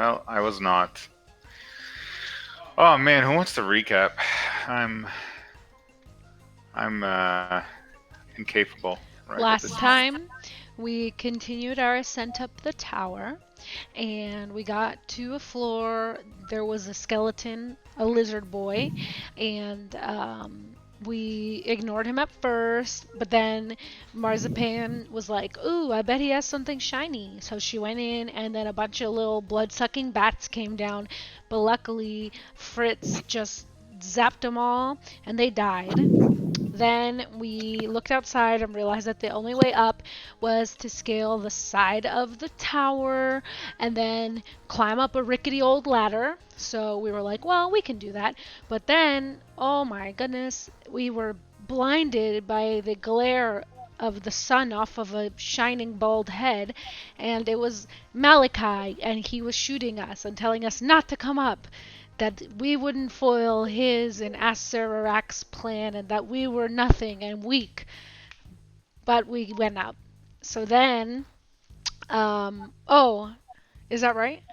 Well, I was not. Oh man, who wants to recap? I'm I'm incapable right at this Last moment. time, we continued our ascent up the tower, and we got to a floor. There was a skeleton, a lizard boy, and we ignored him at first, but then Marzipan was like, "Ooh, I bet he has something shiny." So she went in, and then a bunch of little blood-sucking bats came down, but luckily Fritz just zapped them all, and they died. Then we looked outside and realized that the only way up was to scale the side of the tower and then climb up a rickety old ladder. So we were like, well, we can do that. But then, oh my goodness, we were blinded by the glare of the sun off of a shining bald head, and it was Malachi, and he was shooting us and telling us not to come up, that we wouldn't foil his and Asarak's plan, and that we were nothing and weak. But we went up. So then, oh, is that right?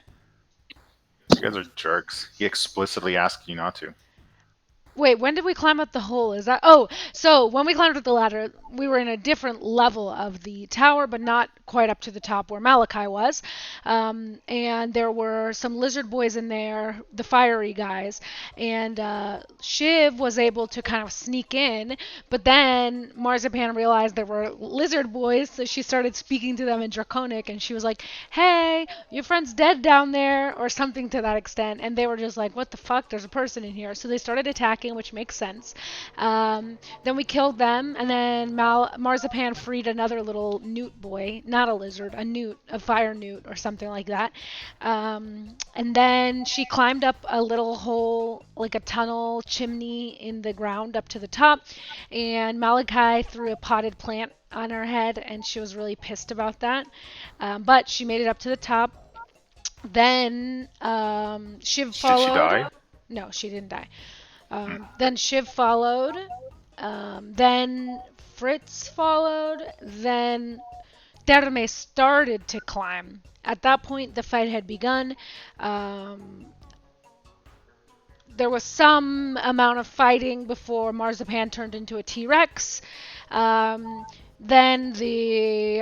You guys are jerks. He explicitly asked you not to. Wait, when did we climb up the hole? Is that? Oh, so when we climbed up the ladder, we were in a different level of the tower, but not quite up to the top where Malachi was. And there were some lizard boys in there, the fiery guys. And Shiv was able to kind of sneak in, but then Marzipan realized there were lizard boys, so she started speaking to them in Draconic, and she was like, "Hey, your friend's dead down there," or something to that extent. And they were just like, "What the fuck? There's a person in here." So they started attacking, which makes sense. Then we killed them, and then Marzipan freed another little newt boy, not a lizard, a newt, a fire newt, or something like that. And then she climbed up a little hole, like a tunnel chimney in the ground up to the top, and Malachi threw a potted plant on her head, and she was really pissed about that. But she made it up to the top. Then Shiv Did she followed. die? No, she didn't die. Hmm. Then Shiv followed. Then Fritz followed. Then Terme started to climb. At that point, the fight had begun. Um, there was some amount of fighting before Marzipan turned into a T Rex. Then the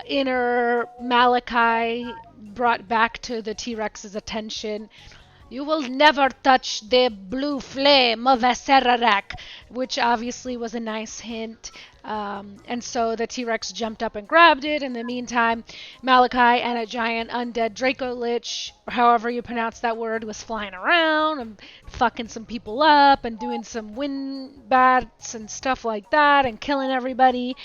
inner Malachi brought back to the T Rex's attention, "You will never touch the blue flame of Asererak," which obviously was a nice hint. And so the T Rex jumped up and grabbed it. In the meantime, Malachi and a giant undead Draco Lich, or however you pronounce that word, was flying around and fucking some people up and doing some wind bats and stuff like that and killing everybody.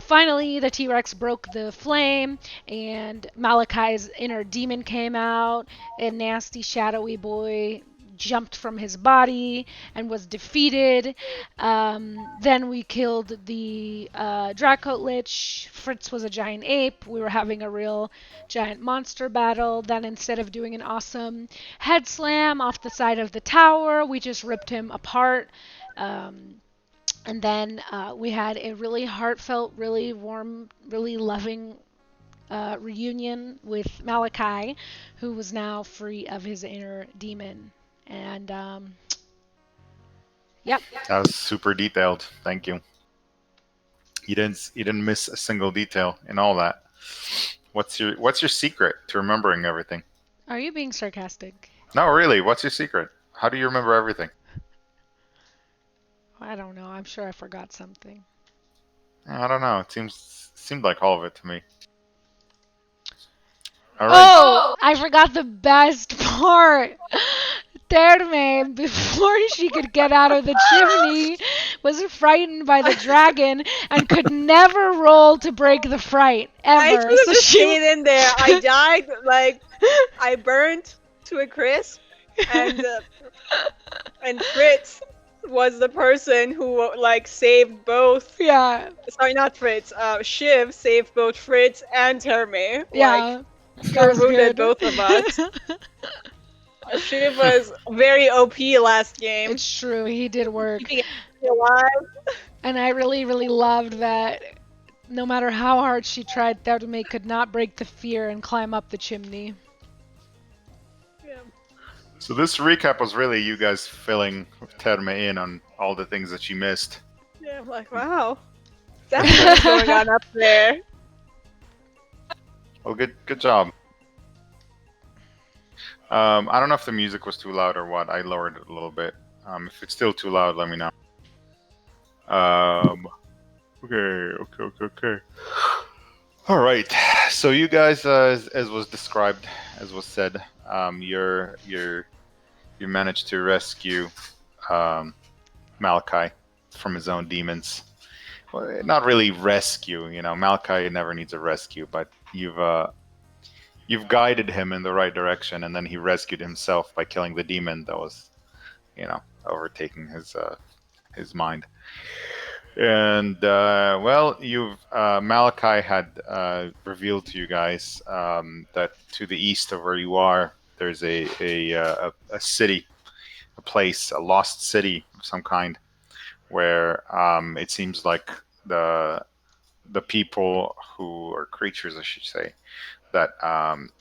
Finally, the T Rex broke the flame, and Malachi's inner demon came out. A nasty, shadowy boy jumped from his body and was defeated. Then we killed the Draco Lich. Fritz was a giant ape. We were having a real giant monster battle. Then instead of doing an awesome head slam off the side of the tower, we just ripped him apart. And then we had a really heartfelt, really warm, really loving reunion with Malachi, who was now free of his inner demon. And yep. That was super detailed. Thank you. You didn't miss a single detail in all that. What's your secret to remembering everything? Are you being sarcastic? No, really. What's your secret? How do you remember everything? I don't know. I'm sure I forgot something. I don't know. It seemed like all of it to me. All right. Oh, I forgot the best part. Terme, before she could get out of the chimney, was frightened by the dragon and could never roll to break the fright I should ever. have So just she stayed in there. I died, like, I burned to a crisp, and Fritz was the person who, like, saved both. yeah, Sorry, not Fritz. Shiv saved both Fritz and Terme. Like, yeah, that God was wounded good. both of us. Shiv was very OP last game, It's true, he did work. keeping it alive. And I really, really loved that no matter how hard she tried, Terme could not break the fear and climb up the chimney. So this recap was really you guys filling Terme in on all the things that she missed. Yeah, I'm like, wow. That's what's going on up there. Well, good job. I don't know if the music was too loud or what. I lowered it a little bit. If it's still too loud, let me know. Okay. All right. So you guys, as was described, as was said, you managed to rescue Malachi from his own demons. Well, not really rescue. Malachi never needs a rescue, but you've guided him in the right direction, and then he rescued himself by killing the demon that was, overtaking his mind. And well, Malachi had revealed to you guys that to the east of where you are, there's a city, a place, a lost city of some kind, where it seems like the people who are creatures, I should say, that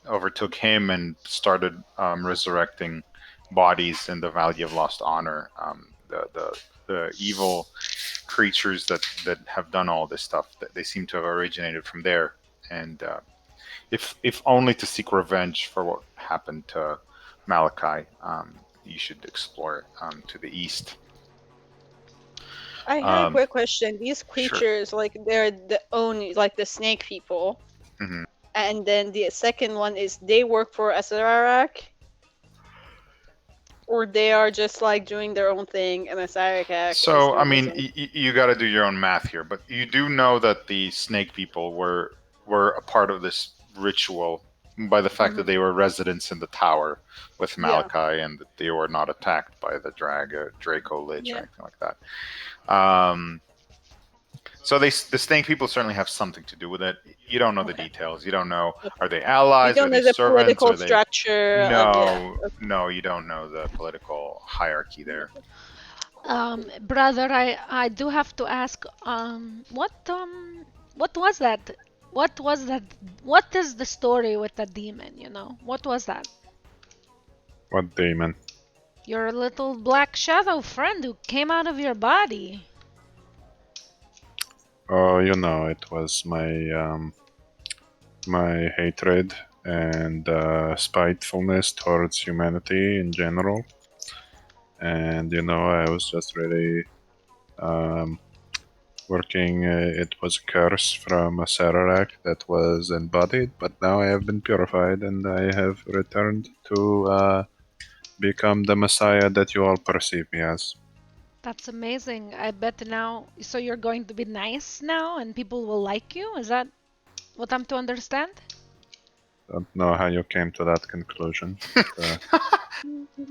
overtook him and started resurrecting bodies in the Valley of Lost Honor. The evil creatures that have done all this stuff, that they seem to have originated from there, and if only to seek revenge for what happened to Malachi, you should explore to the east. I had a quick question. These Sure. creatures, like, they're the only, like, the snake people. Mhm. And then the second one is they work for Azarak? Or they are just, like, doing their own thing, and Azarak is So, I doing his mean, own. you got to do your own math here, but you do know that the snake people were a part of this ritual by the fact that they were residents in the tower with Yeah. Malachi, and that they were not attacked by the Draco Lich or Yeah. anything like that. So the snake people certainly have something to do with it. You don't know the Okay. details. You don't know, Okay. are they You allies? Are don't they know the servants? political Are they... structure of No, you don't know the political hierarchy there. Brother, I do have to ask, what was that? What was that? What is the story with the demon, What was that? What demon? Your little black shadow friend who came out of your body. Oh, it was my hatred and spitefulness towards humanity in general. And I was just really working. It was a curse from a Sararak that was embodied, but now I have been purified and I have returned to become the Messiah that you all perceive me as. That's amazing. I bet now. So you're going to be nice now and people will like you? Is that what I'm to understand? Don't know how you came to that conclusion.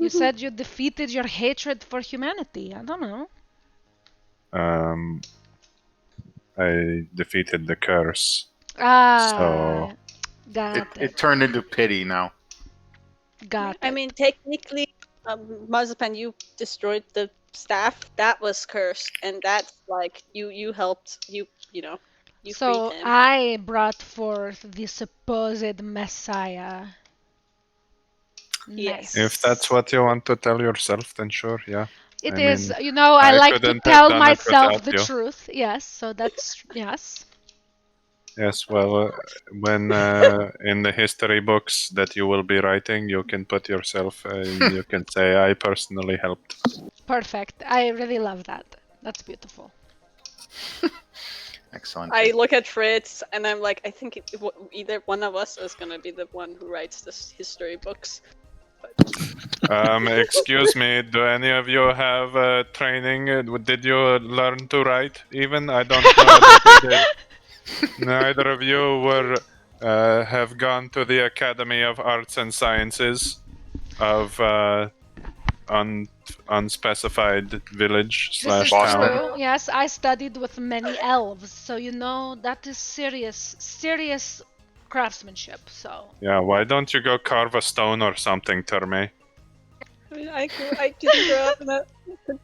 You said you defeated your hatred for humanity. I don't know. I defeated the curse. Ah, got It turned into pity now. Got I it. mean, technically, Mazapan, you destroyed the staff. That was cursed, and that's like you helped you So freed him. I brought forth the supposed Messiah. Yes. Nice. If that's what you want to tell yourself, then sure, yeah. It I is. mean, I I like to couldn't have tell done it myself without the you. truth. Yes, so that's yes. Yes, well, when in the history books that you will be writing, you can put yourself, you can say, I personally helped. Perfect. I really love that. That's beautiful. Excellent. I look at Fritz and I'm like, I think either one of us is gonna be the one who writes this history books. Excuse me, do any of you have training? Did you learn to write even? I don't know that you did. Neither of you have gone to the Academy of Arts and Sciences of unspecified village This is / town. true. Yes, I studied with many elves, so that is serious craftsmanship. So Yeah, why don't you go carve a stone or something, Terme? I mean, I didn't grow up in that.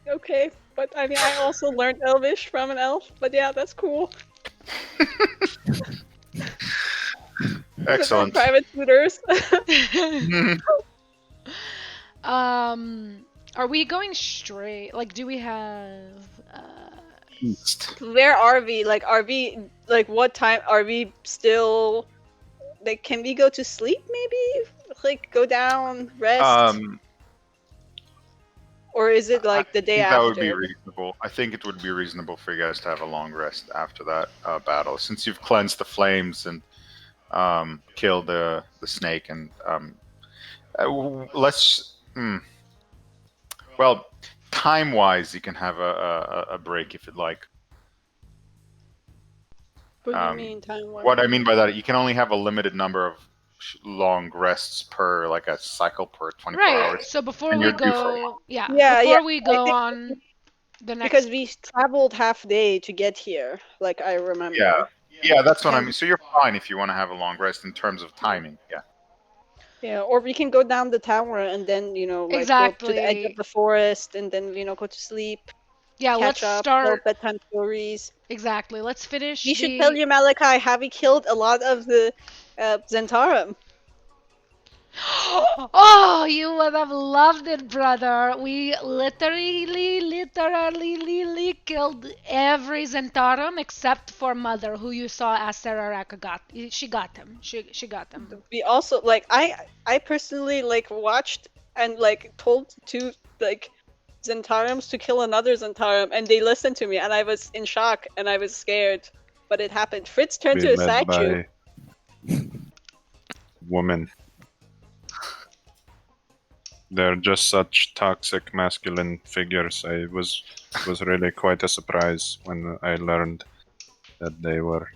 Okay, but I mean, I also learned Elvish from an elf. But yeah, that's cool. Excellent. Private tutors. Are we going straight? Like, do we have? East. Where are we? Like, are we like what time are we still? Like, can we go to sleep? Maybe like go down, rest, or is it like the I day think that would be after? reasonable. I think it would be reasonable for you guys to have a long rest after that battle, since you've cleansed the flames and killed the snake. And let's. Well, time-wise, you can have a break if you'd like. What do you mean time wise? What I mean by that, you can only have a limited number of long rests per like a cycle per 24 Right. hours. So before And we you're due for go, yeah, Yeah, before yeah, we I go think on the next. because we traveled half day to get here. Like I remember. Yeah, that's what I Can- mean. So you're fine if you want to have a long rest in terms of timing. Yeah. Yeah, or we can go down the tower and then like go to the edge of Exactly. the forest and then go to sleep, Yeah, let's catch up, tell start. bedtime stories. Exactly. Let's finish We should tell the. you, Malachi, how we killed a lot of the Zentarum. Oh, you would have loved it, brother. We literally killed every Zentarum except for Mother, who you saw as Sararaka got. She got him. She got him. We also like I personally like watched and like told two like Zentarums to kill another Zentarum, and they listened to me, and I was in shock and I was scared, but it happened. Fritz turned Be to a led statue. by women. They're just such toxic masculine figures. I was really quite a surprise when I learned that they were,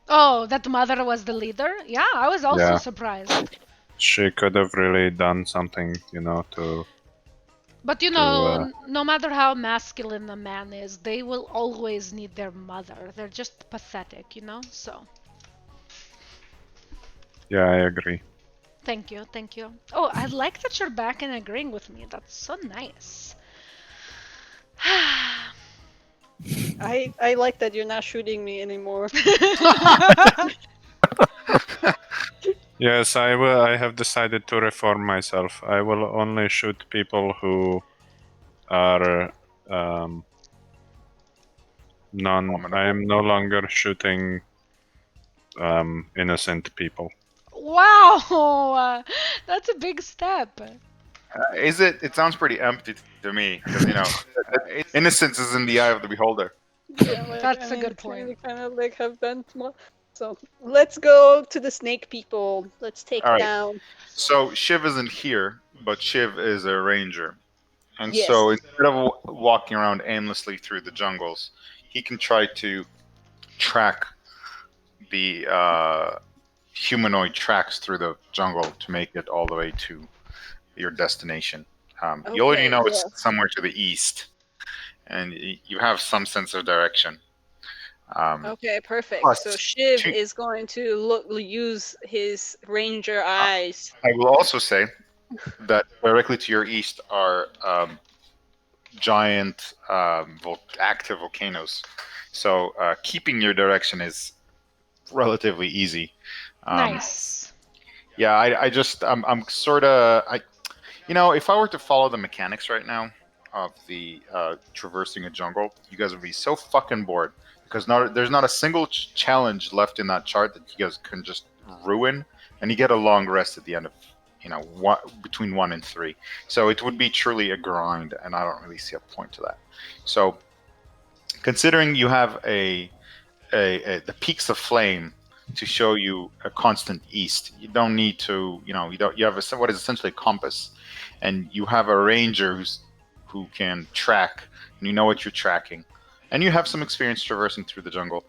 Oh, that Mother was the leader? Yeah, I was also Yeah. surprised. she could have really done something, to But no matter how masculine a man is, they will always need their mother. They're just pathetic, So, yeah, I agree. thank you, thank you. Oh, I like that you're back and agreeing with me. That's so nice. I like that you're not shooting me anymore. Yes, I have decided to reform myself. I will only shoot people who are I am no longer shooting innocent people. Wow, that's a big step. Is it? It sounds pretty empty to me because innocence is in the eye of the beholder. Yeah, like, That's a good point. We kind of like have done more. So let's go to the snake people. Let's take All right. down. So Shiv isn't here, but Shiv is a ranger, and Yes. so instead of walking around aimlessly through the jungles, he can try to track the humanoid tracks through the jungle to make it all the way to your destination. You already Okay, know it's yeah. somewhere to the east, and you have some sense of direction. Okay, perfect. plus, So Shiv two- is going to use his ranger eyes. I will also say that directly to your east are giant active volcanoes. So keeping your direction is relatively easy. Nice. Yeah, I'm sort of if I were to follow the mechanics right now of the traversing a jungle, you guys would be so fucking bored because there's not a single challenge left in that chart that you guys can just ruin, and you get a long rest at the end of between 1 and 3. So it would be truly a grind, and I don't really see a point to that. So considering you have the peaks of flame to show you a constant east, you don't need to you have what is essentially a compass, and you have a ranger who can track, and you know what you're tracking, and you have some experience traversing through the jungle.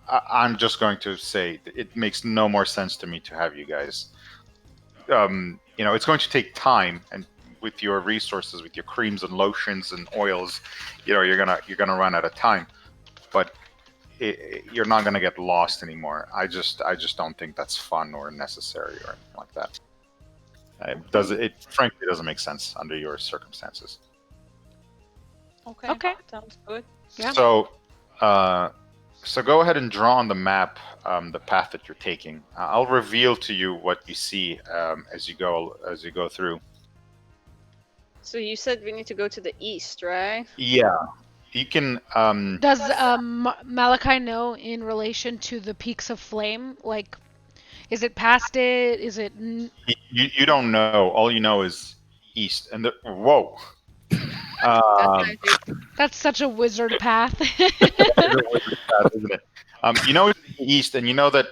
I'm just going to say it makes no more sense to me to have you guys. It's going to take time, and with your resources, with your creams and lotions and oils, you're gonna run out of time. But you're not gonna get lost anymore. I just don't think that's fun or necessary or anything like that. It frankly doesn't make sense under your circumstances. Okay. Okay. Sounds good. Yeah. So, So go ahead and draw on the map the path that you're taking. I'll reveal to you what you see as you go through. So you said we need to go to the east, right? Yeah, you can. Does Malachi know in relation to the peaks of flame? Like, is it past it? Is it? You don't know. All you know is east and whoa. That's Um, magic. That's such a wizard path. isn't it? You know it's the east, and you know that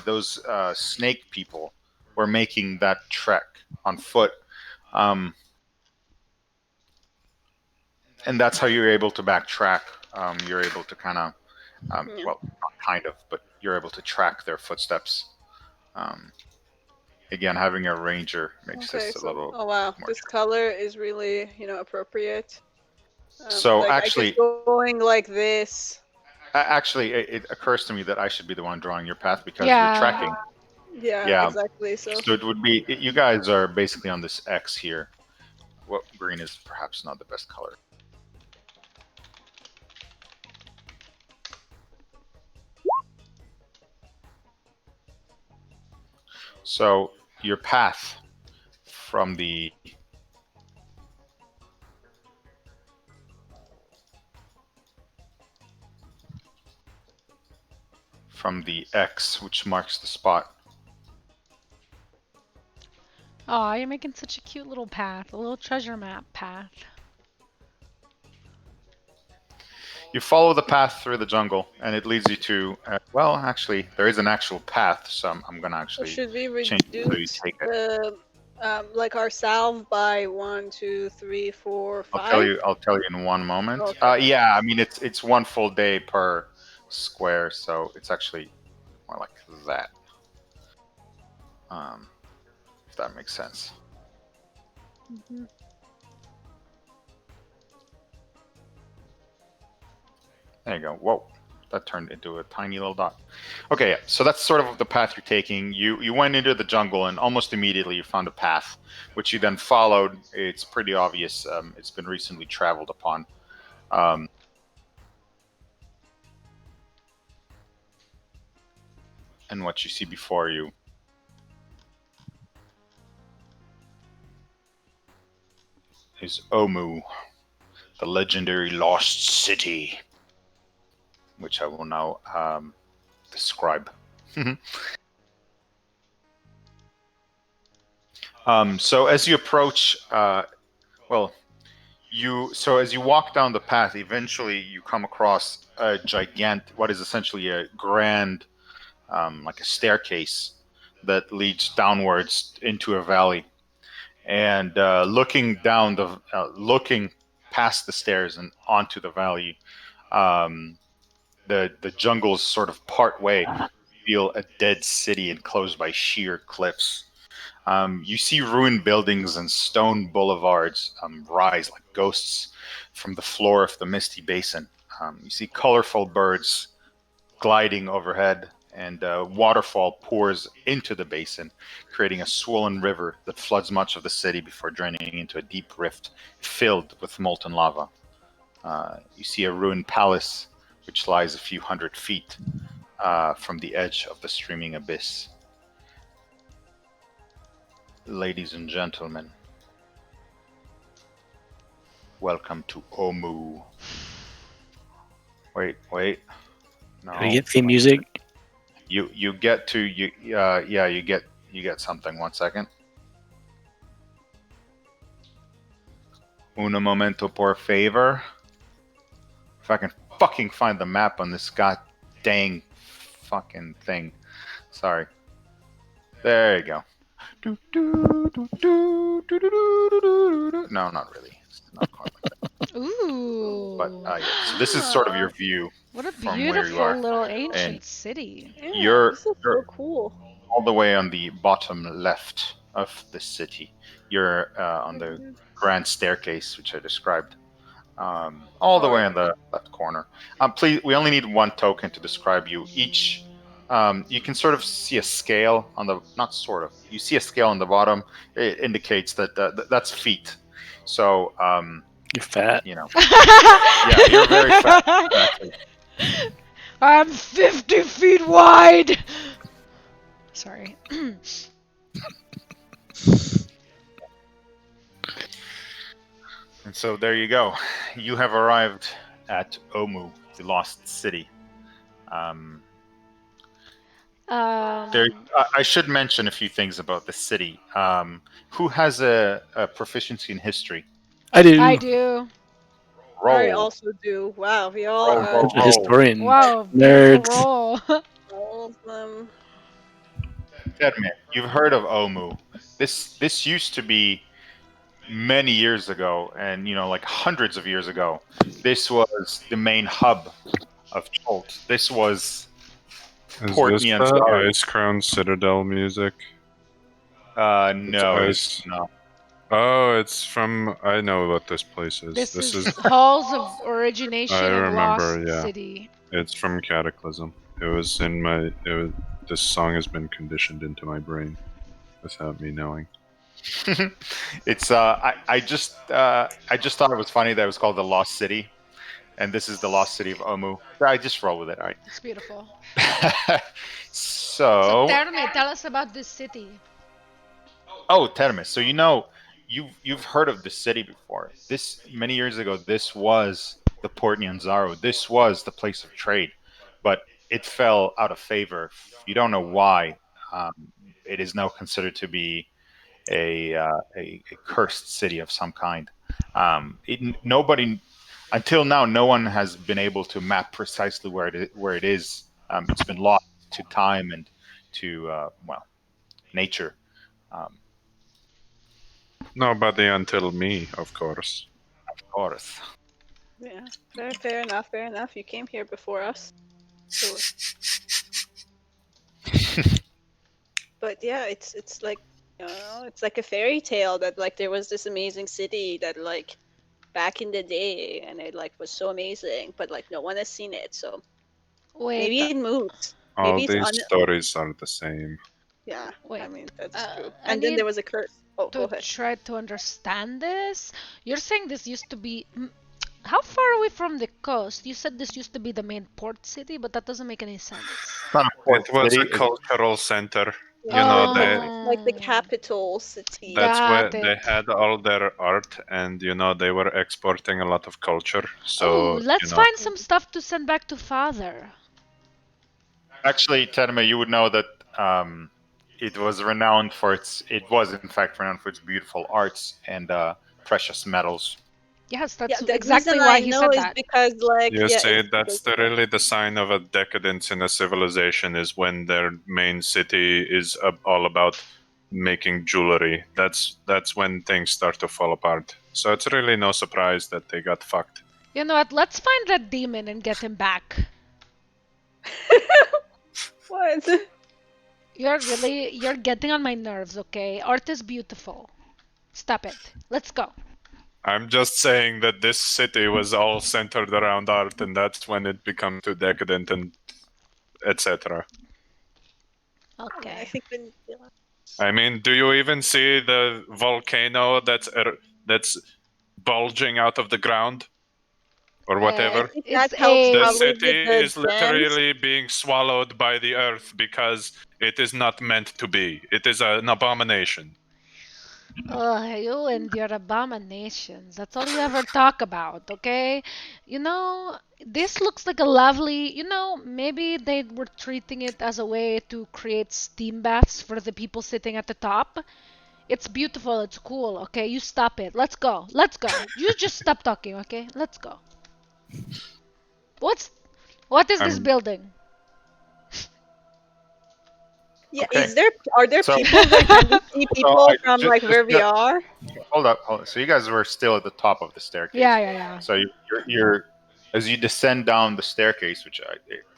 those snake people were making that trek on foot, um, and that's how you're able to backtrack. You're able to kind of, Yeah. well, not kind of, but you're able to track their footsteps. Um, Again, having a ranger makes Okay, this a so little oh wow, more. this color is really appropriate. So Like I guess going like this. actually, it occurs to me that I should be the one drawing your path because you're Yeah. tracking. Yeah, Yeah. exactly. So So it would be you guys are basically on this X here. Well, green is perhaps not the best color. So your path from the X, which marks the spot. Aw, you're making such a cute little path, a little treasure map path. You follow the path through the jungle, and it leads you to. Well, actually, there is an actual path, so I'm gonna actually should we change it so you reduce take it. the like our salve by 1, 2, 3, 4, 5? I'll tell you in one moment. Okay. Yeah, I mean it's one full day per square, so it's actually more like that. If that makes sense. There you go. Whoa, that turned into a tiny little dot. Okay, yeah, so that's sort of the path you're taking. You went into the jungle, and almost immediately you found a path, which you then followed. It's pretty obvious. It's been recently traveled upon. Um, and what you see before you is Omu, the legendary lost city, which I will now describe. So as you approach, well, as you walk down the path, eventually you come across a what is essentially a grand, like a staircase that leads downwards into a valley. And looking past the stairs and onto the valley, the jungle's sort of part way. Feel a dead city enclosed by sheer cliffs. You see ruined buildings and stone boulevards rise like ghosts from the floor of the misty basin. You see colorful birds gliding overhead, and a waterfall pours into the basin, creating a swollen river that floods much of the city before draining into a deep rift filled with molten lava. You see a ruined palace which lies a few hundred feet from the edge of the streaming abyss. Ladies and gentlemen, welcome to Omu. Wait. No. Do we get theme music? You get to you get something. 1 second. Un momento, por favor. If I can fucking find the map on this god dang fucking thing. Sorry. There you go. No, not really. It's not quite like that. Ooh. But yeah. So this is sort of your view What a from where you beautiful are. little ancient And city. Yeah, You're- this is so you're- cool. all the way on the bottom left of the city. You're on the grand staircase, which I described. All the way in the left corner. Please, we only need one token to describe you. Each, you can sort of see a scale on the, not sort of, you see a scale on the bottom. It indicates that that's feet. So, You're fat. yeah, you're very fat. Exactly. I'm 50 feet wide! Sorry. And so there you go. You have arrived at Omu, the lost city. Um, there, Um, I should mention a few things about the city. Who has a proficiency in history? I do. I do. I Roll, also do. Wow, we all roll, are roll, Bunch of roll. historian Wow, beautiful nerds. roll. all of them. Terme, you've heard of Omu. This used to be many years ago, and like hundreds of years ago. This was the main hub of Cholt. This was Is Port this the Nyanzaru. Ice Crown Citadel music? No, it's Ice. not. Oh, it's from. I know what this place is. This This is is. Halls of I Origination and remember. Lost Yeah, City. it's from Cataclysm. It was in my. This song has been conditioned into my brain without me knowing. It's I just thought it was funny that it was called the Lost City, and this is the Lost City of Omu. I just roll with it. All right. It's beautiful. So, So, Terme, tell us about this city. oh, Termes. So you've heard of the city before. This many years ago. This was the Port Nyanzaru. This was the place of trade, but it fell out of favor. You don't know why. Um, it is now considered to be a cursed city of some kind. Nobody until now, no one has been able to map precisely where it is. It's been lost to time and to nature. Um, Nobody until me, of course. of course. Yeah, fair enough, fair enough. You came here before us. So... But yeah, it's like it's like a fairy tale that like there was this amazing city that like back in the day and it like was so amazing, but like no one has seen it, so Wait, maybe it moved. All Maybe it's these stories are the same. yeah. wait. I mean that's true. I And then need there was a curse. Oh, go to ahead. try to understand this. You're saying this used to be. How far away from the coast? You said this used to be the main port city, but that doesn't make any sense. It's not a port It was city. a cultural center. Yeah, You know, it's like the capital city. that's where Got they it. had all their art, and they were exporting a lot of culture. Oh, So let's find some stuff to send back to father. Actually, Tedema, you would know that it was renowned for its. It was in fact renowned for its beautiful arts and precious metals. Yes, that's Yeah, the exactly reason why I he know said is that. because like You yeah, see, it's that's because- really the sign of a decadence in a civilization is when their main city is all about making jewelry. That's when things start to fall apart. So it's really no surprise that they got fucked. You know what? Let's find that demon and get him back. What? You're getting on my nerves, okay? Art is beautiful. Stop it. Let's go. I'm just saying that this city was all centered around art, and that's when it becomes too decadent and etc. I Okay. think when I mean, do you even see the volcano that's bulging out of the ground, or I whatever? think It's that helps a- The probably with city the is gems. literally being swallowed by the earth because it is not meant to be. It is an abomination. Ugh, you and your abominations. That's all you ever talk about, okay? You know, this looks like a lovely, maybe they were treating it as a way to create steam baths for the people sitting at the top. It's beautiful, it's cool, okay? You stop it. Let's go. Let's go. You just stop talking, okay? Let's go. What's what is this I'm- building? Yeah, Okay. are there So- people there? Can we see people I from just- like where we just- are? Hold up. So you guys were still at the top of the staircase. Yeah. So you're as you descend down the staircase, which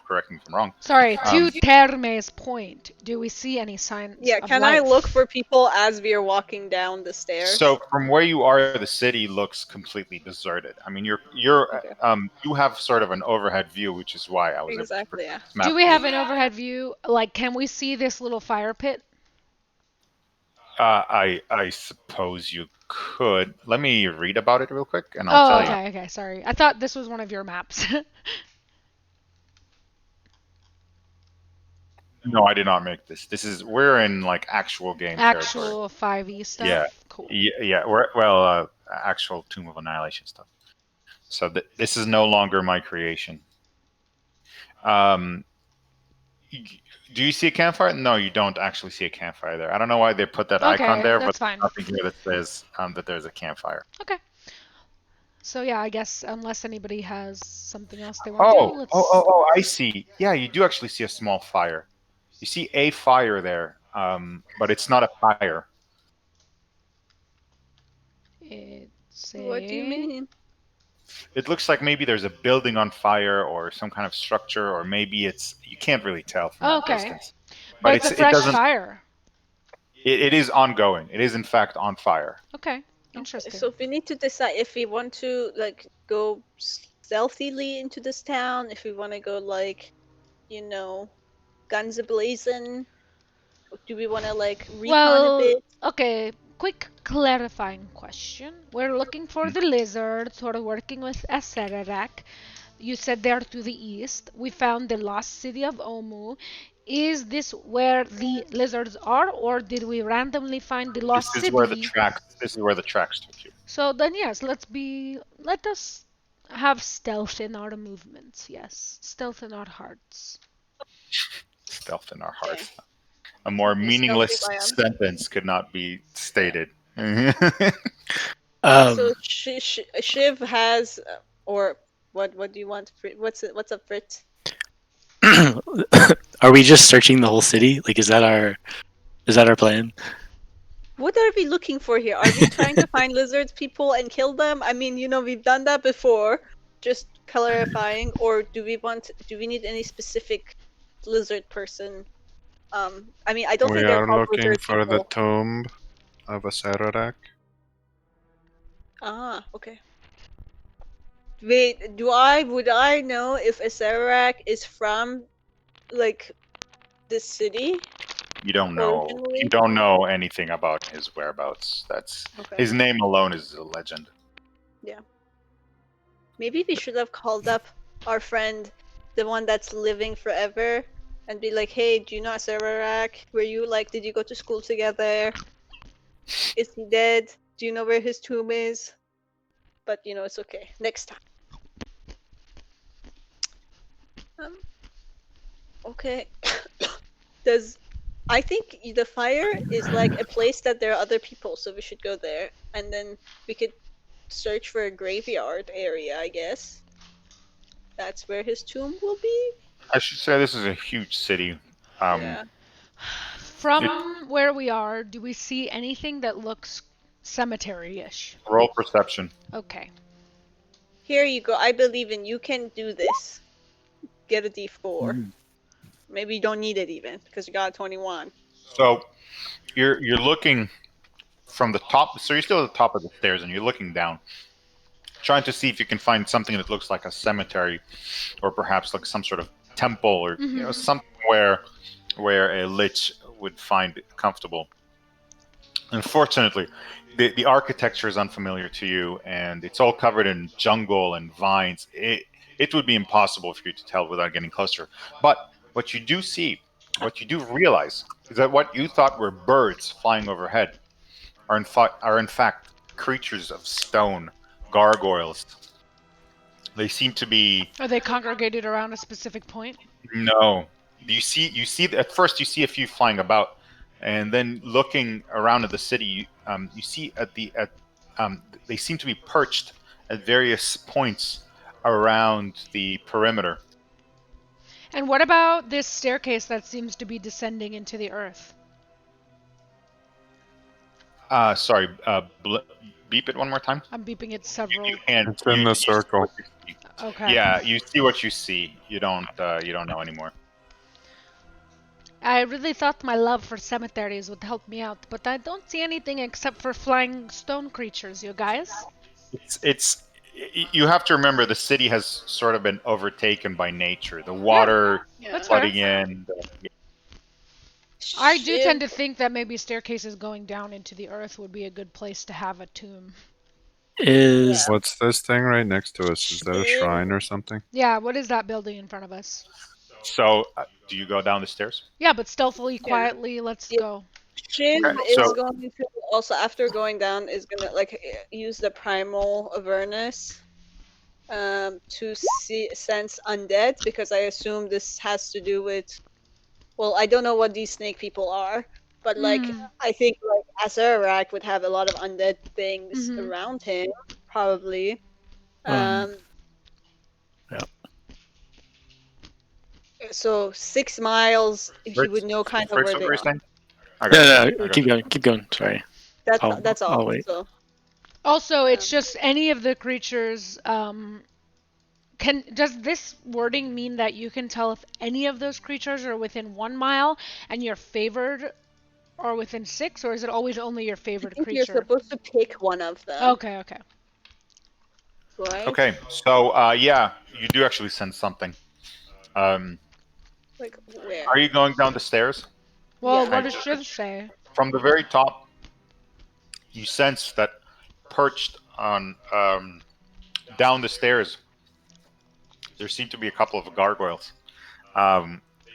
correct me if I'm wrong. Sorry, to Um, Terme's point, do we see any signs Yeah, of can I life? look for people as we are walking down the stairs? So from where you are, the city looks completely deserted. I mean, Okay. you have sort of an overhead view, which is why I was Exactly, yeah. able to map Do we have the- an overhead view? Like, can we see this little fire pit? I suppose you could. Let me read about it real quick, and I'll tell you. Okay. Sorry. I thought this was one of your maps. No, I did not make this. We're in like actual game territory. Actual 5e stuff? Yeah. Cool. Yeah, actual Tomb of Annihilation stuff. So this is no longer my creation. Do you see a campfire? No, you don't actually see a campfire there. I don't know why they put that icon there, that's but fine. nothing here that says that there's a campfire. Okay. So yeah, I guess unless anybody has something else they want to do, let's... Oh, I see. Yeah, you do actually see a small fire. You see a fire there, but it's not a fire. It's What do you mean? It looks like maybe there's a building on fire or some kind of structure, or maybe you can't really tell from that distance. But it's a fresh fire. It is ongoing. It is in fact on fire. Okay, interesting. So we need to decide if we want to like go stealthily into this town, if we want to go like, guns a-blazing. Do we want to like recon a bit? Okay, quick clarifying question. We're looking for the lizards who are working with Asererak. You said they're to the east. We found the lost city of Omu. Is this where the lizards are, or did we randomly find the lost city? This is where the tracks took you. So then yes, let us have stealth in our movements. Yes, stealth in our hearts. Stealth in our hearts. Okay. A more meaningless sentence could not be stated. So Shiv has, or what do you want? What's up, Fritz? Are we just searching the whole city? Like, is that our plan? What are we looking for here? Are we trying to find lizards people and kill them? I mean, we've done that before. Just clarifying, or do we need any specific lizard person? I mean, I don't think they're called lizard people. We are looking for the tomb of Asererak. Ah, okay. Wait, would I know if Asererak is from, like, this city? You don't know. Originally? You don't know anything about his whereabouts. His name alone is a legend. Yeah. Maybe we should have called up our friend, the one that's living forever, and be like, hey, do you know Asererak? Did you go to school together? Is he dead? Do you know where his tomb is? But, it's okay. Next time. Okay. I think the fire is like a place that there are other people, so we should go there. And then we could search for a graveyard area, I guess. That's where his tomb will be? I should say this is a huge city. Yeah. From where we are, do we see anything that looks cemetery-ish? Roll perception. Okay. Here you go. I believe in you. Can do this. Get a D4. Mm-hmm. Maybe you don't need it even, because you got a 21. So, you're looking from the top. So you're still at the top of the stairs, and you're looking down, trying to see if you can find something that looks like a cemetery, or perhaps like some sort of temple, or something where a lich would find it comfortable. Unfortunately, the architecture is unfamiliar to you, and it's all covered in jungle and vines. It would be impossible for you to tell without getting closer. But what you do see, what you do realize, is that what you thought were birds flying overhead are in fact creatures of stone, gargoyles. They seem to be... Are they congregated around a specific point? No. You see. At first, you see a few flying about, and then looking around at the city, you see they seem to be perched at various points around the perimeter. And what about this staircase that seems to be descending into the earth? Sorry, beep it one more time. I'm beeping it several. It's in the circle. Okay. Yeah, you see what you see. You don't know anymore. I really thought my love for cemeteries would help me out, but I don't see anything except for flying stone creatures, you guys. You have to remember the city has sort of been overtaken by nature. The water flooding in. I do tend to think that maybe staircases going down into the earth would be a good place to have a tomb. What's this thing right next to us? Is that a shrine or something? Yeah, what is that building in front of us? So, do you go down the stairs? Yeah, but stealthily, Yeah. quietly, let's Yeah. go. Shiv Okay, is so- going to also, after going down, is gonna like use the primal awareness to sense undead, because I assume this has to do with, well, I don't know what these snake people are, but like Mm. I think like Azarak would have a lot of undead things Mhm. around him, probably. Yeah. So 6 miles, he would know kind of Fritz, where what they were you are. saying? I No, got you. no, I no, got keep you. going, keep going. Sorry. That's all. I'll wait. So Also, it's just any of the creatures. Does this wording mean that you can tell if any of those creatures are within 1 mile and you're favored, or within 6, or is it always only your I favorite think you're creature? supposed to pick one of them, Okay. right? Okay, so yeah, you do actually sense something. Like where? Are you going down the stairs? Well, Yeah. what does Shiv say? From the very top, you sense that perched on down the stairs, there seem to be a couple of gargoyles.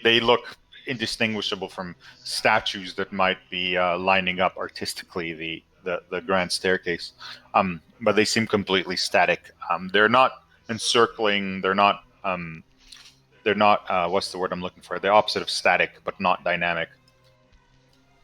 They look indistinguishable from statues that might be lining up artistically the grand staircase, but they seem completely static. They're not encircling. They're not. What's the word I'm looking for? The opposite of static, but not dynamic.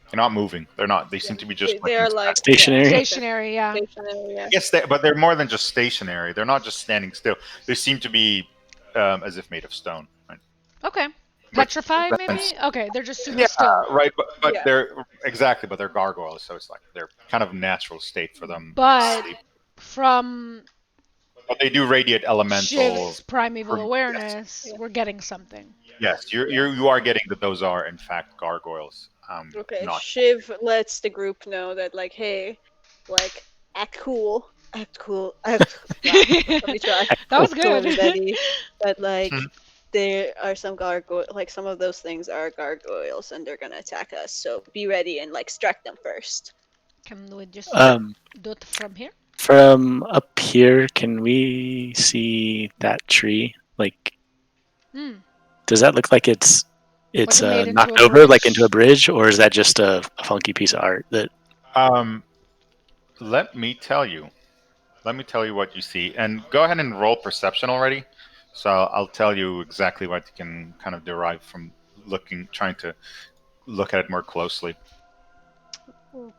They're not moving. They're not. They seem to be just They are looking like Stationary? Stationary, yeah. stationary. Yeah. Yes, but they're more than just stationary. They're not just standing still. They seem to be as if made of stone. Right? Okay. Which Petrified, makes maybe? sense. Okay, they're just super Yeah, still. right. But Yeah. they're exactly. But they're gargoyles, so it's like they're kind of natural state for them. But Sleep. from But they do radiate elemental. Shiv's primeval Yes. awareness, Yeah. we're getting something. Yes, you are getting that those are in fact gargoyles. Okay. Not. Shiv lets the group know that like, hey, like act cool, act cool, act. Wow. Let me try. That was To good. everybody that like Mhm. there are some gargoyle, like some of those things are gargoyles and they're gonna attack us. So be ready and like strike them first. Can we just Um, do it from here? from up here, can we see that tree? Like, Hmm. does that look like it's Like made into knocked a over, like into a bridge? bridge, or is that just a funky piece of art that? Um, let me tell you. Let me tell you what you see, and go ahead and roll perception already. So I'll tell you exactly what you can kind of derive from trying to look at it more closely. Ooh.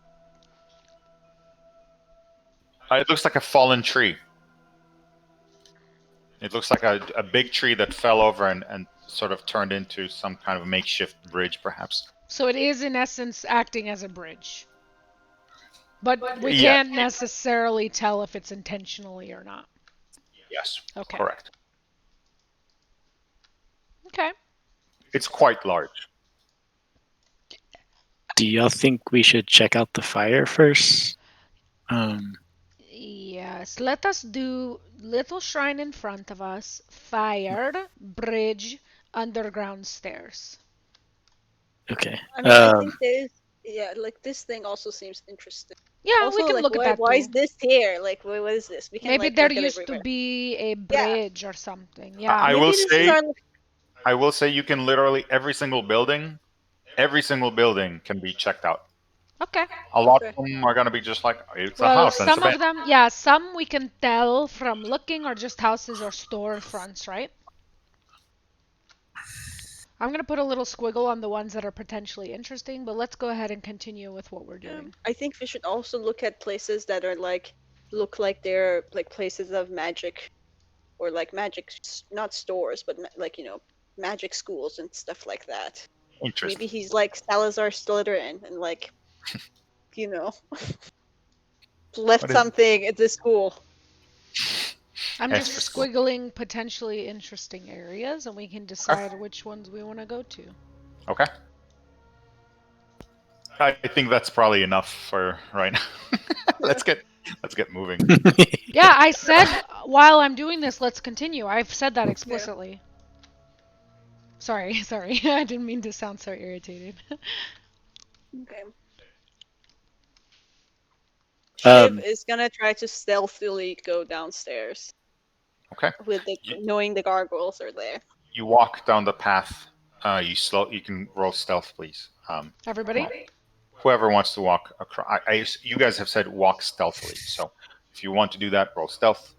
It looks like a fallen tree. It looks like a big tree that fell over and sort of turned into some kind of makeshift bridge, perhaps. So it is in essence acting as a bridge. But we Yeah. can't necessarily tell if it's intentionally or not. Yes. Okay. Correct. Okay. It's quite large. Do y'all think we should check out the fire first? Yes, let us do little shrine in front of us, fired, bridge, underground stairs. Okay. I mean, I think there's like this thing also seems interesting. Yeah, we Also, can like look at that why is too. this here? Like what is this? We can Maybe like there look at used to everywhere. be a Yeah. bridge or something. I Yeah. Maybe will this is say, our I will say, you can literally every single building can be checked out. Okay. A lot Okay. of them are going to be just like it's a Well, house and it's a some van. of them, yeah, some we can tell from looking are just houses or storefronts, right? I'm gonna put a little squiggle on the ones that are potentially interesting, but let's go ahead and continue with what we're doing. I think we should also look at places that are like look like they're like places of magic, or like magic, not stores, but like magic schools and stuff like that. Interesting. Maybe he's like Salazar Slytherin and like you know left What is- something at the school. I'm Yes, just for school. squiggling potentially interesting areas, and we can decide which ones we want to go to. Okay. I think that's probably enough for right now. let's get moving. Yeah, I said while I'm doing this, let's continue. I've said that explicitly. Sorry, I didn't mean to sound so irritated. Okay. Um, Shiv is gonna try to stealthily go downstairs Okay. with the knowing the gargoyles are there. You walk down the path. You can roll stealth, please. Everybody? Whoever wants to walk across. You guys have said walk stealthily, so if you want to do that, roll stealth.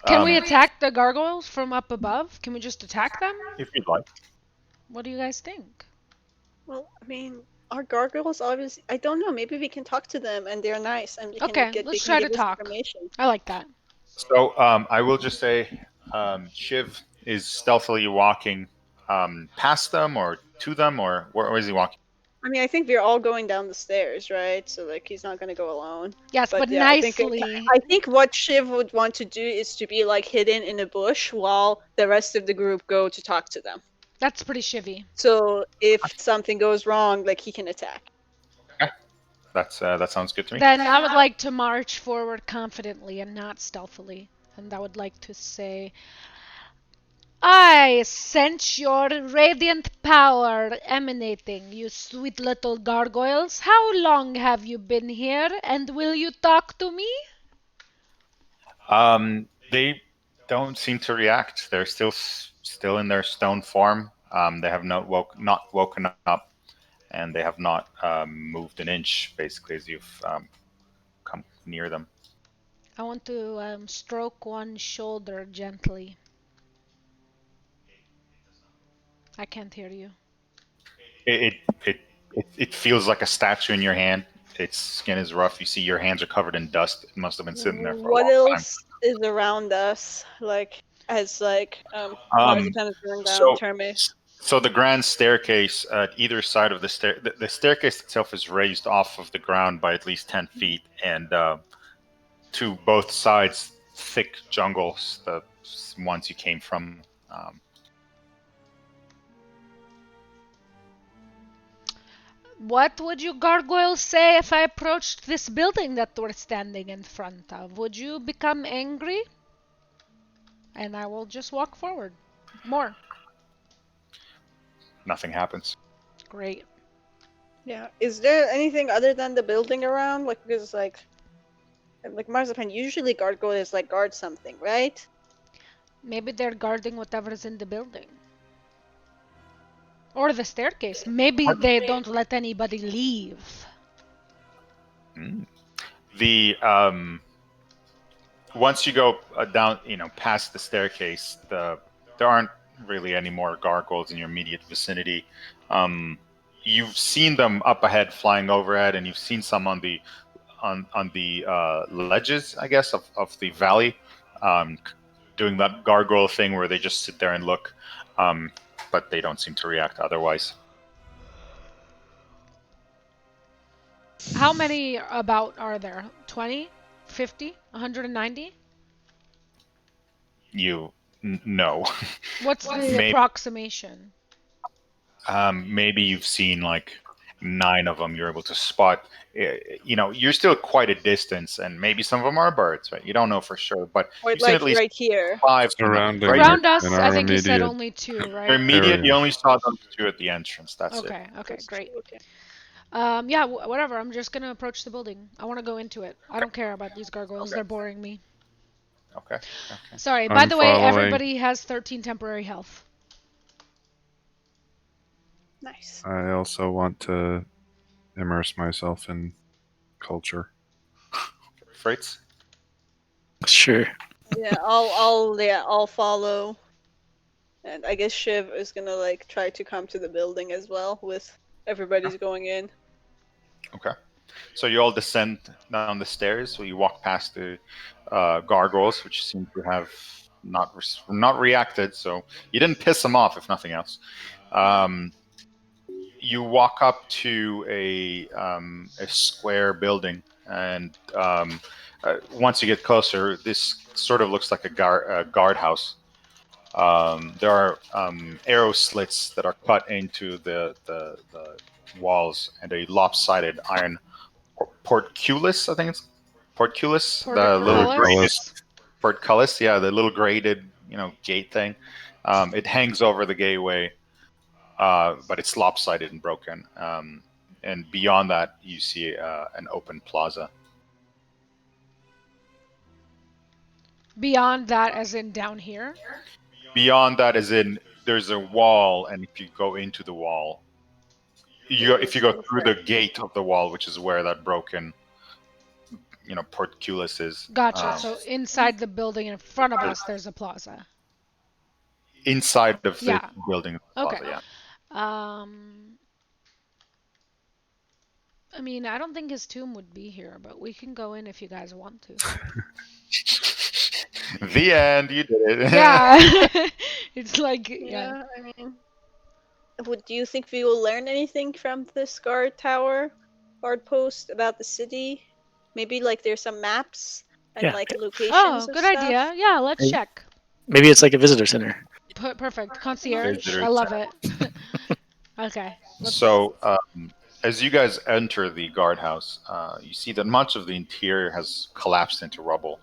Can we attack the gargoyles from up above? Can we just attack them? If you'd like. What do you guys think? Well, I mean, our gargoyles obviously. I don't know. Maybe we can talk to them, and they're nice, and Okay, they let's can try to give us talk. information. I like that. So I will just say, Shiv is stealthily walking past them or to them, or where is he walking? I mean, I think we're all going down the stairs, right? So like, he's not gonna go alone. Yes, but yeah, nicely. I think what Shiv would want to do is to be like hidden in a bush while the rest of the group go to talk to them. That's pretty shivy. So if something goes wrong, like he can attack. Okay. That sounds good to me. Then I would like to march forward confidently and not stealthily. And I would like to say, I sense your radiant power emanating, you sweet little gargoyles. How long have you been here, and will you talk to me? They don't seem to react. They're still in their stone form. They have not woken up, and they have not moved an inch, basically, as you've come near them. I want to stroke one shoulder gently. I can't hear you. It feels like a statue in your hand. Its skin is rough. You see your hands are covered in dust. It must have been sitting there for What a long time. else is around us? Like as Marzipan is going down, Terme. So the grand staircase at either side of the staircase itself is raised off of the ground by at least 10 feet, and to both sides, thick jungles, the ones you came from. What would you gargoyles say if I approached this building that we're standing in front of? Would you become angry? And I will just walk forward. More. Nothing happens. Great. Yeah. Is there anything other than the building around? Like because like Marzipan, usually gargoyles like guard something, right? Maybe they're guarding whatever's in the building. Or the staircase. Maybe they don't let anybody leave. The once you go down, past the staircase, there aren't really any more gargoyles in your immediate vicinity. You've seen them up ahead, flying overhead, and you've seen some on the ledges, I guess, of the valley, doing that gargoyle thing where they just sit there and look, but they don't seem to react otherwise. How many about are there? 20? 50? 190? No. What's the approximation? Maybe you've seen like 9 of them you're able to spot. You're still quite a distance, and maybe some of them are birds, right? You don't know for sure, but Or you've seen like at least right here. 5 Surrounding right Around here. us, in I our think you said immediate- only 2, Your right? immediate, area. you only saw those 2 at the entrance. That's it. Okay, great. Okay. Yeah, whatever. I'm just gonna approach the building. I want to go into it. I don't care about these gargoyles. They're boring me. Okay. Sorry. By I'm the way, following. everybody has 13 temporary health. Nice. I also want to immerse myself in culture. Freights? Sure. Yeah, I'll follow. And I guess Shiv is gonna like try to come to the building as well with everybody's going in. Okay. So you all descend down the stairs. So you walk past the gargoyles, which seem to have not reacted. So you didn't piss them off, if nothing else. You walk up to a square building, and once you get closer, this sort of looks like a guardhouse. There are arrow slits that are cut into the walls, and a lopsided iron portcullis. I think it's portcullis. The little graded portcullis. Yeah, the little graded gate thing. It hangs over the gateway, but it's lopsided and broken. And beyond that, you see an open plaza. Beyond that, as in down here? Beyond that, as in there's a wall, and if you go into the wall, if you go through the gate of the wall, which is where that broken, portcullis is. Gotcha. So inside the building in front of us, there's a plaza. Inside of the Yeah. building Okay. plaza, yeah. I mean, I don't think his tomb would be here, but we can go in if you guys want to. The end. You did it. Yeah. It's like, yeah. Yeah, I mean, do you think we will learn anything from this guard post about the city? Maybe like there's some maps and Yeah. like locations Oh, of good stuff? idea. Yeah, let's Hey. check. Maybe it's like a visitor center. Perfect. Concierge. Visitor I love it. Okay. So, as you guys enter the guardhouse, you see that much of the interior has collapsed into rubble.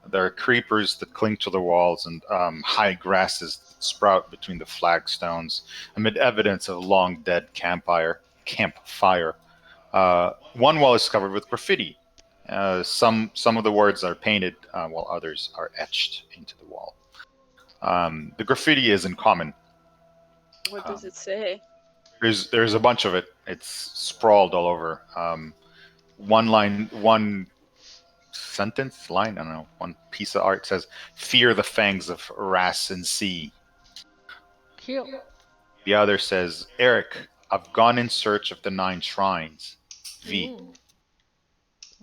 There are creepers that cling to the walls and high grasses that sprout between the flagstones, amid evidence of a long dead campfire. One wall is covered with graffiti. Some of the words are painted, while others are etched into the wall. The graffiti is in common. What does it say? There's a bunch of it. It's sprawled all over. One sentence, line, I don't know, one piece of art says, "Fear the fangs of Ras and Sea." Cute. The other says, "Eric, I've gone in search of the 9 shrines. V."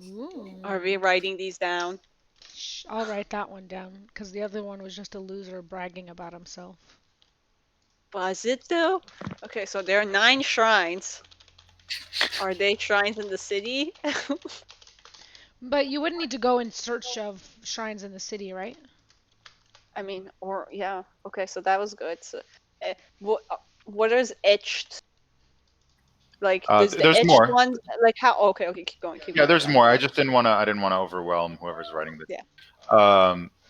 Ooh. Are we writing these down? I'll write that one down because the other one was just a loser bragging about himself. Was it though? Okay, so there are 9 shrines. Are they shrines in the city? But you wouldn't need to go in search of shrines in the city, right? I mean, or yeah. Okay, so that was good. So, what is etched? Like, does the there's etched more. ones like how? Okay, keep going. Yeah, there's more. I just didn't want to overwhelm whoever's writing this. Yeah.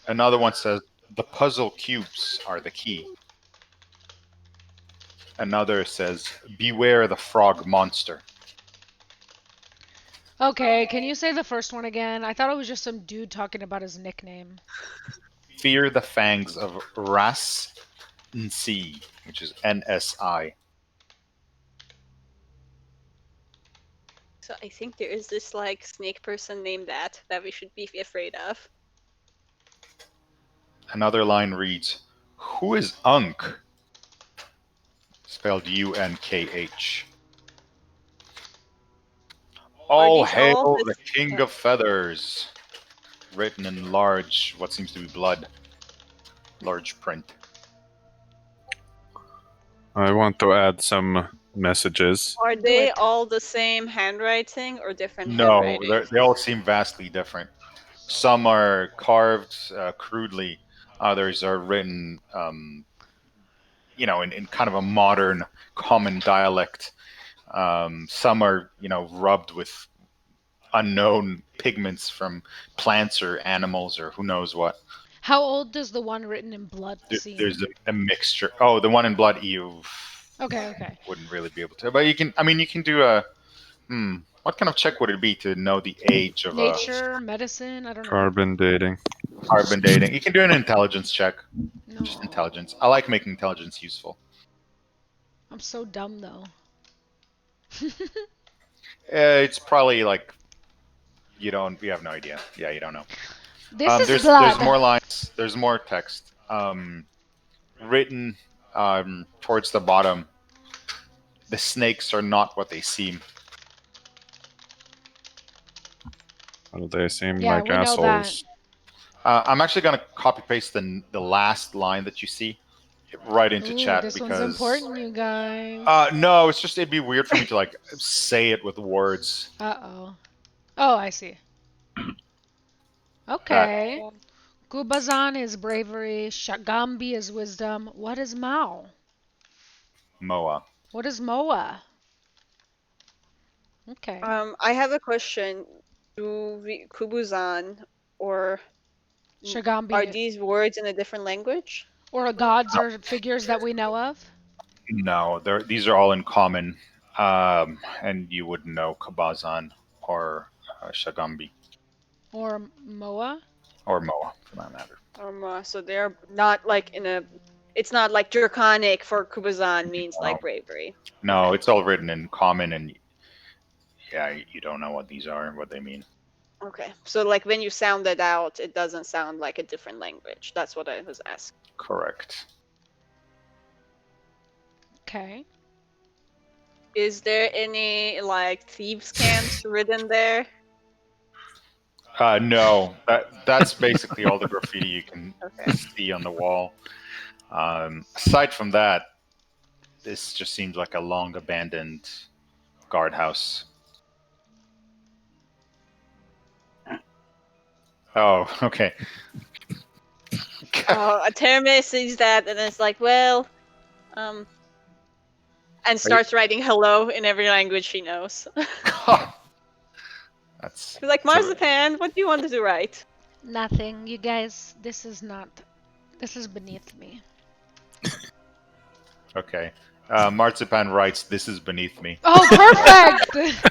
Another one says, "The puzzle cubes are the key." Another says, "Beware the frog monster." Okay, can you say the first one again? I thought it was just some dude talking about his nickname. "Fear the fangs of Ras Nsi," which is NSI. So I think there is this like snake person named that we should be afraid of. Another line reads, "Who is Unk?" Spelled UNKH. "All these hail all the King of Feathers." Written in large, what seems to be blood. Large print. I want to add some messages. Are they all the same handwriting or different No, handwriting? they all seem vastly different. Some are carved crudely. Others are written, in kind of a modern, common dialect. Some are, rubbed with unknown pigments from plants or animals or who knows what. How old does the one written in blood seem? There's a mixture. Oh, the one in blood, you Okay. wouldn't really be able to. But you can do a. What kind of check would it be to know the age of Nature, medicine, I don't know. Carbon dating. Carbon dating? You can do an intelligence check. No. Just intelligence. I like making intelligence useful. I'm so dumb though. It's probably like you have no idea. Yeah, you don't know. This is blood. blood. There's more lines. There's more text. Written towards the bottom. The snakes are not what they seem. Well, they seem Yeah, like we know assholes. I'm actually gonna copy paste the last line that you see right into Ooh, chat this because one's important, you guys. no, it's just it'd be weird for me to like say it with words. Uh-oh. Oh, I see. Okay. Gubazan is bravery. Shagambi is wisdom. What is Mao? Moa. What is Moa? Okay. I have a question. Do we Kubuzan or Shagambi. are these words in a different language? Or gods or figures that we know of? No, these are all in common, and you wouldn't know Kabazan or Shagambi Or Moa? or Moa for that matter. So they're not like in It's not like draconic for Kubazan means like bravery. No, it's all written in common, and yeah, you don't know what these are and what they mean. Okay, so like when you sound it out, it doesn't sound like a different language. That's what I was asking. Correct. Okay. Is there any like thieves' camps written there? No, that's basically all the graffiti you can Okay. see on the wall. Aside from that, this just seems like a long abandoned guardhouse. Oh, okay. Terme sees that and is like, well, and starts writing hello in every language she knows. That's He's like, Marzipan, what do you want to write? Nothing, you guys. This is beneath me. okay. Marzipan writes, "This is beneath me." Oh, perfect!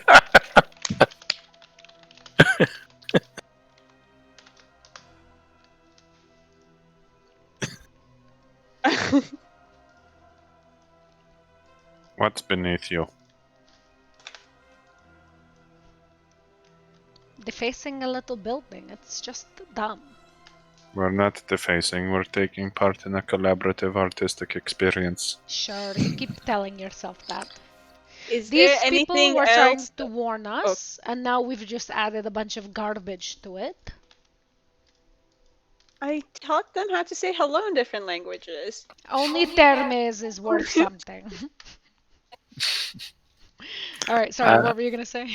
What's beneath you? Defacing a little building. It's just dumb. We're not defacing, we're taking part in a collaborative artistic experience. Sure, you keep telling yourself that. Is These there people anything were else? trying to warn us, and now we've just added a bunch of garbage to it. I taught them how to say hello in different languages. Only Termes is worth something. Alright, sorry, what were you gonna say?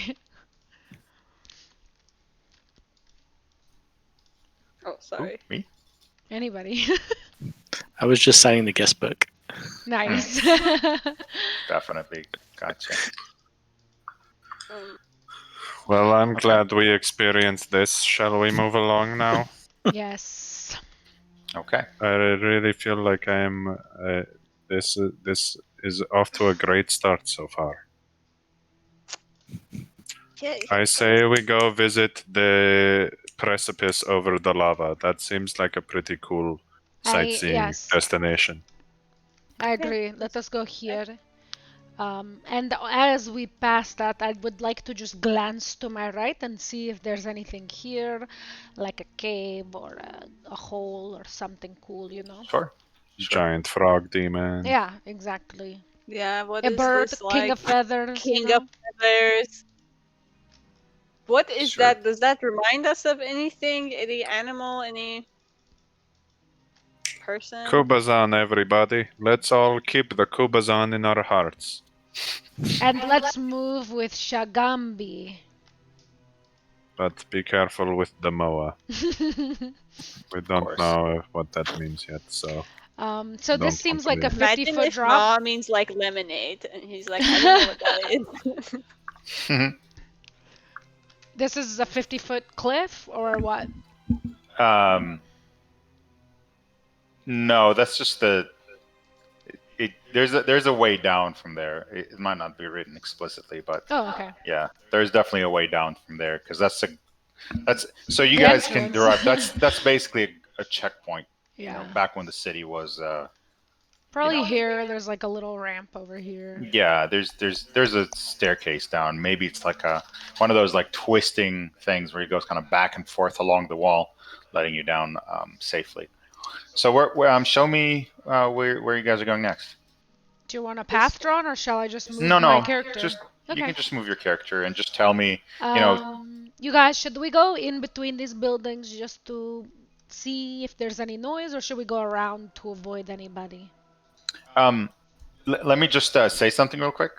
Oh, sorry. Ooh, me? Anybody? I was just signing the guest book. Nice. Definitely. Gotcha. Well, I'm glad we experienced this. Shall we move along now? Yes. Okay. I really feel like I'm. This is off to a great start so far. Yeah, I say we go visit the precipice over the lava. That seems like a pretty cool sightseeing yes. destination. I agree. Let us go here. And as we pass that, I would like to just glance to my right and see if there's anything here, like a cave or a hole or something cool, you know? Sure. Giant frog demon. Yeah, exactly. Yeah, what A is bird, this king like? of feathers, you King know? of feathers. What is Sure. that? Does that remind us of anything? Any animal? Any person? Kubazan, everybody. Let's all keep the Kubazan in our hearts. And let's move with Shagambi. But be careful with the Moa. We don't course. know what that means yet, so. So Don't this seems want like to a be- 50 Imagine foot if drop. Ma means like lemonade, and he's like, I don't know what that is. This is a 50-foot cliff or what? No, that's just there's a way down from there. It might not be written explicitly, but Oh, okay. yeah, there's definitely a way down from there because that's so you The guys can entrance. derive. That's basically a checkpoint. Yeah. You know, back when the city was. Probably know. here. There's like a little ramp over here. Yeah, there's a staircase down. Maybe it's like one of those like twisting things where it goes kind of back and forth along the wall, letting you down safely. So show me where you guys are going next. Do you want a path drawn, or shall I just move No, my character? just Okay. you can just move your character and just tell me. You know, You guys, should we go in between these buildings just to see if there's any noise, or should we go around to avoid anybody? let me just say something real quick.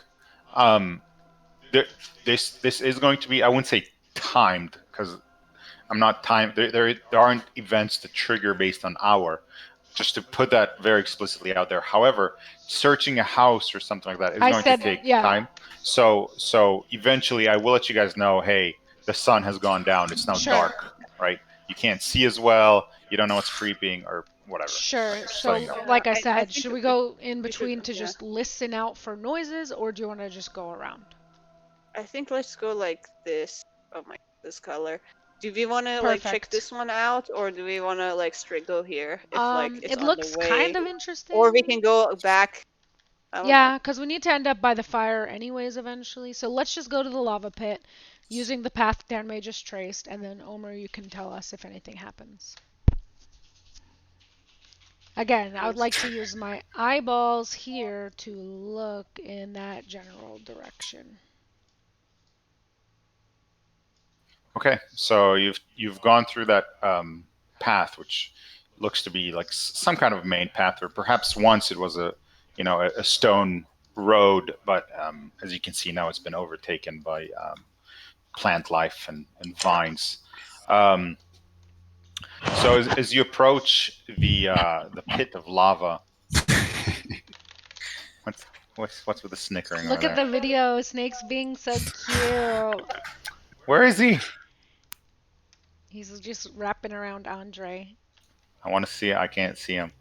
This is going to be, I wouldn't say timed because I'm not timed. There aren't events to trigger based on hour. Just to put that very explicitly out there. However, searching a house or something like that is going to take time. So eventually, I will let you guys know. Hey, the sun has gone down. It's now dark, right? You can't see as well. You don't know what's creeping or whatever. Sure. Just So, letting you know. like I I said, think should we we go in we should- between to yeah. just listen out for noises, or do you want to just go around? I think let's go like this. Oh my, this color. Do we want to like check Perfect. this one out, or do we want to like straight go here if like it's It on looks the way? kind of interesting. Or we can go back. I don't Yeah, know. because we need to end up by the fire anyways eventually. So let's just go to the lava pit using the path Danmei just traced, and then Omer, you can tell us if anything happens. Again, I would like to use my eyeballs here to look in that general direction. Okay, so you've gone through that path, which looks to be like some kind of main path, or perhaps once it was a stone road, but as you can see now, it's been overtaken by plant life and vines. So as you approach the pit of lava, what's with the snickering Look over at there? the video, Snake's being so cute. Where is he? He's just wrapping around Andre. I want to see it. I can't see him.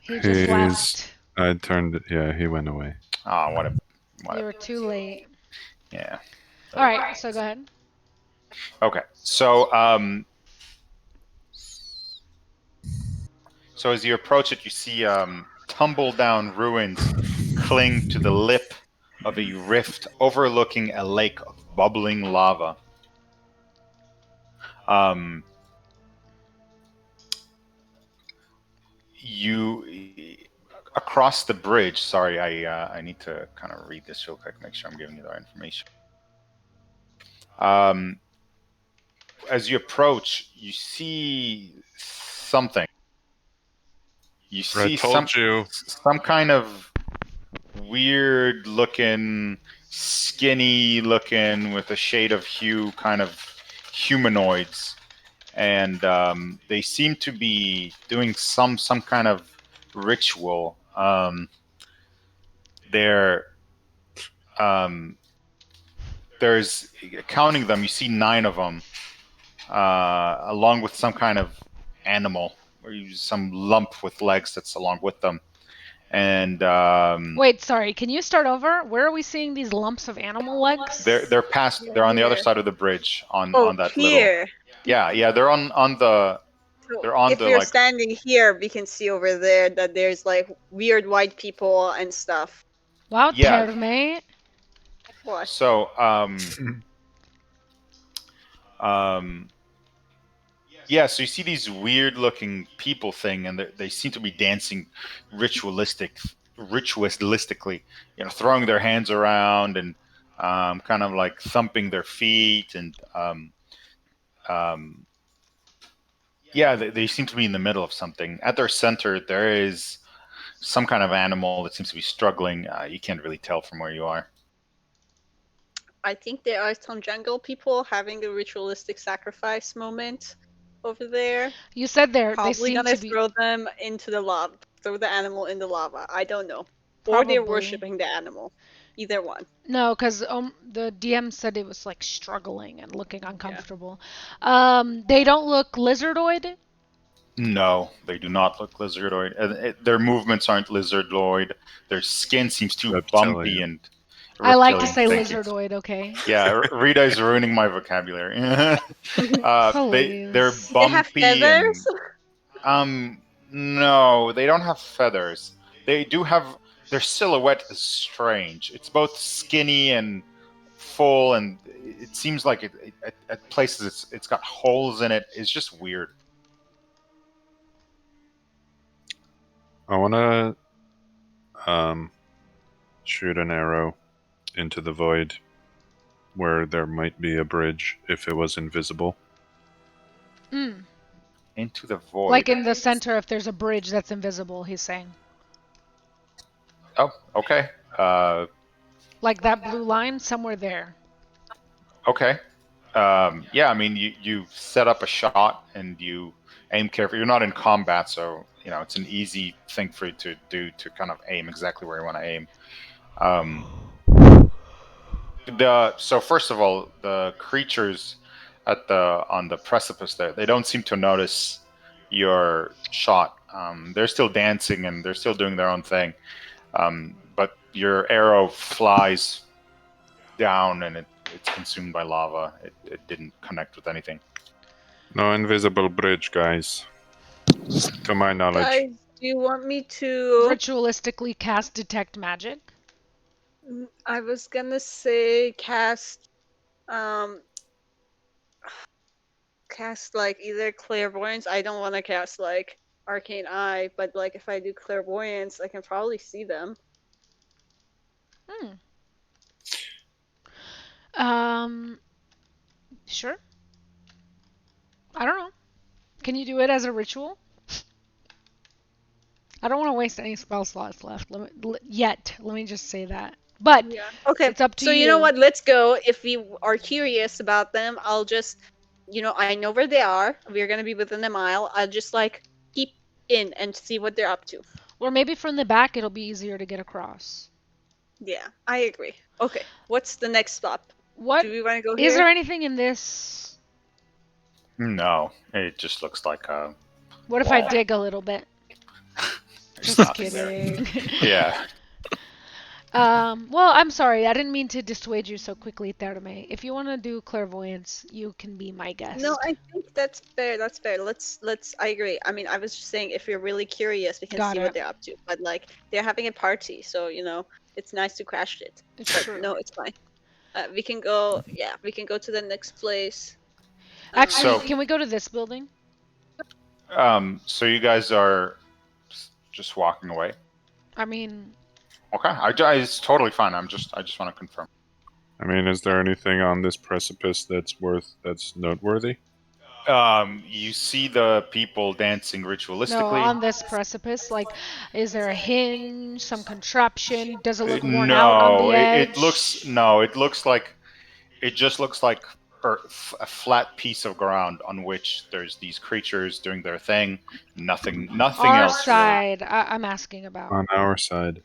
He just He's. left. I turned it. Yeah, he went away. Oh, You were too late. Yeah. Alright, so go ahead. Okay. So so as you approach it, you see tumble down ruins cling to the lip of a rift overlooking a lake of bubbling lava. You across the bridge. Sorry, I need to kind of read this real quick, make sure I'm giving you the right information. As you approach, you see something. You see some kind of weird looking, skinny looking, with a shade of hue, kind of humanoids, and they seem to be doing some kind of ritual. There's counting them. You see 9 of them, along with some kind of animal, or some lump with legs that's along with them. And Wait, sorry, can you start over? Where are we seeing these lumps of animal legs? they're past. They're on the other side of the bridge on that here. little. Yeah. They're on the. So They're on if the we're like. standing here, we can see over there that there's like weird white people and stuff. Wow, Yeah. Terme. What? So yeah, so you see these weird looking people thing, and they seem to be dancing ritualistically, throwing their hands around and kind of like thumping their feet, and yeah, they seem to be in the middle of something. At their center, there is some kind of animal that seems to be struggling. You can't really tell from where you are. I think there are some jungle people having a ritualistic sacrifice moment over there. You said they Probably seem gonna to be throw them into the lava. Throw the animal in the lava. I don't know. Or Probably. they're worshipping the animal. Either one. No, because the DM said it was like struggling and looking uncomfortable. They don't look lizardoid. No, they do not look lizardoid. Their movements aren't lizardoid. Their skin seems too bumpy and. I like to say Thank you. lizardoid, okay? Yeah, Rita is ruining my vocabulary. They're Please. They have bumpy feathers? and no, they don't have feathers. They do have their silhouette is strange. It's both skinny and full, and it seems like at places it's got holes in it. It's just weird. I want to shoot an arrow into the void where there might be a bridge if it was invisible. Into the void. Like in the center, if there's a bridge that's invisible, he's saying. Oh, okay. Like that blue line, somewhere there. Okay. Yeah, I mean, you set up a shot and you aim carefully. You're not in combat, so it's an easy thing for you to do, to kind of aim exactly where you want to aim. So first of all, the creatures on the precipice there, they don't seem to notice your shot. They're still dancing and they're still doing their own thing. But your arrow flies down and it's consumed by lava. It didn't connect with anything. No invisible bridge, guys. To my knowledge. Guys, do you want me to? Ritualistically cast detect magic. I was gonna say cast, um, cast like either clairvoyance. I don't want to cast like arcane eye, but like if I do clairvoyance, I can probably see them. Sure. I don't know. Can you do it as a ritual? I don't want to waste any spell slots left yet. Let me just say that. But Yeah. Okay. it's up to So you. you know what? Let's go. If we are curious about them, I'll just, I know where they are. We're gonna be within a mile. I'll just like peep in and see what they're up to. Or maybe from the back it'll be easier to get across. Yeah, I agree. Okay. What's the next stop? What Do we want to go is here? there anything in this? No, it just looks like a. What if I wall. dig a little bit? There's Just nothing there. kidding. Yeah. Well, I'm sorry. I didn't mean to dissuade you so quickly, Terme. If you want to do clairvoyance, you can be my guest. No, I think that's fair. That's fair. Let's. I agree. I mean, I was just saying, if you're really curious, we can Got see it. what they're up to. But like, they're having a party, so it's nice to crash it. It's But true. no, it's fine. We can go. Yeah, we can go to the next place. Actually, So- can we go to this building? So you guys are just walking away. I mean, Okay, it's totally fine. I just want to confirm. I mean, is there anything on this precipice that's noteworthy? You see the people dancing no, ritualistically. on this precipice. Like, is there a hinge, some contraption? Does it look worn out on No, the edge? it looks like it just looks like a flat piece of ground on which there's these creatures doing their thing. Nothing Our else. side. I'm asking about. On our side.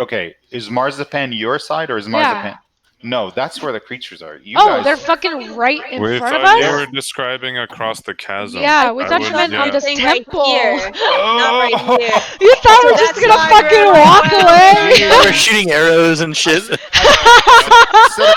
Okay, is Marzipan your side or is Marzipan? No, that's where the creatures are. You Oh, guys. they're fucking right in We front of thought you us. were describing across the chasm. Yeah, we I thought you would- meant yeah. on this Something temple. right here, not right here. You thought we're just That's gonna why fucking we're walk like, away? We're shooting arrows and shit. Sit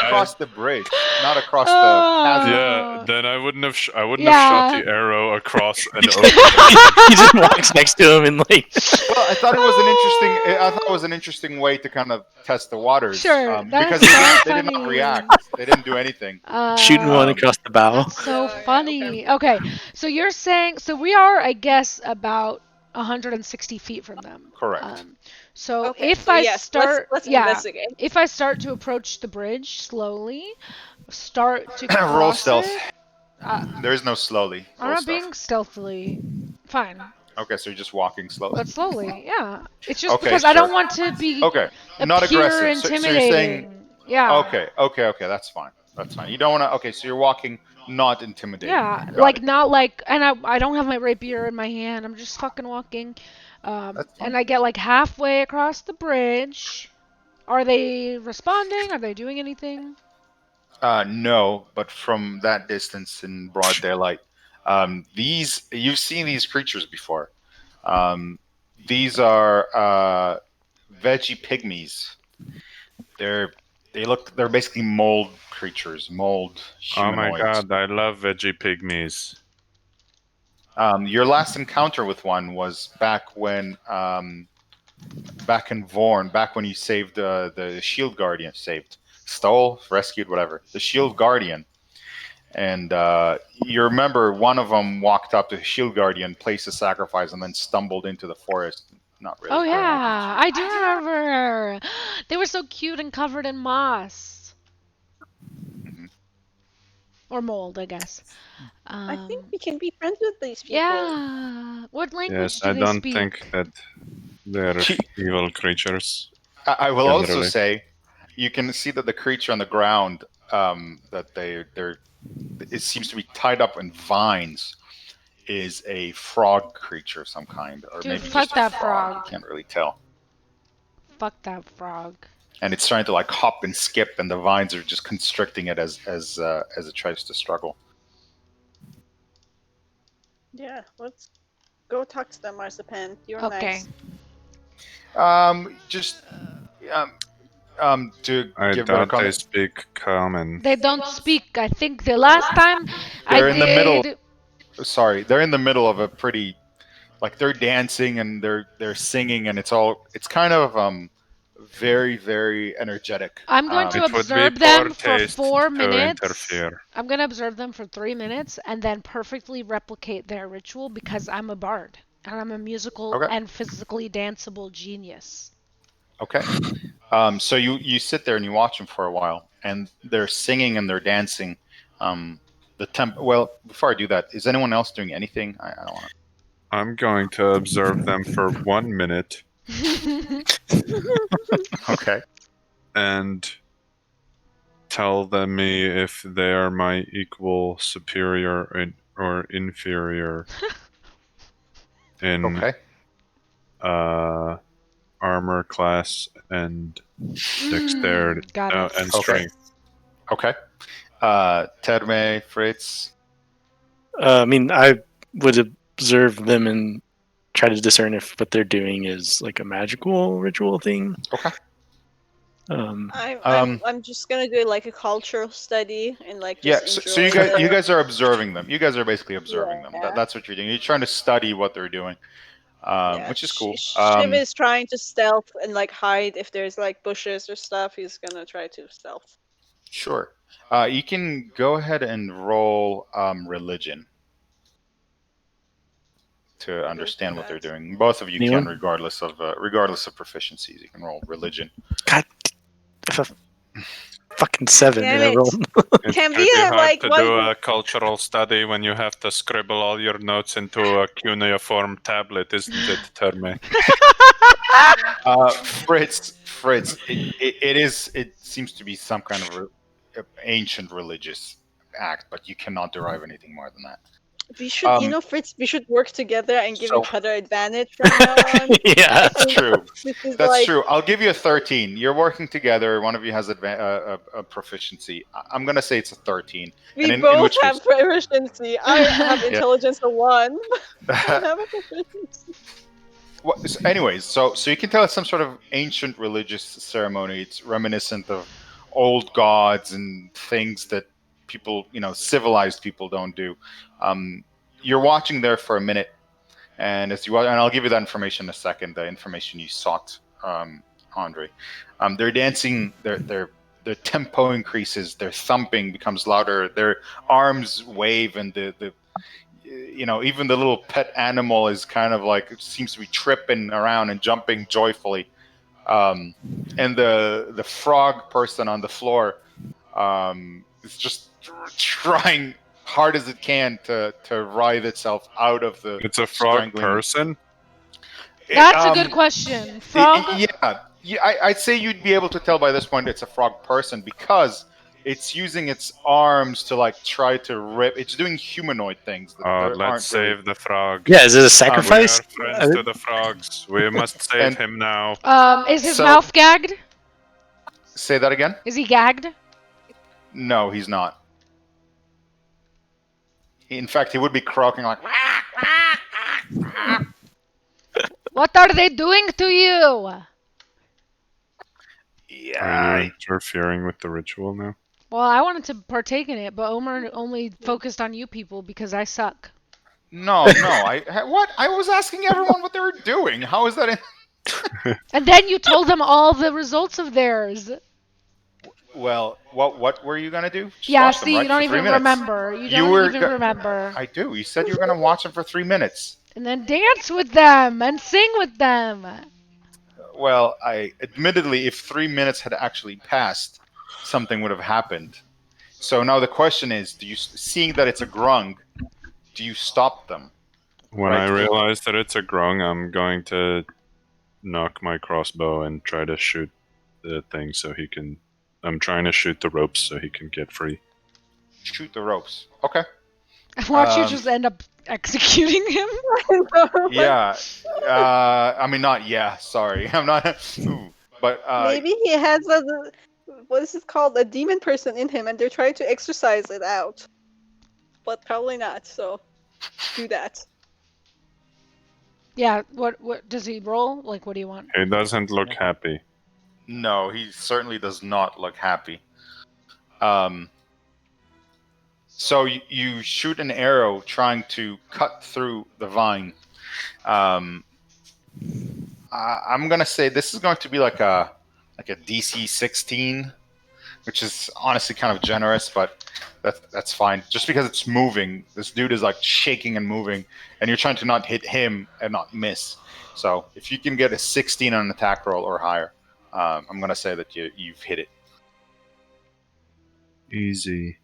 across the bridge, not across the chasm. Yeah, then I wouldn't have shot Yeah. the arrow across an He open. he just walks next to him and like. Well, I thought it was an interesting. I thought it was an interesting way to kind of test the waters. Sure, because that's they did funny. not react. They didn't do anything. Shooting one Um, across the bow. So Yeah, funny. Okay, so you're saying so we are, I guess, about 160 feet from them. Correct. So Okay, if so I yes, start, let's yeah, investigate. if I start to approach the bridge slowly, start to cross Roll stealth. it, There is no slowly. I'm Roll not stealth. being stealthily. Fine, Okay, so you're just walking slowly. but slowly. Yeah, it's just Okay, because I don't sure. want to be Okay, not appear aggressive. So you're intimidating. saying Yeah. okay. That's fine. That's fine. You don't want to. Okay, so you're walking, not intimidating. Yeah, Got like it. not like, and I don't have my rapier in my hand. I'm just fucking walking, That's fine. and I get like halfway across the bridge. Are they responding? Are they doing anything? No, but from that distance in broad daylight, you've seen these creatures before. These are veggie pygmies. They're basically mold creatures, mold Oh my humanoids. god, I love veggie pygmies. Your last encounter with one was back when, back in Vorn, back when you saved the Shield Guardian, stole, rescued, whatever, the Shield Guardian. And you remember one of them walked up to the Shield Guardian, placed a sacrifice, and then stumbled into the forest. Not really. Oh doing anything. yeah, I do remember. They were so cute and covered in moss. Or mold, I guess. I think we can be friends with these people. Yeah. What language Yes, do I they don't speak? think that they're evil creatures. I will also Generally. say, you can see that the creature on the ground, that it seems to be tied up in vines, is a frog creature of some kind, or Dude, maybe fuck just a that frog. frog. Can't really tell. Fuck that frog. And it's trying to like hop and skip, and the vines are just constricting it as it tries to struggle. Yeah, let's go talk to them, Marzipan. You're Okay. nice. Just To I give better doubt they context, speak common. They don't speak. I think the last time I They're in the middle. did. Sorry, they're in the middle of a pretty, like they're dancing and they're singing, and it's kind of very very energetic. I'm going to It would be observe poor them for taste 4 to minutes. interfere. I'm going to observe them for 3 minutes and then perfectly replicate their ritual because I'm a bard and I'm a musical Okay. and physically danceable genius. Okay. So you sit there and you watch them for a while, and they're singing and they're dancing. The temp. Well, before I do that, is anyone else doing anything? I don't want to. I'm going to observe them for 1 minute Okay. and tell them me if they are my equal, superior, or inferior in Okay. armor class and dexterity Got it. and Okay. strength. Okay. Terme, Fritz. I mean, I would observe them and try to discern if what they're doing is like a magical ritual thing. Okay. I'm just gonna do like a cultural study and like Yeah. just So enjoy you guys are observing them. You guys are basically observing them. Yeah. That's what you're doing. You're trying to study what they're doing, which is cool. Shiv is trying to stealth and like hide if there's like bushes or stuff. He's gonna try to stealth. Sure. You can go ahead and roll religion to understand what they're doing. Both of you Anyone? can, regardless of proficiencies. You can roll religion. God, fucking 7 Damn that I it. rolled. It's Can we pretty have, hard like, to one- do a cultural study when you have to scribble all your notes into a cuneiform tablet, isn't it, Terme? Fritz, it seems to be some kind of ancient religious act, but you cannot derive anything more than that. We should, Fritz, we should work together and give So- each other advantage from now on. Yeah. That's true. This is That's like, true. I'll give you a 13. You're working together. One of you has a proficiency. I'm gonna say it's a 13. we and in both which have proficiency. I have intelligence of 1. I don't have a proficiency. Anyways, so you can tell it's some sort of ancient religious ceremony. It's reminiscent of old gods and things that people, civilized people don't do. You're watching there for a minute, and I'll give you that information in a second. The information you sought, Andre. They're dancing. Their tempo increases. Their thumping becomes louder. Their arms wave, and the even the little pet animal is kind of like, it seems to be tripping around and jumping joyfully. And the frog person on the floor is just trying hard as it can to writhe itself out of the It's a frog strangling- person? That's a good question. Frog? I'd say you'd be able to tell by this point it's a frog person because it's using its arms to like try to rip. It's doing humanoid things. That Let's save the frog. Yeah, is it a We are sacrifice? friends to the frogs. We must save him now. Is his So- mouth gagged? Say that again? Is he gagged? No, he's not. In fact, he would be croaking like. What are they doing to you? Are you interfering with the ritual now? Well, I wanted to partake in it, but Omer only focused on you people because I suck. No. What? I was asking everyone what they were doing. How is that? And then you told them all the results of theirs. Well, what were you gonna do? Just Yeah, watch them, see, right? you don't For 3 even minutes. remember. You You don't were even go- remember. I do. You said you were gonna watch them for 3 minutes. And then dance with them and sing with them. Well, admittedly, if 3 minutes had actually passed, something would have happened. So now the question is: seeing that it's a grung, do you stop them? When Right. I realize that it's a grung, I'm going to knock my crossbow and try to shoot the thing so he can. I'm trying to shoot the ropes so he can get free. Shoot the ropes. Okay. Watch you just end up executing him. Yeah. I mean, not yeah. Sorry, I'm not. Ooh, but Maybe he has what is it called? A demon person in him, and they're trying to exercise it out. But probably not. So do that. Yeah, what does he roll? Like, what do you want? He doesn't look happy. No, he certainly does not look happy. Um, so you shoot an arrow trying to cut through the vine. Um, I'm gonna say this is going to be like a DC 16, which is honestly kind of generous, but that's fine. Just because it's moving, this dude is like shaking and moving, and you're trying to not hit him and not miss. So if you can get a 16 on an attack roll or higher, I'm gonna say that you've hit it. Easy.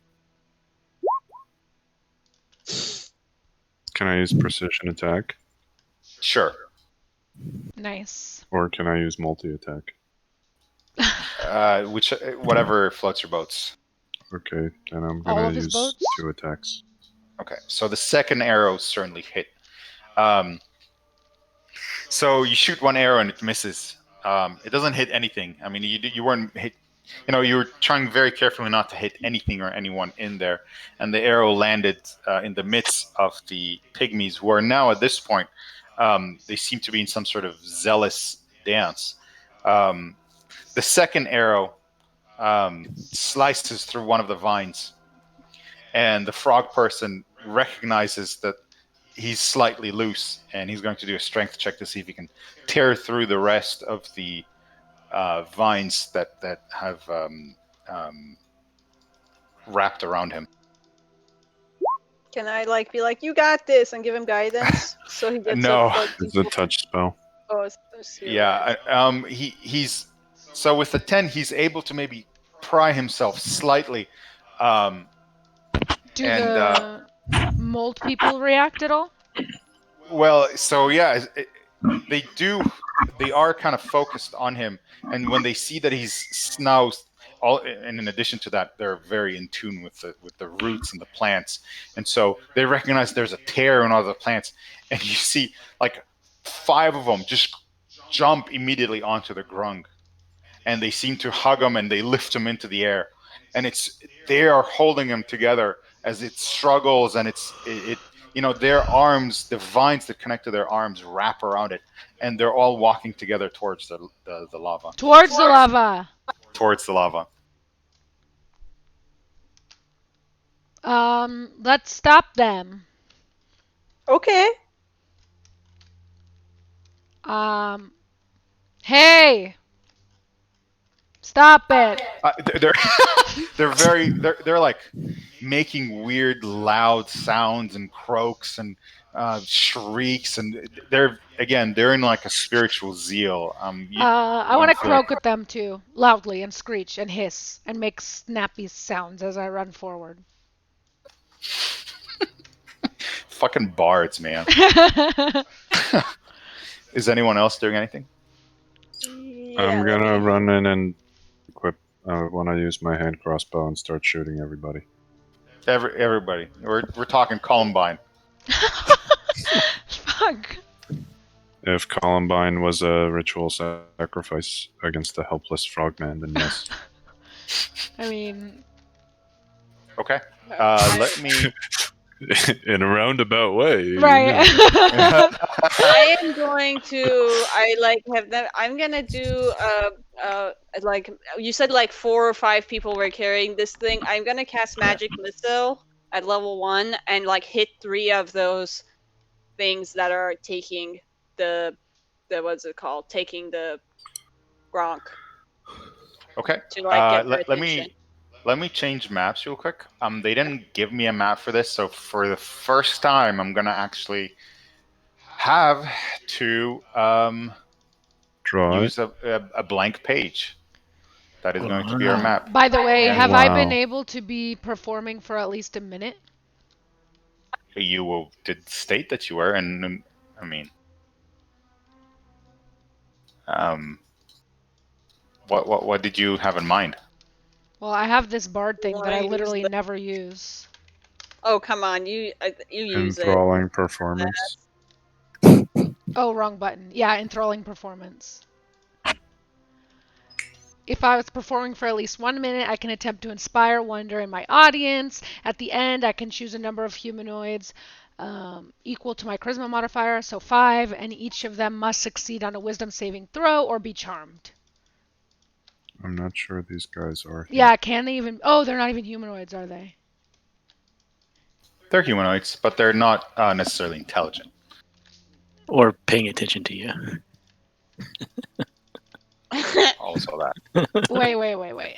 Can I use precision attack? Sure. Nice. Or can I use multi-attack? Whatever floats your boats. Okay, then I'm All gonna of his use boats? 2 attacks. Okay, so the second arrow certainly hit. So you shoot one arrow and it misses. It doesn't hit anything. I mean, you weren't hit. You were trying very carefully not to hit anything or anyone in there, and the arrow landed in the midst of the pygmies, who are now at this point they seem to be in some sort of zealous dance. The second arrow slices through one of the vines, and the frog person recognizes that he's slightly loose, and he's going to do a strength check to see if he can tear through the rest of the vines that have wrapped around him. Can I be like, you got this, and give him guidance so he gets No. up? It's a touch spell. Oh, it's Yeah, he's so with the 10, he's able to maybe pry himself slightly. Do And, the mold people react at all? Well, so yeah, they do. They are kind of focused on him, and when they see that he's now and in addition to that, they're very in tune with the roots and the plants, and so they recognize there's a tear in all the plants, and you see like 5 of them just jump immediately onto the grung, and they seem to hug him and they lift him into the air, and they are holding him together as it struggles, and it their arms, the vines that connect to their arms wrap around it, and they're all walking together towards the lava. Towards the lava. Towards the lava. Let's stop them. Okay. Hey! Stop it! They're like making weird loud sounds and croaks and shrieks, and they're in like a spiritual zeal. I want to croak at them too, loudly, and screech and hiss and make snappy sounds as I run forward. Fucking bards, man. Is anyone else doing anything? Yeah, I'm gonna run in and equip. When I use my hand crossbow and start shooting everybody. Everybody. We're talking Columbine. Fuck. If Columbine was a ritual sacrifice against a helpless frogman, then yes. I mean, Okay. Let me. In a roundabout way. right. I am going to. I'm gonna do. Like you said, 4 or 5 people were carrying this thing. I'm gonna cast magic missile at level 1 and hit 3 of those things that are taking the what's it called? Taking the Gronk. Okay. To get their let attention. me change maps real quick. They didn't give me a map for this, so for the first time, I'm gonna actually have to Draw use a blank page. That is going to be our map. By the way, And have I been Wow. able to be performing for at least a minute? You did state that you were, and I mean, what did you have in mind? Well, I have this bard thing that I Use literally the- never use. Oh come on, you use it. Enthralling performance. Oh, wrong button. Yeah, enthralling performance. If I was performing for at least 1 minute, I can attempt to inspire wonder in my audience. At the end, I can choose a number of humanoids equal to my charisma modifier, so 5, and each of them must succeed on a wisdom saving throw or be charmed. I'm not sure these guys are. Yeah, can they even? Oh, they're not even humanoids, are they? They're humanoids, but they're not necessarily intelligent. Or paying attention to you. Also that. Wait.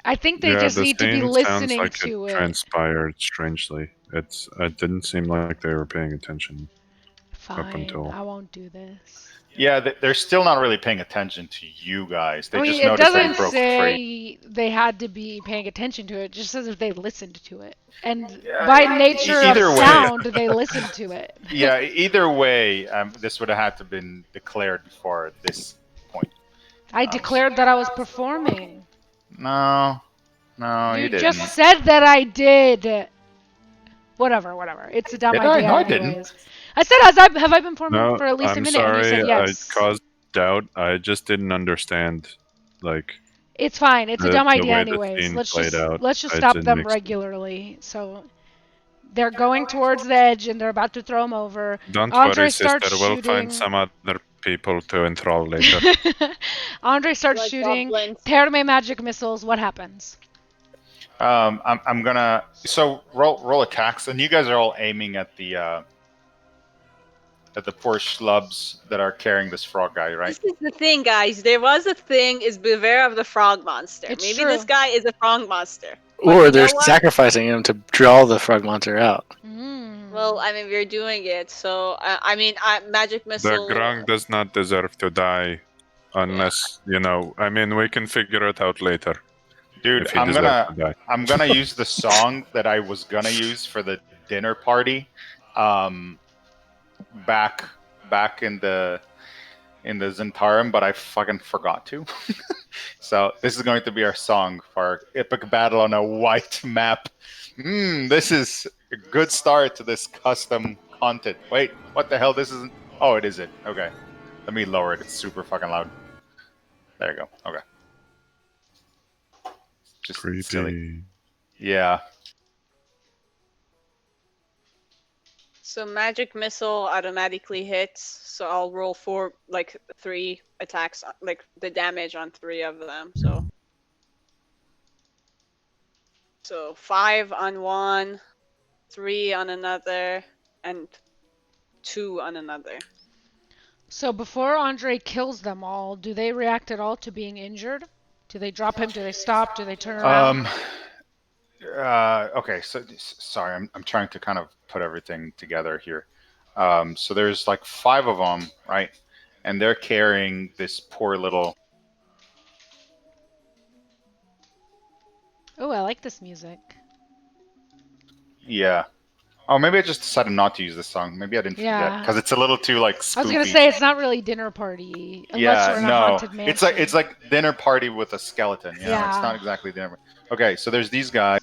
I think they Yeah, just the need to be scene sounds listening like to it it. transpired strangely. It didn't seem like they were paying attention up Fine, until. I won't do this. Yeah, they're still not really paying attention to you guys. They I mean, just it noticed that he doesn't broke free. say they had to be paying attention to it. It just says if they listened to it. And Yeah, by nature of either way. sound, they listened to it. Yeah, either way, this would have had to have been declared before this point. I declared that I was performing. No, you You didn't. just said that I did. Whatever. It's a dumb Did I? idea, No, I anyways. didn't. I said, have I been performing No, for at least a I'm minute? And you sorry. said yes. I caused doubt. I just didn't understand, like, It's fine. It's a the dumb idea, way the anyways. scene Let's played out. just It stop didn't them make sense. regularly. So they're going towards the edge and they're about to throw him over. Don't Andre worry, sister. starts We'll shooting. find some other people to enthrall later. Andre starts Like shooting. goblins. Terme magic missiles. What happens? I'm gonna roll attacks, and you guys are all aiming at the poor schlubs that are carrying this frog guy, right? This is the thing, guys. There was a thing, is beware of the frog monster. It's Maybe true. this guy is a frog monster. But Or you they're know what? sacrificing him to draw the frog monster out. Well, I mean, we're doing it, so magic The missile. Grung does not deserve to die unless, I mean, we can figure it out later. Dude, If he I'm deserves to die. gonna use the song that I was gonna use for the dinner party, back in the Zentarum, but I fucking forgot to. So this is going to be our song for our epic battle on a white map. This is a good start to this custom content. Wait, what the hell? This isn't. Oh, it is it. Okay, let me lower it. It's super fucking loud. There you go. Okay. Just Creepy. silly. Yeah. So magic missile automatically hits. So I'll roll 3 attacks, like the damage on 3 of them. So 5 on one, 3 on another, and 2 on another. So before Andre kills them all, do they react at all to being injured? Do they drop him? Do they stop? Do they turn around? Okay, so sorry, I'm trying to kind of put everything together here. So there's like 5 of them, right? And they're carrying this poor little. Oh, I like this music. Yeah. Oh, maybe I just decided not to use this song. Maybe I didn't forget Yeah. because it's a little too like spoopy. I was gonna say it's not really dinner party unless we're in a haunted mansion. It's like dinner party with a skeleton. You know? Yeah. It's not exactly dinner. Okay, so there's these guys.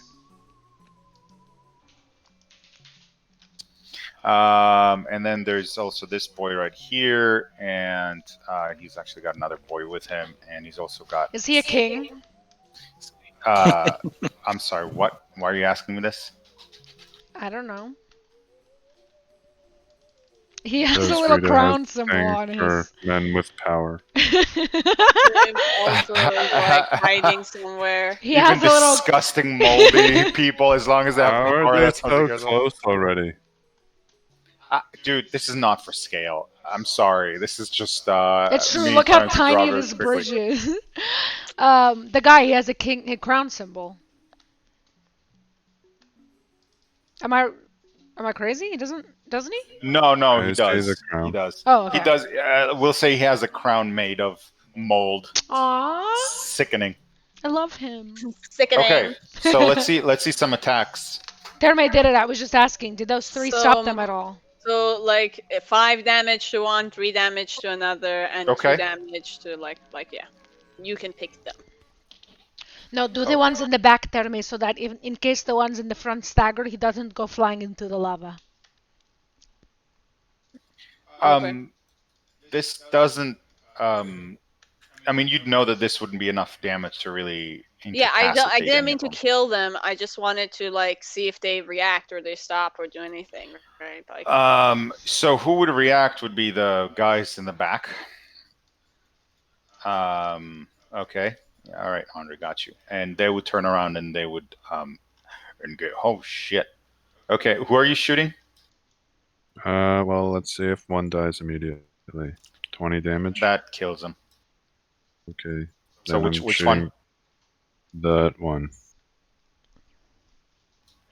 And then there's also this boy right here, and he's actually got another boy with him, and he's also got. Is he a king? I'm sorry. What? Why are you asking me this? I don't know. He has Those a little Rita crown has symbol thing on for his. men with power. I'm also like hiding somewhere. He Even has a little. disgusting, moldy people. As long as they have How power, are they that's so something else. close already? Dude, this is not for scale. I'm sorry. This is just. It's true. me Look how trying to draw tiny very this quickly. bridge is. The guy, he has a crown symbol. Am I crazy? He doesn't he? No, he He's does. a crown. He does. Oh, okay. He does. We'll say he has a crown made of mold. Aww, Sickening. I love him. Sickening. Okay, so let's see some attacks. Terme did it. I was just asking. Did those 3 stop them at all? So 5 damage to one, 3 damage to another, and Okay. 2 damage to yeah. You can pick them. No, do the ones in the back, Terme, so that in case the ones in the front stagger, he doesn't go flying into the lava. This doesn't. I mean, you'd know that this wouldn't be enough damage to really. Yeah, I incapacitate didn't any mean of to them. kill them. I just wanted to see if they react or they stop or do anything, right? So who would react would be the guys in the back. Okay. All right, Andre, got you. And they would turn around and they would and go, oh shit. Okay, who are you shooting? Well, let's see if one dies immediately. 20 damage. That kills him. Okay. So Then which I'm one? shooting that one.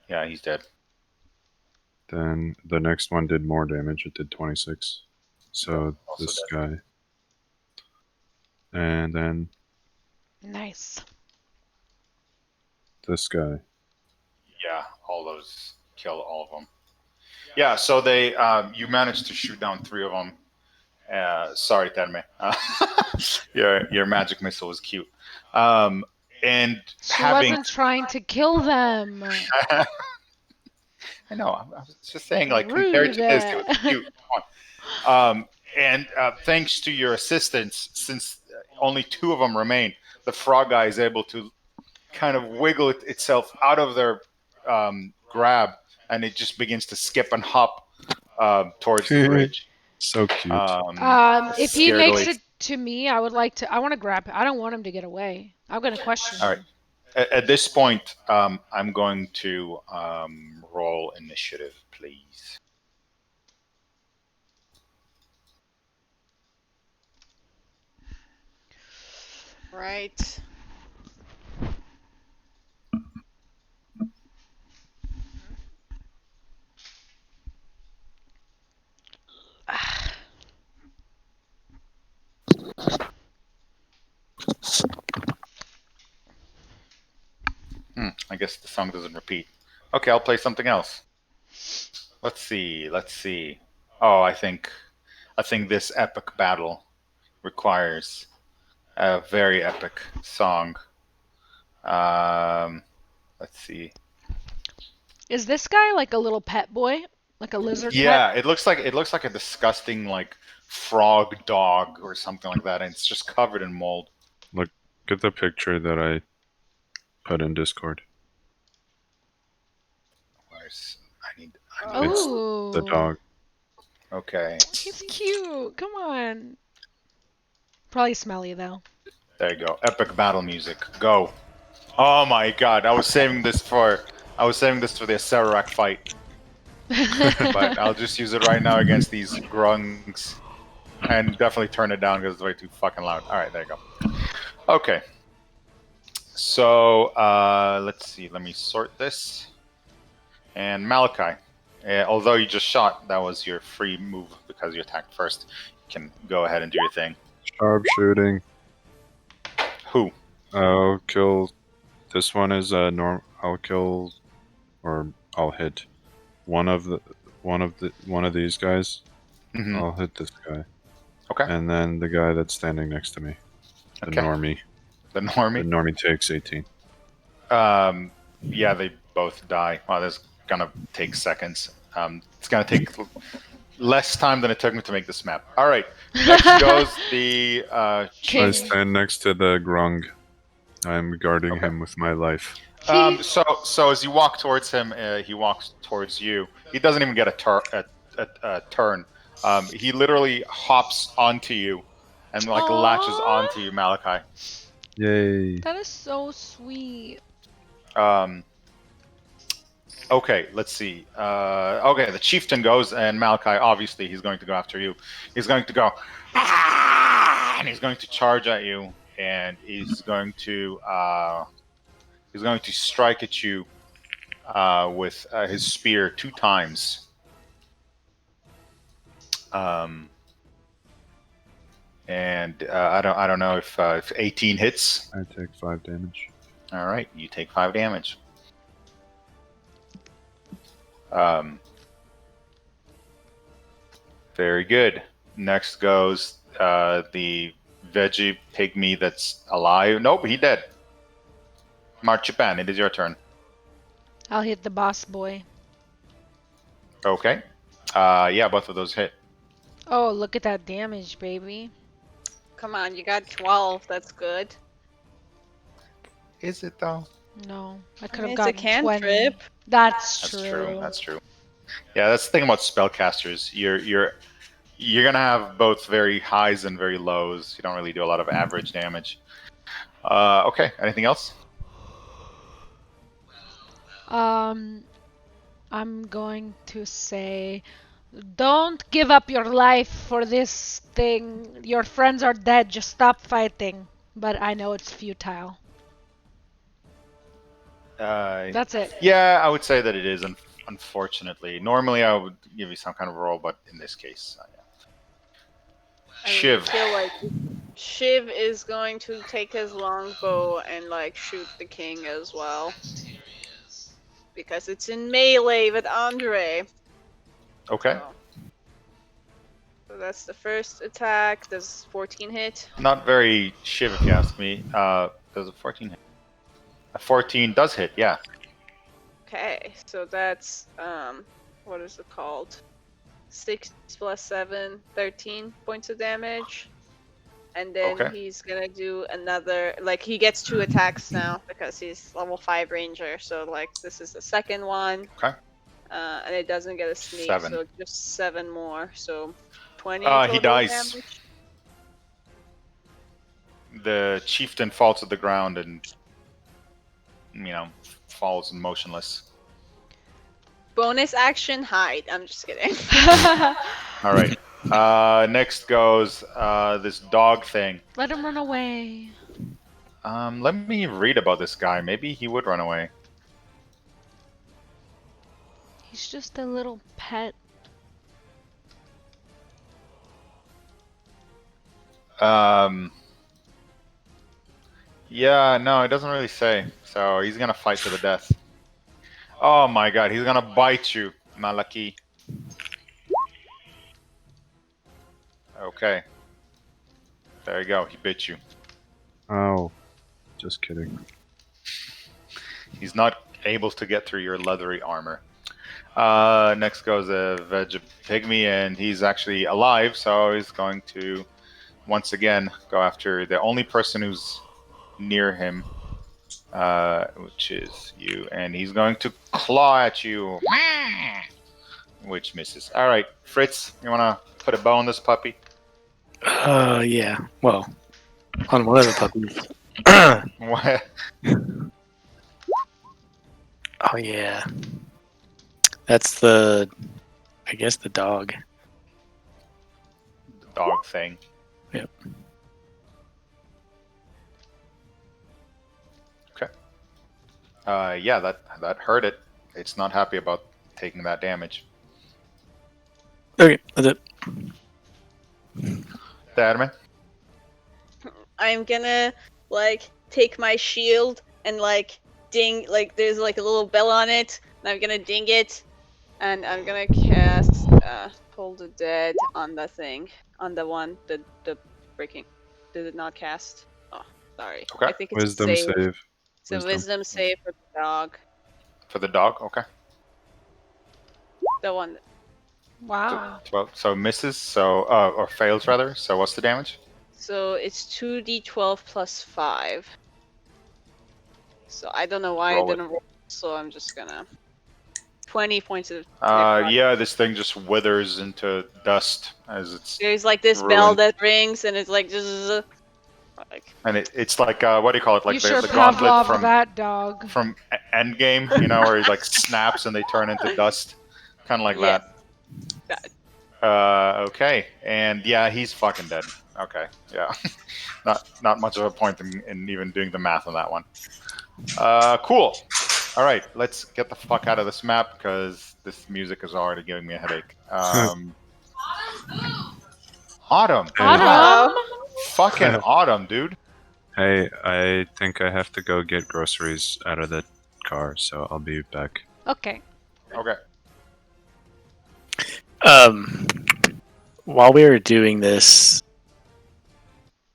Yeah, he's dead. Then the next one did more damage. It did 26. So Also this dead. guy. And then Nice. this guy. Yeah, all those kill all of them. Yeah, so they you managed to shoot down 3 of them. Sorry, Terme. Your magic missile was cute. And She having wasn't trying to kill them. I know. I was just saying, like, compared Rude. to this, it was cute. Come on. And thanks to your assistance, since only 2 of them remain, the frog guy is able to kind of wiggle itself out of their grab, and it just begins to skip and hop towards the bridge. So cute. If he makes scaredly. it to me, I want to grab him. I don't want him to get away. I'm going to question All right. him. At this point, I'm going to roll initiative, please. Right. I guess the song doesn't repeat. Okay, I'll play something else. Let's see. Oh, I think this epic battle requires a very epic song. Let's see. Is this guy like a little pet boy? Like a lizard Yeah, pet? it looks like a disgusting like frog dog or something like that, and it's just covered in mold. Look at the picture that I put in Discord. I need It's Oh. the dog. Okay. He's cute. Come on. Probably smelly though. There you go. Epic battle music. Go. Oh my god, I was saving this for the Serac fight. But I'll just use it right now against these grungs. And definitely turn it down because it's way too fucking loud. Alright, there you go. Okay. So let's see, let me sort this. And Malachi. Although you just shot, that was your free move because you attacked first. You can go ahead and do your thing. Sharpshooting. Who? I'll kill. This one is I'll kill, or I'll hit one of these guys. Mhm. I'll hit this guy. Okay. And then the guy that's standing next to me, the Okay. normie. The normie? The normie takes 18. Yeah, they both die. Wow, this is gonna take seconds. It's gonna take less time than it took me to make this map. All right, next goes the King. I stand next to the grung. I'm guarding Okay. him with my life. So as you walk towards him, he walks towards you. He doesn't even get a turn. He literally hops onto you and like Aww. latches onto you, Malachi. Yay! That is so sweet. Okay, let's see. Okay, the chieftain goes, and Malachi, obviously, he's going to go after you. He's going to go, and he's going to charge at you, and he's going to strike at you with his spear 2 times. And I don't know if 18 hits. I take 5 damage. All right, you take 5 damage. Very good. Next goes the veggie pygmy that's alive. Nope, he dead. Marchipan, it is your turn. I'll hit the boss boy. Okay. Yeah, both of those hit. Oh, look at that damage, baby. Come on, you got 12. That's good. Is it though? No, I could I mean, have it's a gotten 20. cantrip. That's That's true. true. That's true. Yeah, that's the thing about spellcasters. You're gonna have both very highs and very lows. You don't really do a lot of average damage. Okay. Anything else? I'm going to say, don't give up your life for this thing. Your friends are dead. Just stop fighting. But I know it's futile. That's it. Yeah, I would say that it is. Unfortunately, normally I would give you some kind of roll, but in this case, yeah. I mean, Shiv. I feel like Shiv is going to take his longbow and like shoot the king as well. Because it's in melee with Andre. Okay. So that's the first attack. Does 14 hit? Not very Shiv, if you ask me. Does a 14 hit? A 14 does hit, yeah. Okay, so that's what is it called? 6 plus 7, 13 points of damage. And then Okay. he's gonna do another, like, he gets 2 attacks now because he's level 5 ranger. So like this is the second one. Okay. And it doesn't get a sneak, 7. so just 7 more. So 20 He total dies. damage. The chieftain falls to the ground and, falls motionless. Bonus action, hide. I'm just kidding. All right. Next goes this dog thing. Let him run away. Let me read about this guy. Maybe he would run away. He's just a little pet. Yeah, no, it doesn't really say. So he's gonna fight to the death. Oh my god, he's gonna bite you, Malaki. Okay. There you go, he bit you. Oh, just kidding. He's not able to get through your leathery armor. Next goes a veg pygmy, and he's actually alive, so he's going to once again go after the only person who's near him, which is you, and he's going to claw at you, which misses. All right, Fritz, you want to put a bow on this puppy? Yeah. Well, on one of the puppies. What? Oh yeah. That's I guess the dog. The dog thing. Yep. Okay. Yeah, that hurt it. It's not happy about taking that damage. Okay, that's it. Darman? I'm gonna like take my shield and like ding, like there's like a little bell on it, and I'm gonna ding it, and I'm gonna cast Pull the Dead on the thing, on the one, the freaking, did it not cast? Oh, sorry. Okay. I think it's Wisdom a save. save. It's a wisdom save for the dog. For the dog? Okay. The one. Wow. 12. So misses, so or fails rather. So what's the damage? So it's 2d12 plus 5. So I don't know why Roll I it. didn't roll, so I'm just gonna 20 points of Yeah, this thing just withers into dust as it's, There's like this bell ruined. that rings, and it's like zzz, like and it's like what do you call it? Like you the, sure the gauntlet Pavlov from that dog. Endgame, where he like snaps and they turn into dust, kind of like Yes. that. Okay, and yeah, he's fucking dead. Okay, yeah, not much of a point in even doing the math on that one. Cool. All right, let's get the fuck out of this map because this music is already giving me a headache. Autumn. Autumn? Fucking autumn, dude. Hey, I think I have to go get groceries out of the car, so I'll be back. Okay. Okay. While we were doing this,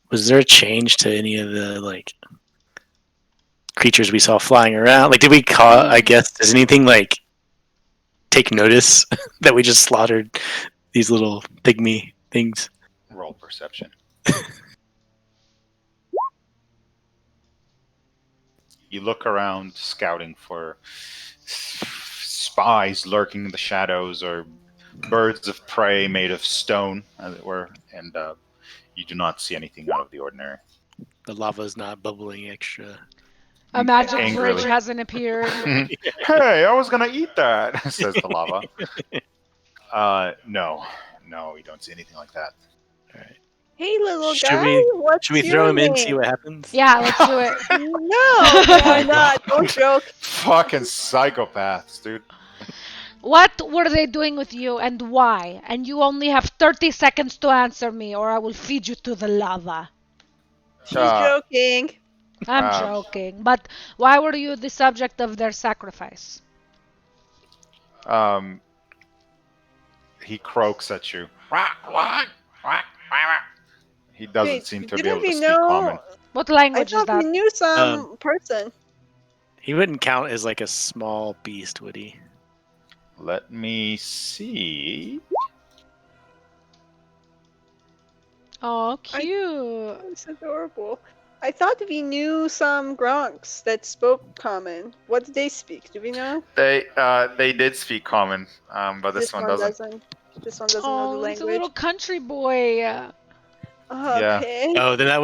was there a change to any of the like creatures we saw flying around? Like, did we I guess, does anything like take notice that we just slaughtered these little pygmy things? Roll perception. You look around, scouting for spies lurking in the shadows or birds of prey made of stone, as it were, and you do not see anything out of the ordinary. the lava's not bubbling extra. A magic Angrily. bridge hasn't appeared. Hey, I was gonna eat that, says the lava. No, we don't see anything like that. All right. Hey, little Should guy, we what's should we your throw him name? in, see what happens? Yeah, let's do it. No, why not? Don't joke. Fucking psychopaths, dude. What were they doing with you and why? And you only have 30 seconds to answer me or I will feed you to the lava. She's Uh, joking. I'm Um, joking. But why were you the subject of their sacrifice? He croaks at you. He doesn't Wait, seem to be didn't able to we speak know? common. What I language is thought we that? knew some person. He wouldn't count as like a small beast, would he? Let me see. Oh, cute. It's adorable. I thought we knew some Gronks that spoke common. What did they speak? Do we know? They did speak common, but this one doesn't. This one doesn't know the Oh, he's a language. little country boy. Yeah. Okay. Oh, then that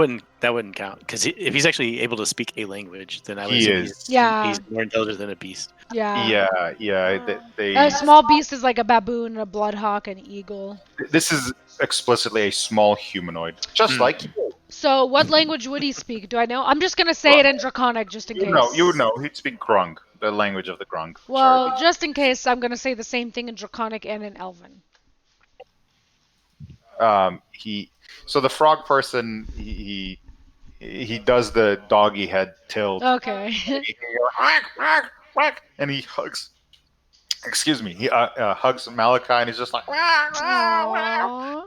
wouldn't count because if he's actually able to speak a language, then I would He assume is. Yeah. he's more intelligent than a beast. Yeah. Yeah. A small beast is like a baboon, a bloodhawk, an eagle. This is explicitly a small humanoid, just like you. So, what language would he speak? Do I know? I'm just gonna say it in Draconic just in case. You would know. He'd speak Grung, the language of the Grung. Well, just in case, I'm gonna say the same thing in Draconic and in Elven. So the frog person, he does the doggy head tilt. Okay. And he hugs. Excuse me. He hugs Malachi, and he's just like. Aww.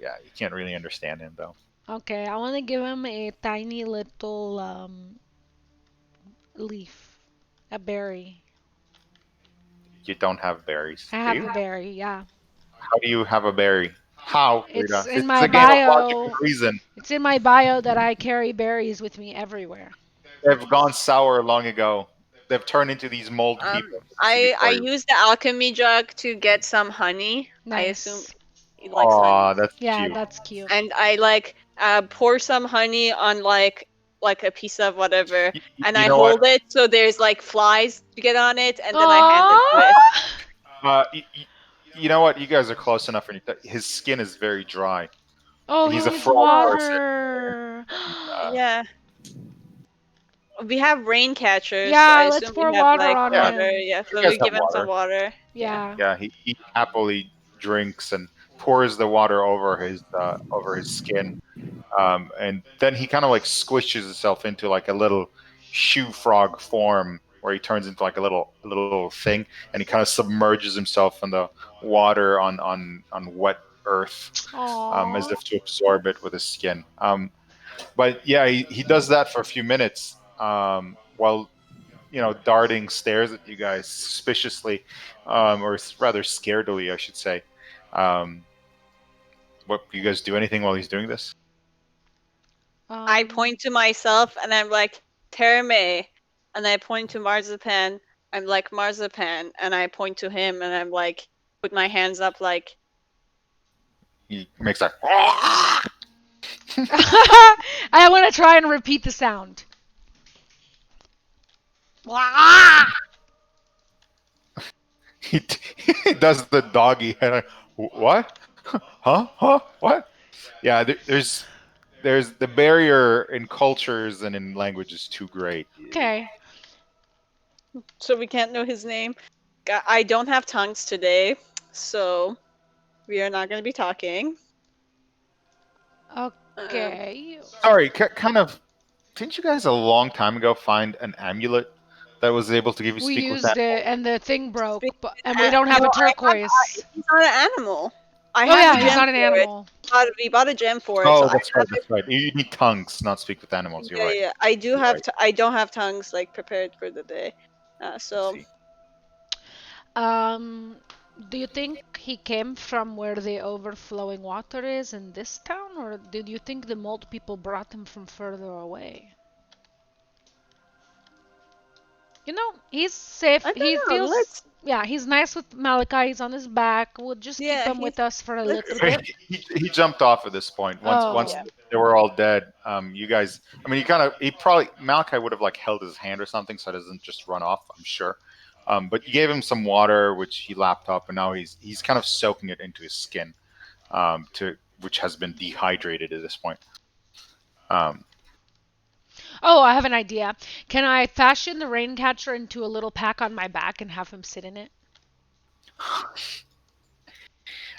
Yeah, you can't really understand him though. Okay, I want to give him a tiny little leaf, a berry. You don't have berries. I do have you? a berry, yeah. How do you have a berry? How? It's Rita? in It's my a game of bio. logic and reason. It's in my bio that I carry berries with me everywhere. They've gone sour long ago. They've turned into these mold people. I used the alchemy jug to get some honey. I Nice. assume he likes Aw, honey. that's Yeah, cute. that's cute. And I pour some honey on like a piece of whatever, and I know hold what? it so there's like flies to get on it, and then I hand it to it. You know what? You guys are close enough. His skin is very dry. Oh, He's he a needs frog water. Yeah. We have rain catchers. Yeah, so I let's assume pour we have, water like, on water. him. Yeah, so You guys we give have him some water. Yeah. Yeah, he happily drinks and pours the water over his skin, and then he kind of like squishes himself into like a little shoe frog form, where he turns into like a little thing, and he kind of submerges himself in the water on wet earth, as Aww. if to absorb it with his skin. But yeah, he does that for a few minutes, while darting stares at you guys suspiciously, or rather scaredly, I should say. What, you guys do anything while he's doing this? I point to myself and I'm like, Terme. And I point to Marzipan. I'm like, Marzipan. And I point to him and I'm like, put my hands up like. He makes that. I want to try and repeat the sound. He does the doggy head. What? Huh? What? Yeah, there's the barrier in cultures and in language is too great. Okay. So we can't know his name. I don't have tongues today. So we are not going to be talking. Okay. Sorry, kind of. Didn't you guys a long time ago find an amulet that was able to give you We speak with used that? it and the thing broke, and we Uh, don't have no, a turquoise. He's not an animal. Oh yeah, he's gem not an for it. animal. We bought a gem for it. Oh, so that's right. You need tongues, not speak with animals. You're right. Yeah. I do You're have. right. I don't have tongues like prepared for the day. So See. Do you think he came from where the overflowing water is in this town, or did you think the mold people brought him from further away? He's safe. I don't He know. feels. Yeah, he's nice with Malachi. He's on his back. We'll just keep Yeah, him with us for a let's- little bit. He jumped off at this point. Once Oh. they were all dead, you guys. I mean, he probably Malachi would have like held his hand or something so it doesn't just run off. I'm sure. But you gave him some water, which he lapped up, and now he's kind of soaking it into his skin, which has been dehydrated at this point. Oh, I have an idea. Can I fashion the rain catcher into a little pack on my back and have him sit in it?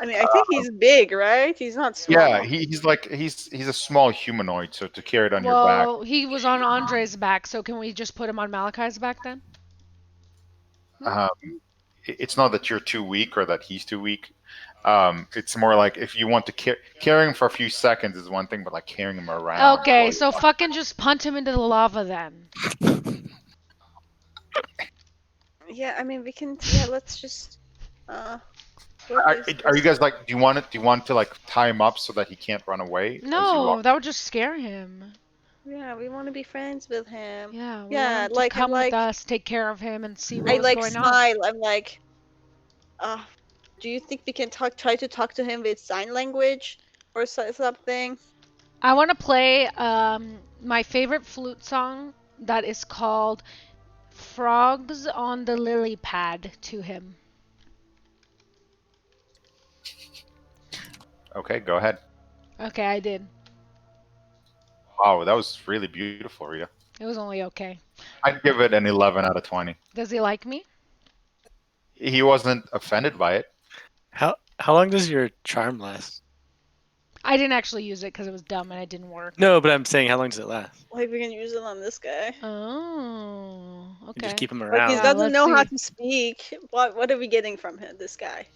I mean, I think he's big, right? He's not small. Yeah, he's a small humanoid, so to carry it on your back. Well, he was on Andre's back, so can we just put him on Malachi's back then? Um, it's not that you're too weak or that he's too weak. It's more like if you want to carry him for a few seconds is one thing, but like carrying him around. Okay, so fucking just punt him into the lava then. Yeah, I mean, we can. Yeah, let's just. Are you guys like? Do you want to like tie him up so that he can't run away? No, that would just scare him. Yeah, we want to be friends with him. Yeah, Yeah, want like to come I'm with like, us, take care of him, and see I what's like going on. smile. I'm like, do you think we can try to talk to him with sign language or something? I want to play my favorite flute song that is called "Frogs on the Lily Pad" to him. Okay, go ahead. Okay, I did. Wow, that was really beautiful, Rita. It was only okay. I'd give it an 11 out of 20. Does he like me? He wasn't offended by it. How long does your charm last? I didn't actually use it because it was dumb and it didn't work. No, but I'm saying how long does it last? Like we can use it on this guy. Oh, You okay. just keep him Like around. he Yeah, doesn't let's know how see. to speak. What are we getting from him? This guy.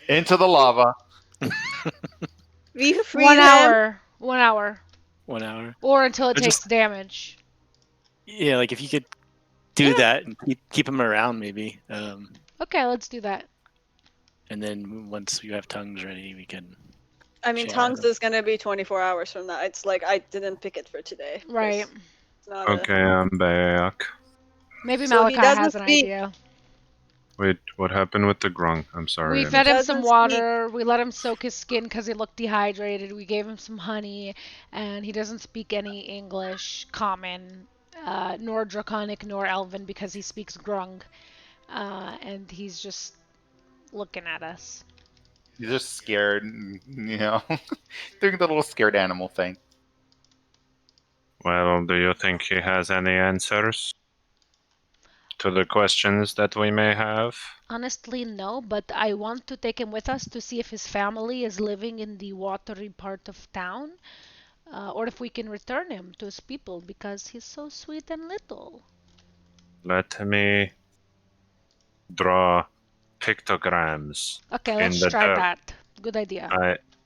Into the lava. We free 1 him. hour. 1 hour. 1 hour. Or until it But takes just- damage. Yeah, like if you could do that and keep him around, maybe. Okay, let's do that. And then once you have tongues ready, we can. I mean, Share tongues them. is gonna be 24 hours from now. It's like I didn't pick it for today. 'cause Right. it's not a- Okay, I'm back. Maybe So he Malachi doesn't has an speak. idea. Wait, what happened with the grung? I'm sorry. We I fed him Doesn't some speak. water. We let him soak his skin because he looked dehydrated. We gave him some honey, and he doesn't speak any English, common, nor Draconic, nor Elven because he speaks Grung, and he's just looking at us. He's just scared, you know, doing the little scared animal thing. Well, do you think he has any answers to the questions that we may have? Honestly, no, but I want to take him with us to see if his family is living in the watery part of town, or if we can return him to his people because he's so sweet and little. Let me draw pictograms. Okay, In let's the try dirt. that. Good idea.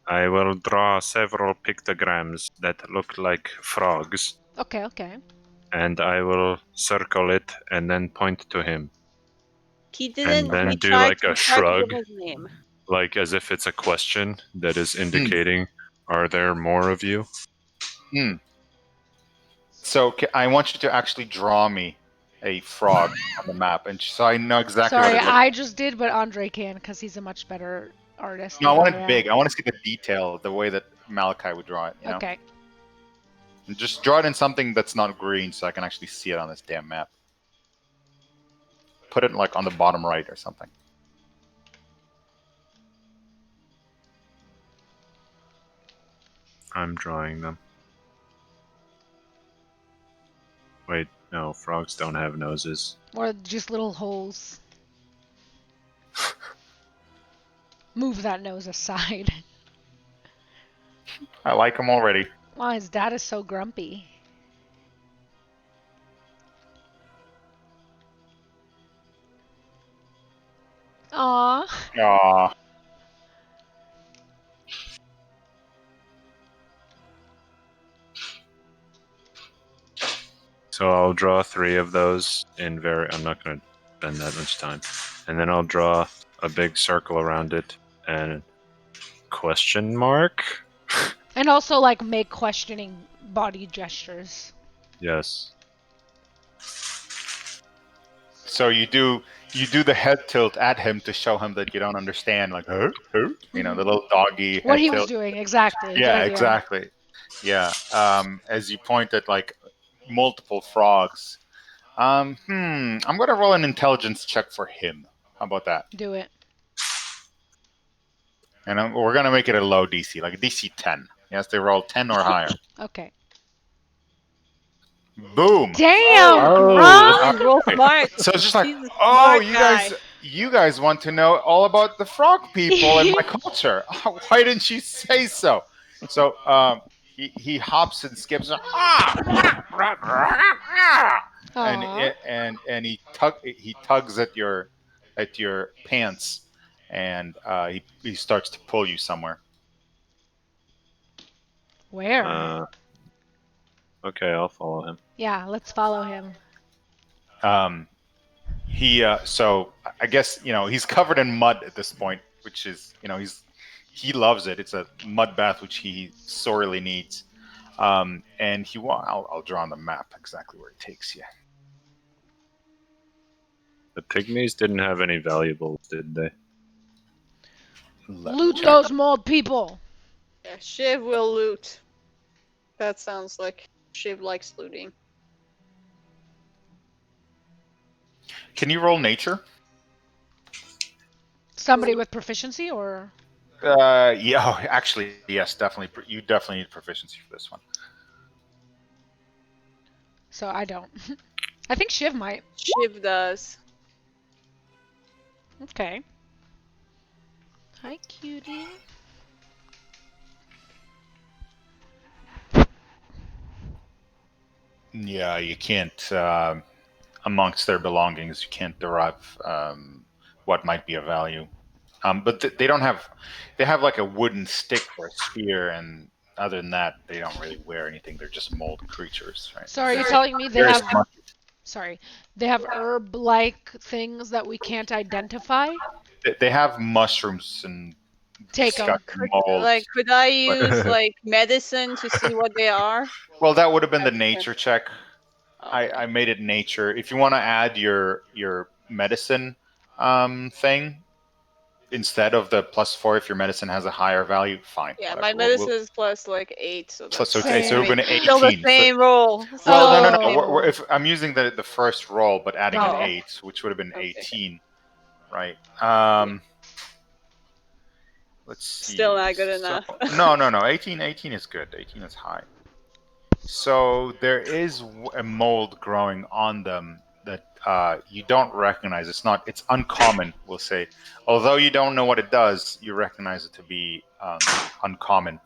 I will draw several pictograms that look like frogs, Okay, okay. and I will circle it and then point to him, He didn't. then he do tried like to a try to shrug. give his name. like as if it's a question that is indicating, are there more of you? So I want you to actually draw me a frog on the map, and so I know exactly Sorry, what it looks. I just did, but Andre can because he's a much better artist. No, I than want it am. big. I want to see the detail, the way that Malachi would draw it. You know? Okay. And just draw it in something that's not green, so I can actually see it on this damn map. Put it like on the bottom right or something. I'm drawing them. Wait, no, frogs don't have noses. Or just little holes. Move that nose aside. I like them already. Wow, his dad is so grumpy. Aww. Aww. So I'll draw 3 of those in I'm not going to spend that much time. And then I'll draw a big circle around it and question mark? And also, like, make questioning body gestures. Yes. So you do you do the head tilt at him to show him that you don't understand, like, huh? You know, the little doggy What head he was tilt. doing, exactly. Good Yeah, idea. exactly. Yeah. As you point at like multiple frogs. I'm gonna roll an intelligence check for him. How about that? Do it. And we're gonna make it a low DC, like a DC 10. Yes, they roll 10 or higher. Okay. Boom. Damn, Oh. Gronk! He's real smart. So it's just like, He's a oh, smart guy. you guys want to know all about the frog people and my culture. Why didn't you say so? So he hops and skips, and Aw. he tugs at your pants, and he starts to pull you somewhere. Where? Okay, I'll follow him. Yeah, let's follow him. So I guess he's covered in mud at this point, which is he loves it. It's a mud bath which he sorely needs. And I'll draw on the map exactly where it takes you. The pygmies didn't have any valuables, did they? Let me Loot check. those mold people. Yeah, Shiv will loot. That sounds like Shiv likes looting. Can you roll nature? Somebody with proficiency, or Yeah, actually, yes, definitely. You definitely need proficiency for this one. so I don't. I think Shiv might. Shiv does. Okay. Hi, cutie. Yeah, you can't. Amongst their belongings, you can't derive what might be of value. But they don't have. They have like a wooden stick or a spear, and other than that, they don't really wear anything. They're just mold creatures, right? So are you They're telling me they very have? smart. Sorry, they have herb-like things that we can't identify? They have mushrooms and Take 'em. disgusting molds. Like, could I use like medicine to see what they are? Well, that would have been the Okay. nature check. Oh. I made it nature. If you want to add your medicine thing instead of the +4, if your medicine has a higher value, fine. Yeah, whatever. my medicine is plus like 8, so So, that's so, Same. so we're going to still the 18. same roll. Well, Still no, the no. same roll. If I'm using the first roll, but adding Oh. an 8, which would have been Okay. 18, right? Let's see. Still not good enough. No. 18 is good. 18 is high. So there is a mold growing on them that you don't recognize. It's uncommon, we'll say. Although you don't know what it does, you recognize it to be uncommon.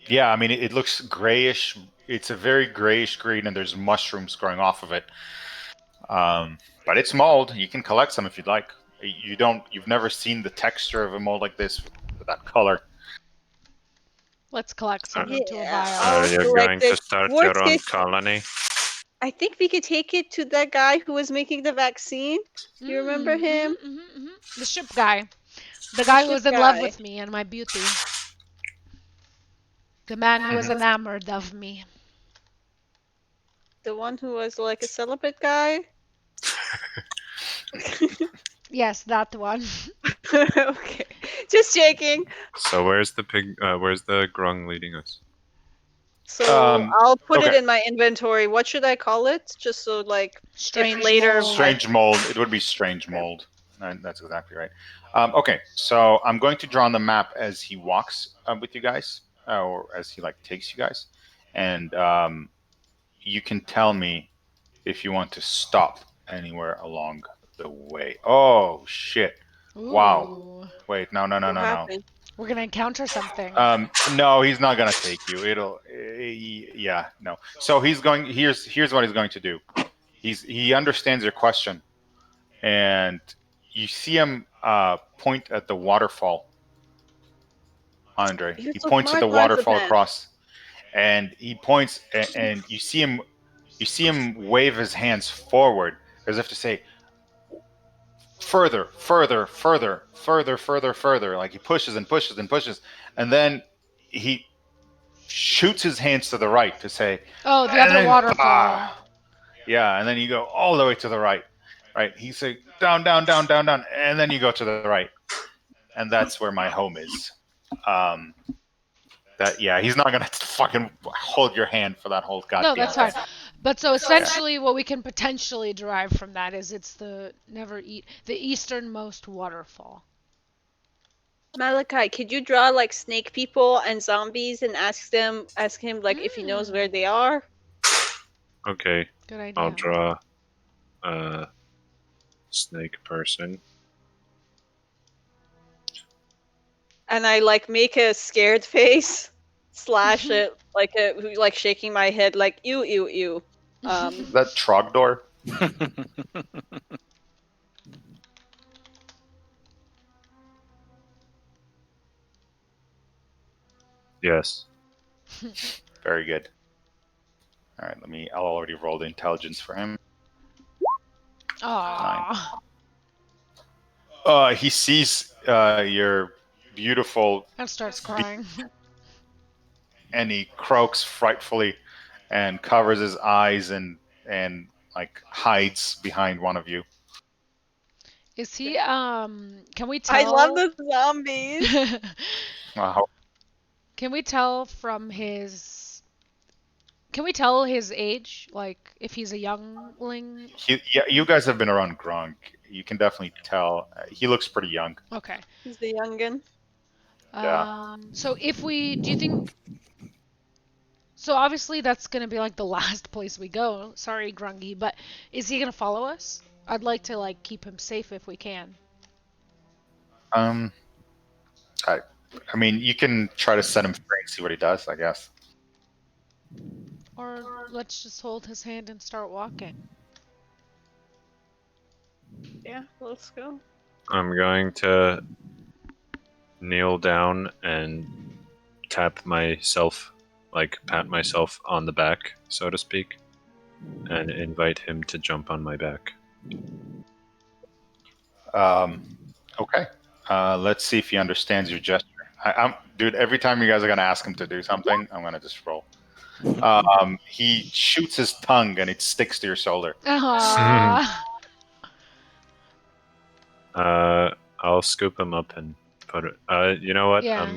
Yeah, I mean, it looks grayish. It's a very grayish green, and there's mushrooms growing off of it. But it's mold. You can collect some if you'd like. You've never seen the texture of a mold like this with that color. Let's collect some Yeah. into a vial. Oh, You're so like going the to start worst your own case- colony? I think we could take it to that guy who was making the vaccine. You remember him? The ship guy. The guy who ship was in love guy. with me and my beauty. The man who was enamored of me. The one who was like a celibate guy? Yes, that one. Okay. Just checking. So where's the grung leading us? So Um, I'll put it okay. in my inventory. What should I call it? Just so like Strange later- mold. Strange mold. It would be strange mold. That's exactly right. Okay, so I'm going to draw on the map as he walks with you guys, or as he takes you guys, and you can tell me if you want to stop anywhere along the way. Oh shit! Wow. Ooh. Wait, no. What happened? We're gonna encounter something. No, he's not gonna take you. Yeah, no. So he's going. Here's what he's going to do. He understands your question, and you see him point at the waterfall. Andre, You're he so points at the smart, waterfall Marzipan. across, and he points, and you see him wave his hands forward as if to say, further, like he pushes and pushes and pushes, and then he shoots his hands to the right to say, Oh, the and other then, waterfall. yeah, and then you go all the way to the right. Right? He say down, down, down, down, down, and then you go to the right, and that's where my home is. Um, he's not gonna fucking hold your hand for that whole No, goddamn that's fine. thing. But so essentially, what we can potentially derive from that is it's the the easternmost waterfall. Malachi, could you draw like snake people and zombies and ask him like if he knows where they are? Okay, Good idea. I'll draw a snake person. And I like make a scared face, slash it like shaking my head like ew ew ew. That Trogdor. Yes. Very good. All right, I'll already roll the intelligence for him. Aww. He sees your beautiful, And starts crying. and he croaks frightfully, and covers his eyes and like hides behind one of you. Is he, can we I tell? love the zombies. Wow. Can we tell from his... Can we tell his age? Like, if he's a youngling? Yeah, you guys have been around Gronk. You can definitely tell. He looks pretty young. Okay. He's the youngin. Yeah. So do you think... So obviously that's gonna be like the last place we go. Sorry, Grungy, but is he gonna follow us? I'd like to like keep him safe if we can. I mean, you can try to set him free and see what he does, I guess. Or let's just hold his hand and start walking. Yeah, let's go. I'm going to kneel down and tap myself, like pat myself on the back, so to speak, and invite him to jump on my back. Okay. Let's see if he understands your gesture. Dude, every time you guys are gonna ask him to do something, I'm gonna just roll. He shoots his tongue and it sticks to your shoulder. Aww. I'll scoop him up and put it. You know what? Yeah.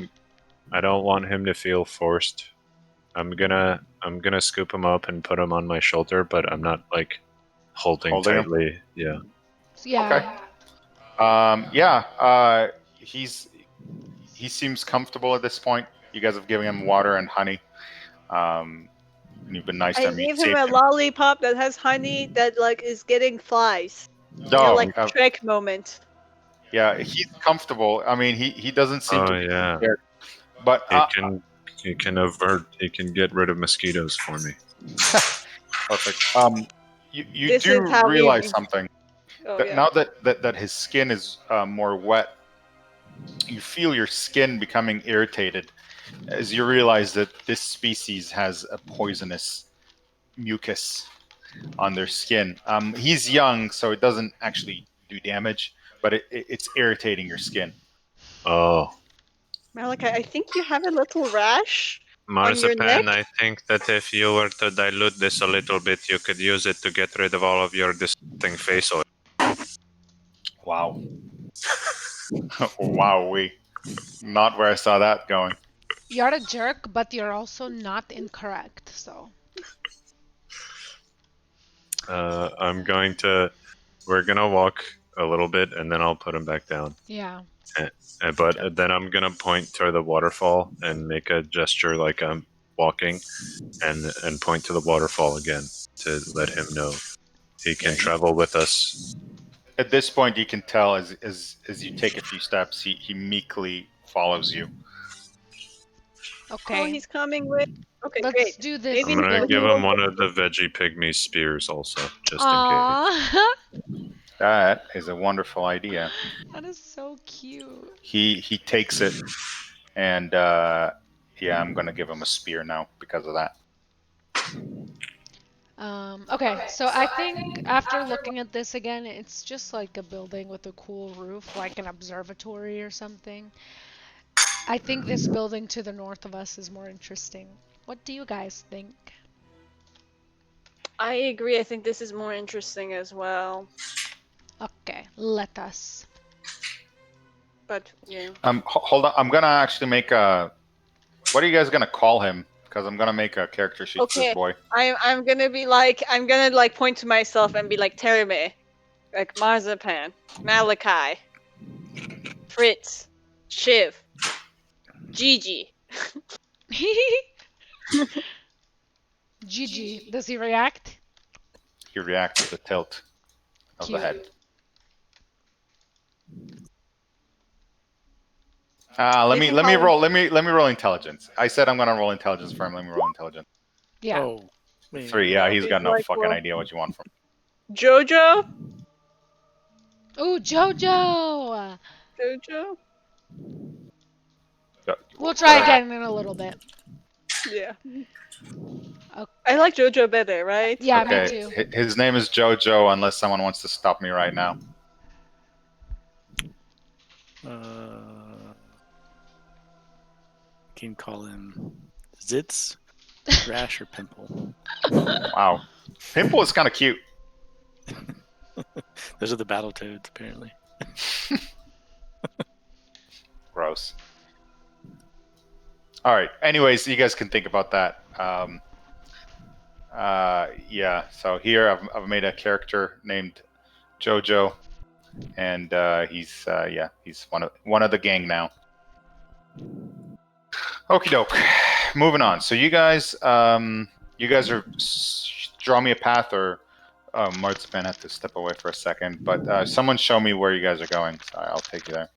I don't want him to feel forced. I'm gonna scoop him up and put him on my shoulder, but I'm not like holding Holding him? tightly. Yeah. Yeah. Okay. He seems comfortable at this point. You guys have given him water and honey. And you've been nice to I him. You gave him saved a lollipop that has honey that like is getting flies. No, Like Shrek moment. yeah, he's comfortable. I mean, he doesn't seem to be yeah. scared. But He can get rid of mosquitoes for me. perfect. You This do is how we- realize something. Oh That yeah. now that his skin is more wet, you feel your skin becoming irritated as you realize that this species has a poisonous mucus on their skin. He's young, so it doesn't actually do damage, but it's irritating your skin. Oh, Malachi, I think you have a little rash. Marzipan, neck? I think that if you were to dilute this a little bit, you could use it to get rid of all of your disgusting face oil. Wow. Wowee. Not where I saw that going. You're a jerk, but you're also not incorrect, so. We're gonna walk a little bit, and then I'll put him back down. Yeah. But then I'm gonna point toward the waterfall and make a gesture like I'm walking, and point to the waterfall again to let him know he can travel with us. At this point, you can tell as you take a few steps, he meekly follows you. Okay. Oh, he's coming with. Okay, Let's great. do this. Maybe I'm gonna he'll- give him one of the veggie pygmy spears also, just in case. Aww. That is a wonderful idea. That is so cute. He takes it, and I'm gonna give him a spear now because of that. Okay, so I think after looking at this again, it's just like a building with a cool roof, like an observatory or something. I think this building to the north of us is more interesting. What do you guys think? I agree. I think this is more interesting as well. Okay, let us. But yeah. Hold on. I'm gonna actually make a. What are you guys gonna call him? Because I'm gonna make a character sheet for Okay. this boy. I'm gonna be like, I'm gonna like point to myself and be like Tereme, like Marzipan, Malachi, Fritz, Shiv, Gigi. Gigi, does he react? He reacts to the tilt of the Cute. head. Let me roll intelligence. I said I'm gonna roll intelligence for him. Let me roll intelligence. Yeah. Oh, wait. 3. Yeah, he's He's got no like, fucking well- idea what you want from Jojo. Ooh, Jojo! Jojo. him. We'll try again in a little bit. Yeah. Okay. I like Jojo better, right? Yeah, me Okay, too. his name is Jojo. Unless someone wants to stop me right now. Can call him Zitz, Rash, or Pimple. Wow, Pimple is kind of cute. Those are the battle toads, apparently. Gross. All right. Anyways, you guys can think about that. Yeah. So here I've made a character named Jojo, and he's one of the gang now. Okie doke. Moving on. So you guys are draw me a path, or Marzipan had to step away for a second, but someone show me where you guys are going. So I'll take you there.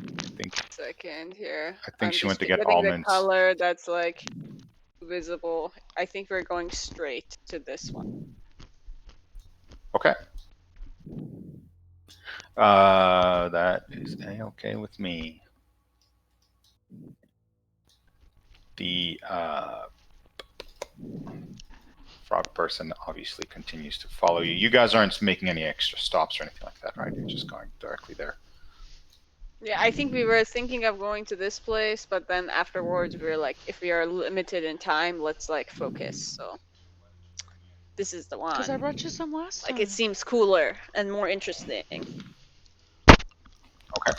I think Second here. I think I'm she just went to get getting almonds. the color that's like visible. I think we're going straight to this one. Okay. That is okay with me. The frog person obviously continues to follow you. You guys aren't making any extra stops or anything like that, right? You're just going directly there. Yeah, I think we were thinking of going to this place, but then afterwards we were like, if we are limited in time, let's like focus. So this is the one. Because I brought you some last time. Like it seems cooler and more interesting. Okay.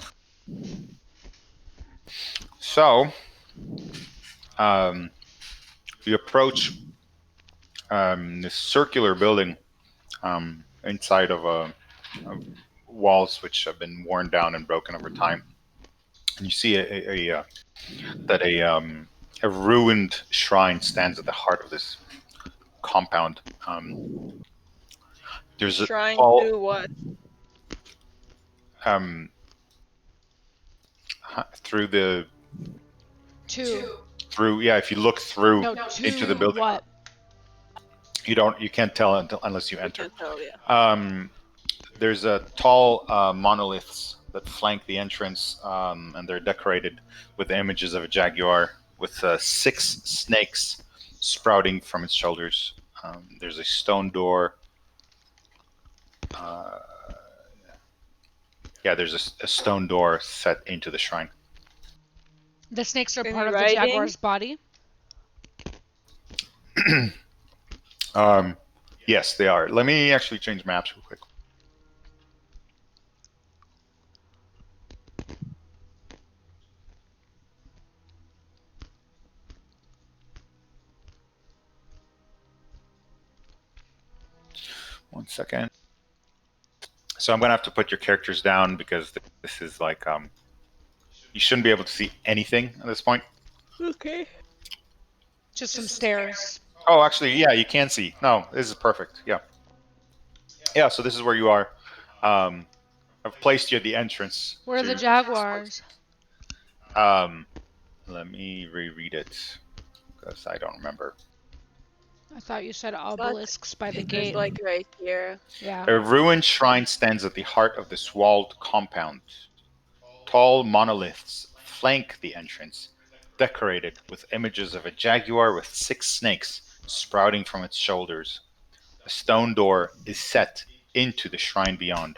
So, you approach this circular building inside of walls which have been worn down and broken over time, and you see that a ruined shrine stands at the heart of this compound. There's a Trying tall, to do what? through the Two. if you look through No, two. into the building, What? you can't tell unless you enter. Can't tell, yeah. There's a tall monoliths that flank the entrance, and they're decorated with the images of a jaguar with 6 snakes sprouting from its shoulders. There's a stone door. There's a stone door set into the shrine. The snakes are Any part of the writing? jaguar's body? Yes, they are. Let me actually change maps real quick. One second. So I'm gonna have to put your characters down because this is like you shouldn't be able to see anything at this point. Okay. Just some stairs. Oh, actually, yeah, you can see. No, this is perfect. Yeah. So this is where you are. I've placed you at the entrance. Where are to the jaguars? Let me reread it because I don't remember. I thought you said obelisks by the There's gate. like right here. Yeah. A ruined shrine stands at the heart of this walled compound. Tall monoliths flank the entrance, decorated with images of a jaguar with 6 snakes sprouting from its shoulders. A stone door is set into the shrine beyond.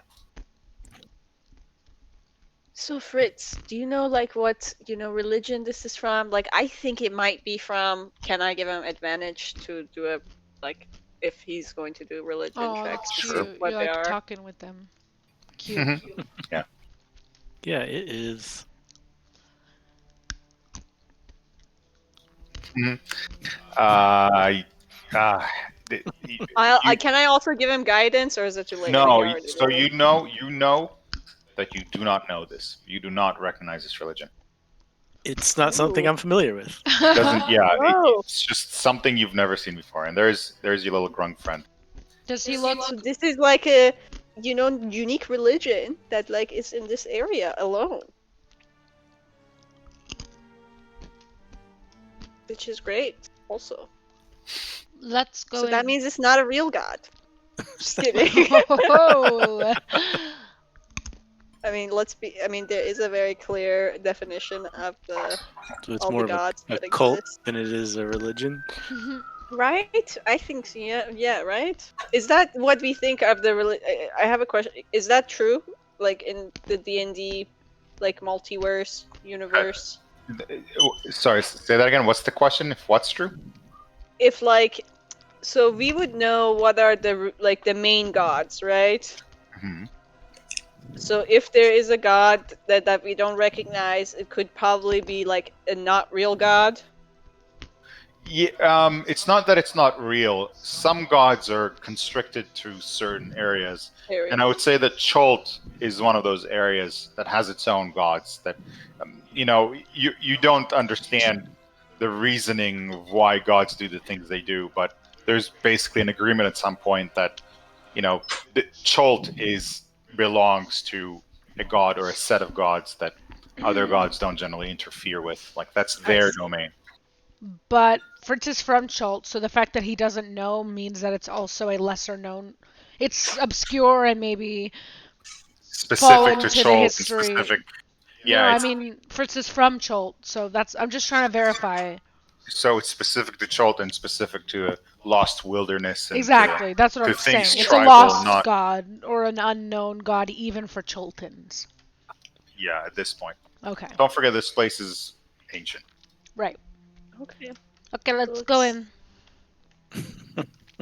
So Fritz, do you know like what religion this is from? Like I think it might be from. Can I give him advantage to do a like if he's going to do religion Oh, checks that's to see cute. what You're they like are? talking with them. Cute. Yeah, it is. I th- you, Can I also give him guidance, or is it too late? Like I no, already so did. you know that you do not know this. You do not recognize this religion. It's not something Ooh. I'm familiar with. Doesn't Whoa. it's just something you've never seen before. And there's your little grunk friend. Does he look? So this is like a unique religion that like is in this area alone, which is great. Also, Let's go so in. that means it's not a real god. Just kidding. Oh. I mean, there is a very clear definition of So it's all more the of gods a that cult exist. than it is a religion. Right? I think so. Yeah, right? Is that what we think of the I have a question. Is that true? Like in the D&D like multiverse universe? Sorry, say that again. What's the question? If what's true? If like so we would know what are the main gods, right? Mhm. So if there is a god that we don't recognize, it could probably be like a not real god. Yeah, it's not that it's not real. Some gods are constricted to certain areas, and I would say that Cholt is one of those areas that has its own gods. That you don't understand the reasoning of why gods do the things they do, but there's basically an agreement at some point that the Cholt belongs to a god or a set of gods that other gods don't generally interfere with. Like that's I their see. domain. But Fritz is from Chult, so the fact that he doesn't know means that it's also a lesser known. It's obscure and maybe fall Specific to into the Cholt and history. specific. No, Yeah, I it's mean Fritz is from Chult, so I'm just trying to verify. so it's specific to Cholt and specific to a lost wilderness and Exactly, that's what to I'm things saying. It's a tribal, lost not god or an unknown god even for Chultans. yeah. At this point, Okay, don't forget this place is ancient. right. Okay. Okay, let's go in.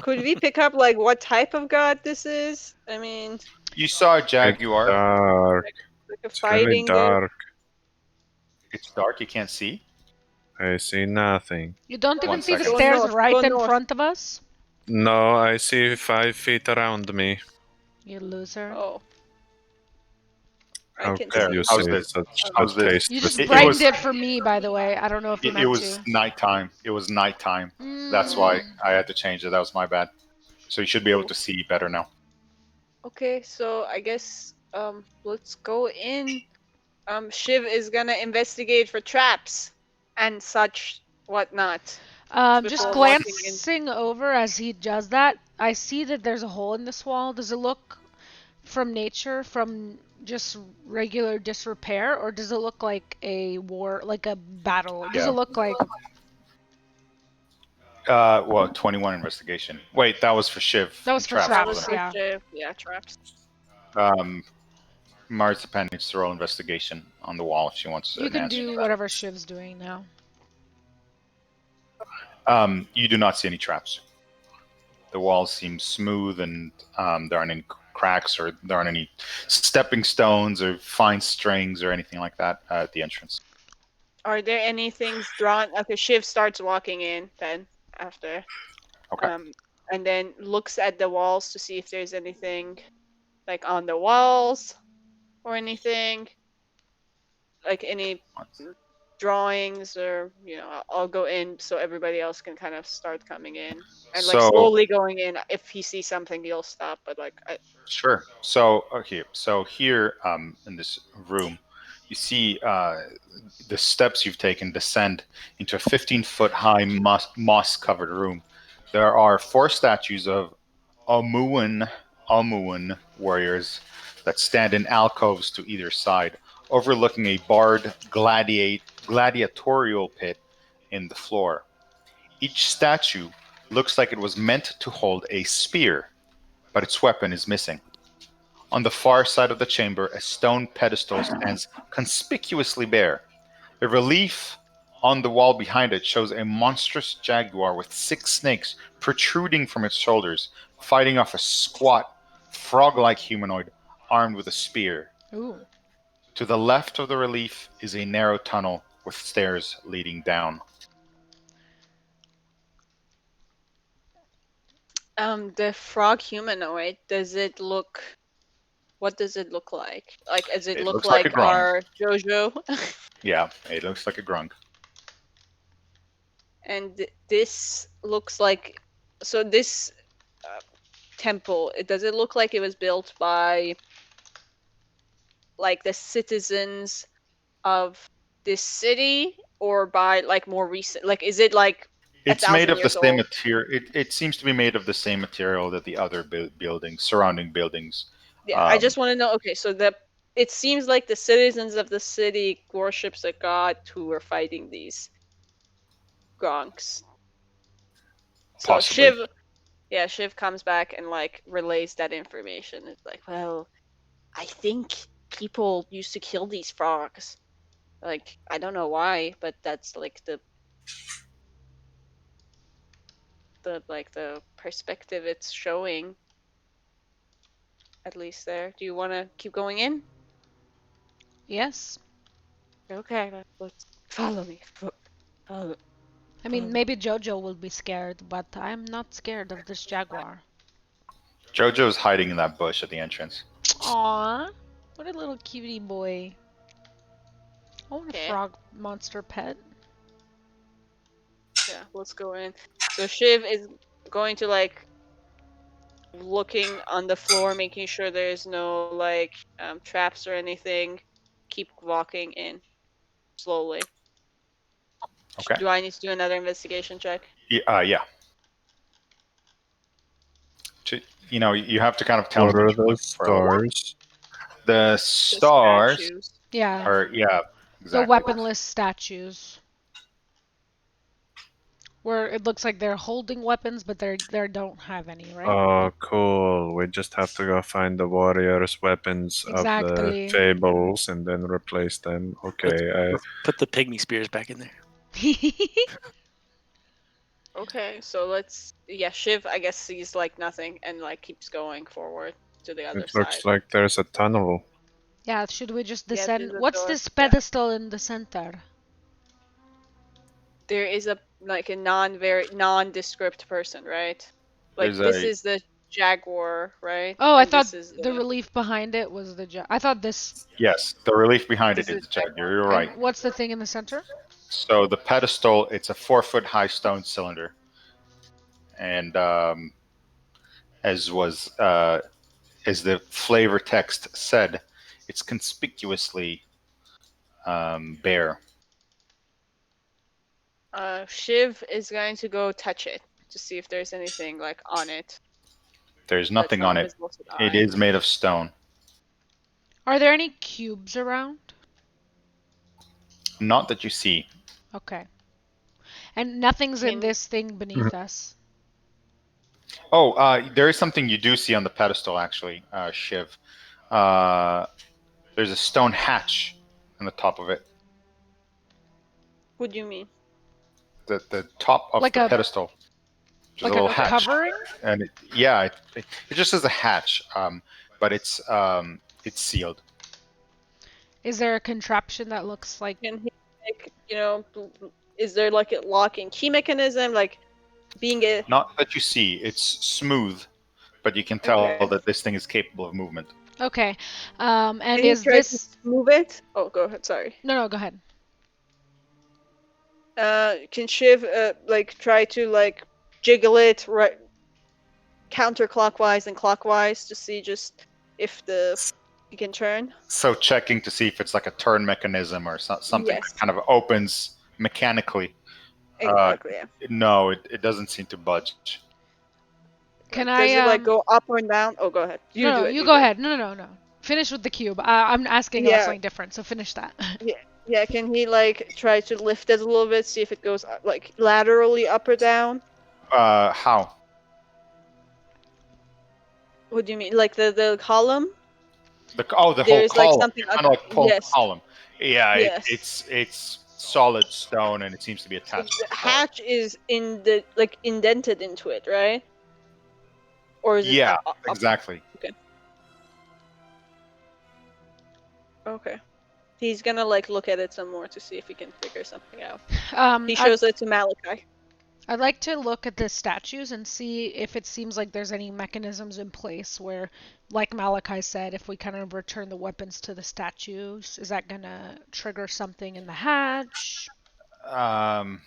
Could we pick up like what type of god this is? I mean, You saw a It's jaguar. dark. like a It's really fighting dark. It's dark. You can't see. I see nothing. You don't even One see the second. stairs Go north, right go in north. front of us. No, I see 5 feet around me. You loser. Oh. I How can could see. you How's say this? such How's a this? tasteless You just It brightened was- it for me, by the way. I don't know if you It meant was to. nighttime. It was nighttime. That's why Mm. I had to change it. That was my bad. So you should be able to see better now. Okay, so I guess let's go in. Shiv is gonna investigate for traps and such whatnot. Just Before walking in. glancing over as he does that, I see that there's a hole in this wall. Does it look from nature, from just regular disrepair, or does it look like a war, like a battle? Does Yeah. it look like? Well, 21 investigation. Wait, that was for Shiv. That was and for traps, traps, wasn't yeah. Shiv. Yeah, traps. it? Marzipan needs to roll investigation on the wall if she wants You an can answer to do that. whatever Shiv's doing now. You do not see any traps. The walls seem smooth, and there aren't any cracks, or there aren't any stepping stones or fine strings or anything like that at the entrance. Are there any things drawn? Okay, Shiv starts walking in then after. Okay. And then looks at the walls to see if there's anything like on the walls or anything. Like any drawings or I'll go in so everybody else can kind of start coming in and like So- slowly going in. If he sees something he'll stop, but like Sure. So here in this room, you see the steps you've taken descend into a 15-foot high moss-covered room. There are 4 statues of Almuan warriors that stand in alcoves to either side, overlooking a barred gladiatorial pit in the floor. Each statue looks like it was meant to hold a spear, but its weapon is missing. On the far side of the chamber, a stone pedestal stands conspicuously bare. The relief on the wall behind it shows a monstrous jaguar with 6 snakes protruding from its shoulders, fighting off a squat, frog-like humanoid armed with a spear. Ooh. To the left of the relief is a narrow tunnel with stairs leading down. The frog humanoid, does it look? What does it look like? Like, does it It look looks like a like grung. our JoJo? Yeah, it looks like a grung. And this looks like, so this temple, does it look like it was built by like the citizens of this city, or by like more recent, like is it like It's made 1,000 of the years same old? material. It seems to be made of the same material that the other buildings, surrounding buildings. Yeah, I just want to know. Okay, so it seems like the citizens of the city worships a god who are fighting these gronks. So Possibly. Shiv comes back and like relays that information. It's like, well, I think people used to kill these frogs. Like, I don't know why, but that's like the perspective it's showing, at least there. Do you want to keep going in? Yes. Okay, let's follow me. Follow. I mean, maybe Jojo will be scared, but I'm not scared of this jaguar. Jojo's hiding in that bush at the entrance. Aww. What a little cutie boy. I want a Okay. frog monster pet. Yeah, let's go in. So Shiv is going to like looking on the floor, making sure there's no like traps or anything. Keep walking in slowly. Okay. Do I need to do another investigation check? Yeah. You know, you have to kind of tell What me are what you're those looking for. stars? The The stars statues. Yeah. are, yeah, The exactly. weaponless statues. Where it looks like they're holding weapons, but they don't have any, right? Oh, cool. We just have to go find the warriors' weapons of the Exactly. fables and then replace them. Okay, Put the pygmy spears back in there. Okay, so Shiv I guess sees like nothing and like keeps going forward to the other it side. looks like there's a tunnel. Yeah, should we just Yeah, descend? there's a What's door. this Yeah. pedestal in the center? There is a like a nondescript person, right? Like There's this a- is the jaguar, right? Oh, I And thought this is the relief behind it was the I thought this. Yes, the relief behind This it is is the jaguar. You're And right. what's the thing in the center? So the pedestal, it's a 4-foot high stone cylinder, and as was as the flavor text said, it's conspicuously bare. Shiv is going to go touch it to see if there's anything like on it. There's that's nothing not on it. visible to the It eye. is made of stone. Are there any cubes around? Not that you see. Okay. And nothing's in Can- this thing beneath us. Oh, there is something you do see on the pedestal, actually, Shiv. There's a stone hatch on the top of it. What do you mean? The top of Like the a- pedestal. There's Like a little a hatch. covering? And it just says a hatch, but it's sealed. Is there a contraption that looks like? Can he like is there like a lock and key mechanism, like being a Not that you see. It's smooth, but you can tell Okay. that this thing is capable of movement. Okay. And Can you is try this? to move it? Oh, go ahead. Sorry. No, go ahead. Can Shiv like try to like jiggle it right counterclockwise and clockwise to see just if you can turn? So checking to see if it's like a turn mechanism or something Yes. that kind of opens mechanically. Exactly. Yeah. No, it doesn't seem to budge. Can Does I? it like go up or down? Oh, go ahead. You No, do it. you do go it. ahead. No. Finish with the cube. I'm asking about Yeah. something different, so finish that. Yeah. Can he like try to lift it a little bit, see if it goes like laterally up or down? How? What do you mean? Like the column? The whole There's like column. something. You're trying to like pull the Yes. column. Yeah, Yes. it's solid stone and it seems to be So attached the to the floor. hatch is in the like indented into it, right? Or is it Yeah, up? exactly. Okay. He's gonna like look at it some more to see if he can figure something out. He I'd, shows it to Malachi. I'd like to look at the statues and see if it seems like there's any mechanisms in place where, like Malachi said, if we kind of return the weapons to the statues, is that gonna trigger something in the hatch? Um,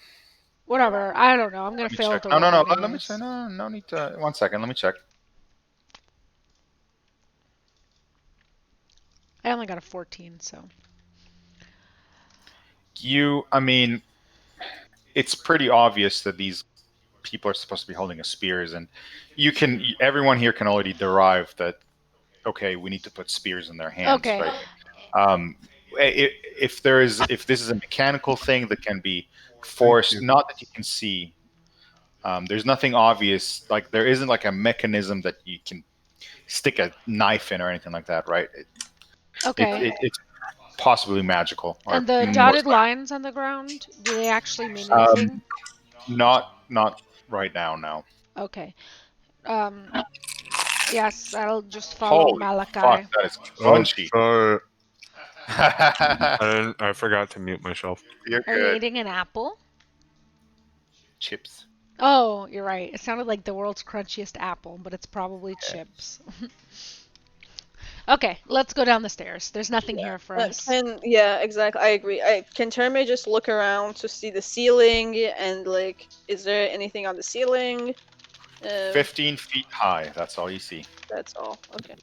Whatever. I don't know. I'm gonna let me fail check. at the No, no, roll no. Let me check. anyways. No, no need to. 1 second. Let me check. I only got a 14, so. I mean, it's pretty obvious that these people are supposed to be holding a spears, and everyone here can already derive that. Okay, we need to put spears in their hands, Okay. right? If this is a mechanical thing that can be forced, not that you can see, there's nothing obvious. Like there isn't like a mechanism that you can stick a knife in or anything like that, right? Okay. It's possibly magical or And the most dotted lines on the ground, do they actually mean likely. anything? Not right now. No. Okay. Um, yes, I'll just follow Holy fuck, Malachi. that is Oh, crunchy. sorry. I forgot to mute myself. You're Are you good. eating an apple? Chips. Oh, you're right. It sounded like the world's crunchiest apple, but it's probably chips. Okay, let's go down the stairs. There's nothing here for us. Yeah, exactly. I agree. Can Terme just look around to see the ceiling and like, is there anything on the ceiling? 15 feet high. That's all you see. That's all. Okay.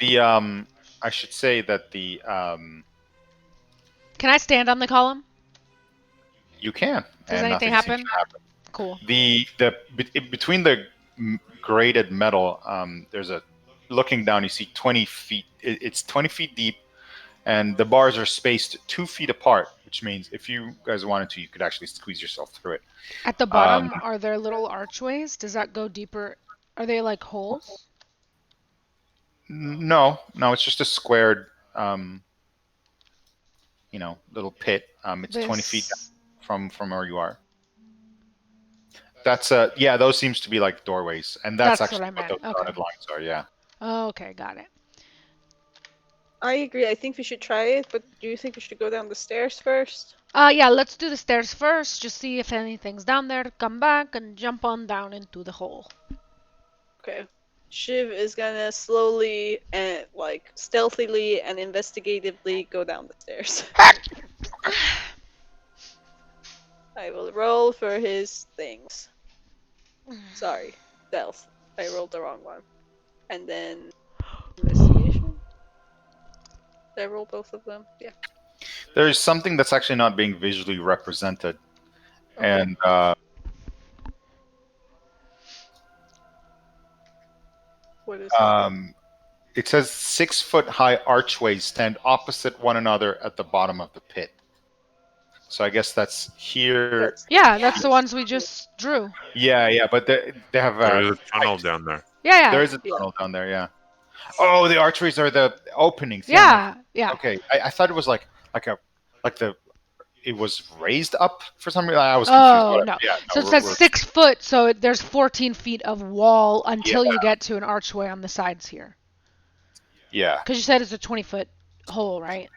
I should say that Can I stand on the column? you can. Does and anything nothing seems happen? to happen. Cool. Between the graded metal, there's a looking down. You see 20 feet. It's 20 feet deep, and the bars are spaced 2 feet apart, which means if you guys wanted to, you could actually squeeze yourself through it. At the bottom, are there little archways? Does that go deeper? Are they like holes? No, it's just a squared, little pit. It's 20 feet This. from where you are. That's yeah. Those seems to be like doorways, and that's That's what actually I what meant. those Okay. dotted lines are. Yeah. Okay, got it. I agree. I think we should try it, but do you think we should go down the stairs first? Yeah, let's do the stairs first. Just see if anything's down there. Come back and jump on down into the hole. Okay. Shiv is gonna slowly and like stealthily and investigatively go down the stairs. I will roll for his things. Sorry, stealth. I rolled the wrong one. And then investigation. Did I roll both of them? Yeah. There's something that's actually not being visually represented, Okay. and What is that? it says 6-foot high archways stand opposite one another at the bottom of the pit. So I guess that's here. Yeah, that's the ones we just drew. Yeah, but they have There is a tunnel pipes. down there. Yeah, There yeah. is a tunnel down there. Yeah. Oh, the archways are the openings. Yeah. Okay, I thought it was like it was raised up for some reason. I was confused. Oh, Whatever. no. Yeah, So it says 6 foot, so there's 14 feet of wall until Yeah. you get to an archway on the sides here. Yeah. Because you said it's a 20-foot hole, right?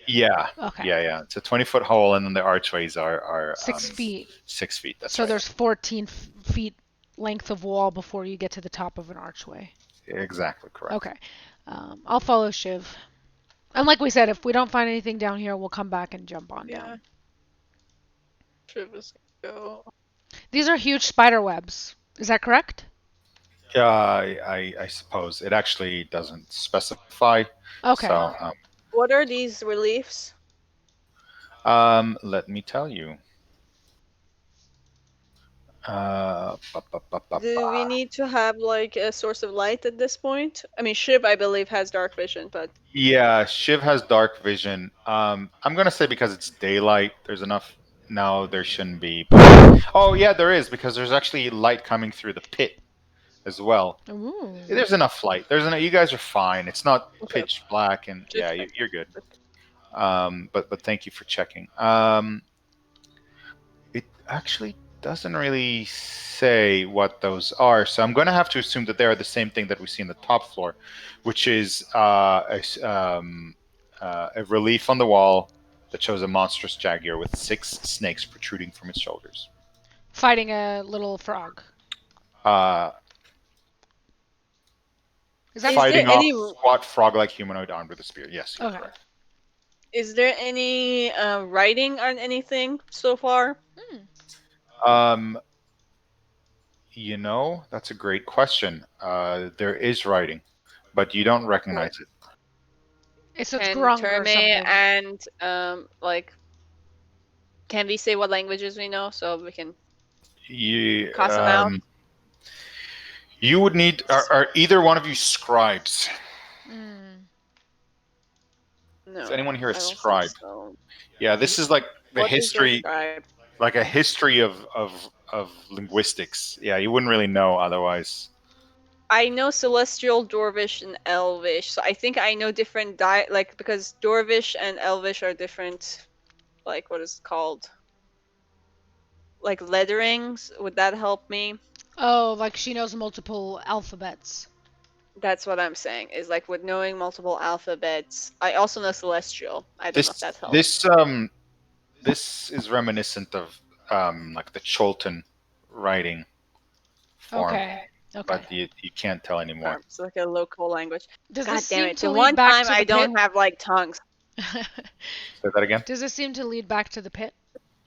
Yeah. Okay. Yeah. It's a 20-foot hole, and then the archways are 6 feet. 6 feet. That's So right. there's 14 feet length of wall before you get to the top of an archway. Exactly correct. Okay. I'll follow Shiv. And like we said, if we don't find anything down here, we'll come back and jump on Yeah. down. Shiv is gonna go. These are huge spider webs. Is that correct? Yeah, I suppose it actually doesn't specify. Okay. So, What are these reliefs? let me tell you. Do we need to have like a source of light at this point? I mean, Shiv, I believe, has dark vision, but Yeah, Shiv has dark vision. I'm gonna say because it's daylight, there's enough. No, there shouldn't be. Oh yeah, there is because there's actually light coming through the pit. as well. Ooh. There's enough light. You guys are fine. It's not Okay. pitch black, and Just yeah, checking. you're good. But thank you for checking. It actually doesn't really say what those are, so I'm going to have to assume that they are the same thing that we see in the top floor, which is a relief on the wall that shows a monstrous jaguar with 6 snakes protruding from its shoulders. Fighting a little frog. Is that Fighting there off any- squat frog-like humanoid armed with a spear. Yes, you're okay? correct. Is there any writing on anything so far? That's a great question. There is writing, but you don't recognize it. It's Can grung or Terme something. and can we say what languages we know so we can You, cross them out? you would need. Are either one of you scribes? No. Is anyone here a I don't think scribe? so. Yeah, this is like the What is a history, scribe? like a history of linguistics. Yeah, you wouldn't really know otherwise. I know Celestial, Dwarvish, and Elvish, so I think I know different because Dwarvish and Elvish are different. Like what is it called? Like letterings. Would that help me? Oh, like she knows multiple alphabets. That's what I'm saying. Is like with knowing multiple alphabets. I also know Celestial. I don't know if that helps. This is reminiscent of like the Cholton writing form, Okay. Okay. but you can't tell anymore. It's like a local language. Does God this damn seem it! to The lead one back time to the I don't pit? have like tongues. Say that again. Does this seem to lead back to the pit?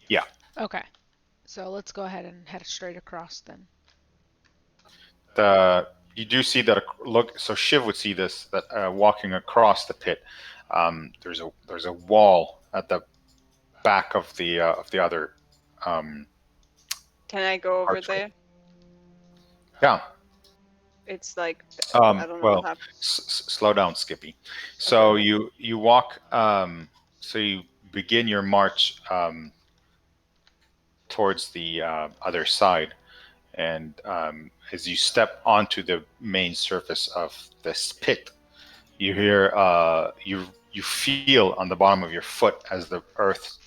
Yeah. Okay. So let's go ahead and head straight across then. You do see that. Look, so Shiv would see this. That walking across the pit, there's a wall at the back of the other. Can I go over Archway. there? Yeah. It's like I don't know Well, what happens. slow down, Skippy. So Okay. you walk. So you begin your march towards the other side, and as you step onto the main surface of this pit, you hear you feel on the bottom of your foot as the earth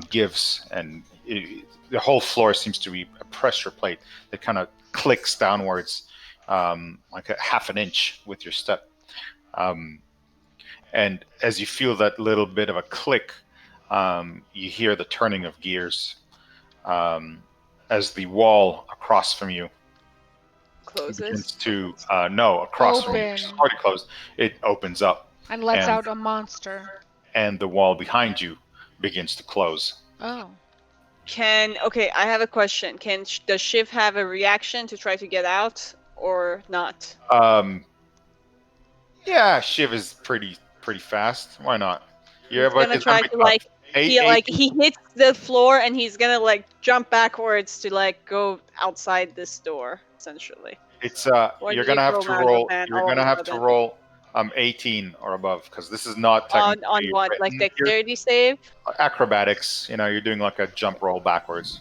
gives, and the whole floor seems to be a pressure plate that kind of clicks downwards like a half an inch with your step. And as you feel that little bit of a click, you hear the turning of gears as the wall across from you begins Closes. to across from you, which is Open. already closed. It opens up, And lets And- out a monster. and the wall behind you begins to close. Oh. Okay, I have a question. Does Shiv have a reaction to try to get out or not? Yeah, Shiv is pretty fast. Why not? Yeah, He's but gonna it's try gonna be to tough. like Eight- feel like eight- he hits the floor and he's gonna like jump backwards to like go outside this door essentially. It's Why you're did you gonna have throw to Magic roll. Man You're all gonna of a have to sudden? roll 18 or above because this is not on technically what, like written here. dexterity save? Acrobatics. You're doing like a jump roll backwards.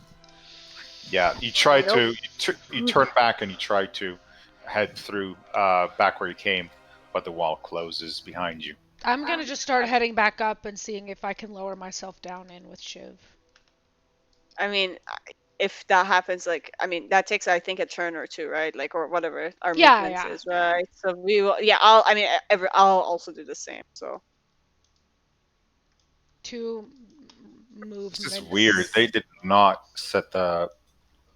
Yeah, you try Nope. to you turn back and you try to head through back where you came, but the wall closes behind you. I'm gonna just start heading back up and seeing if I can lower myself down in with Shiv. I mean, if that happens, like, I mean, that takes, I think, a turn or two, right? Like, or whatever our Yeah, movement yeah, is, right? So we will, yeah, I'll also do the same. So 2 movements. This is weird. They did not set the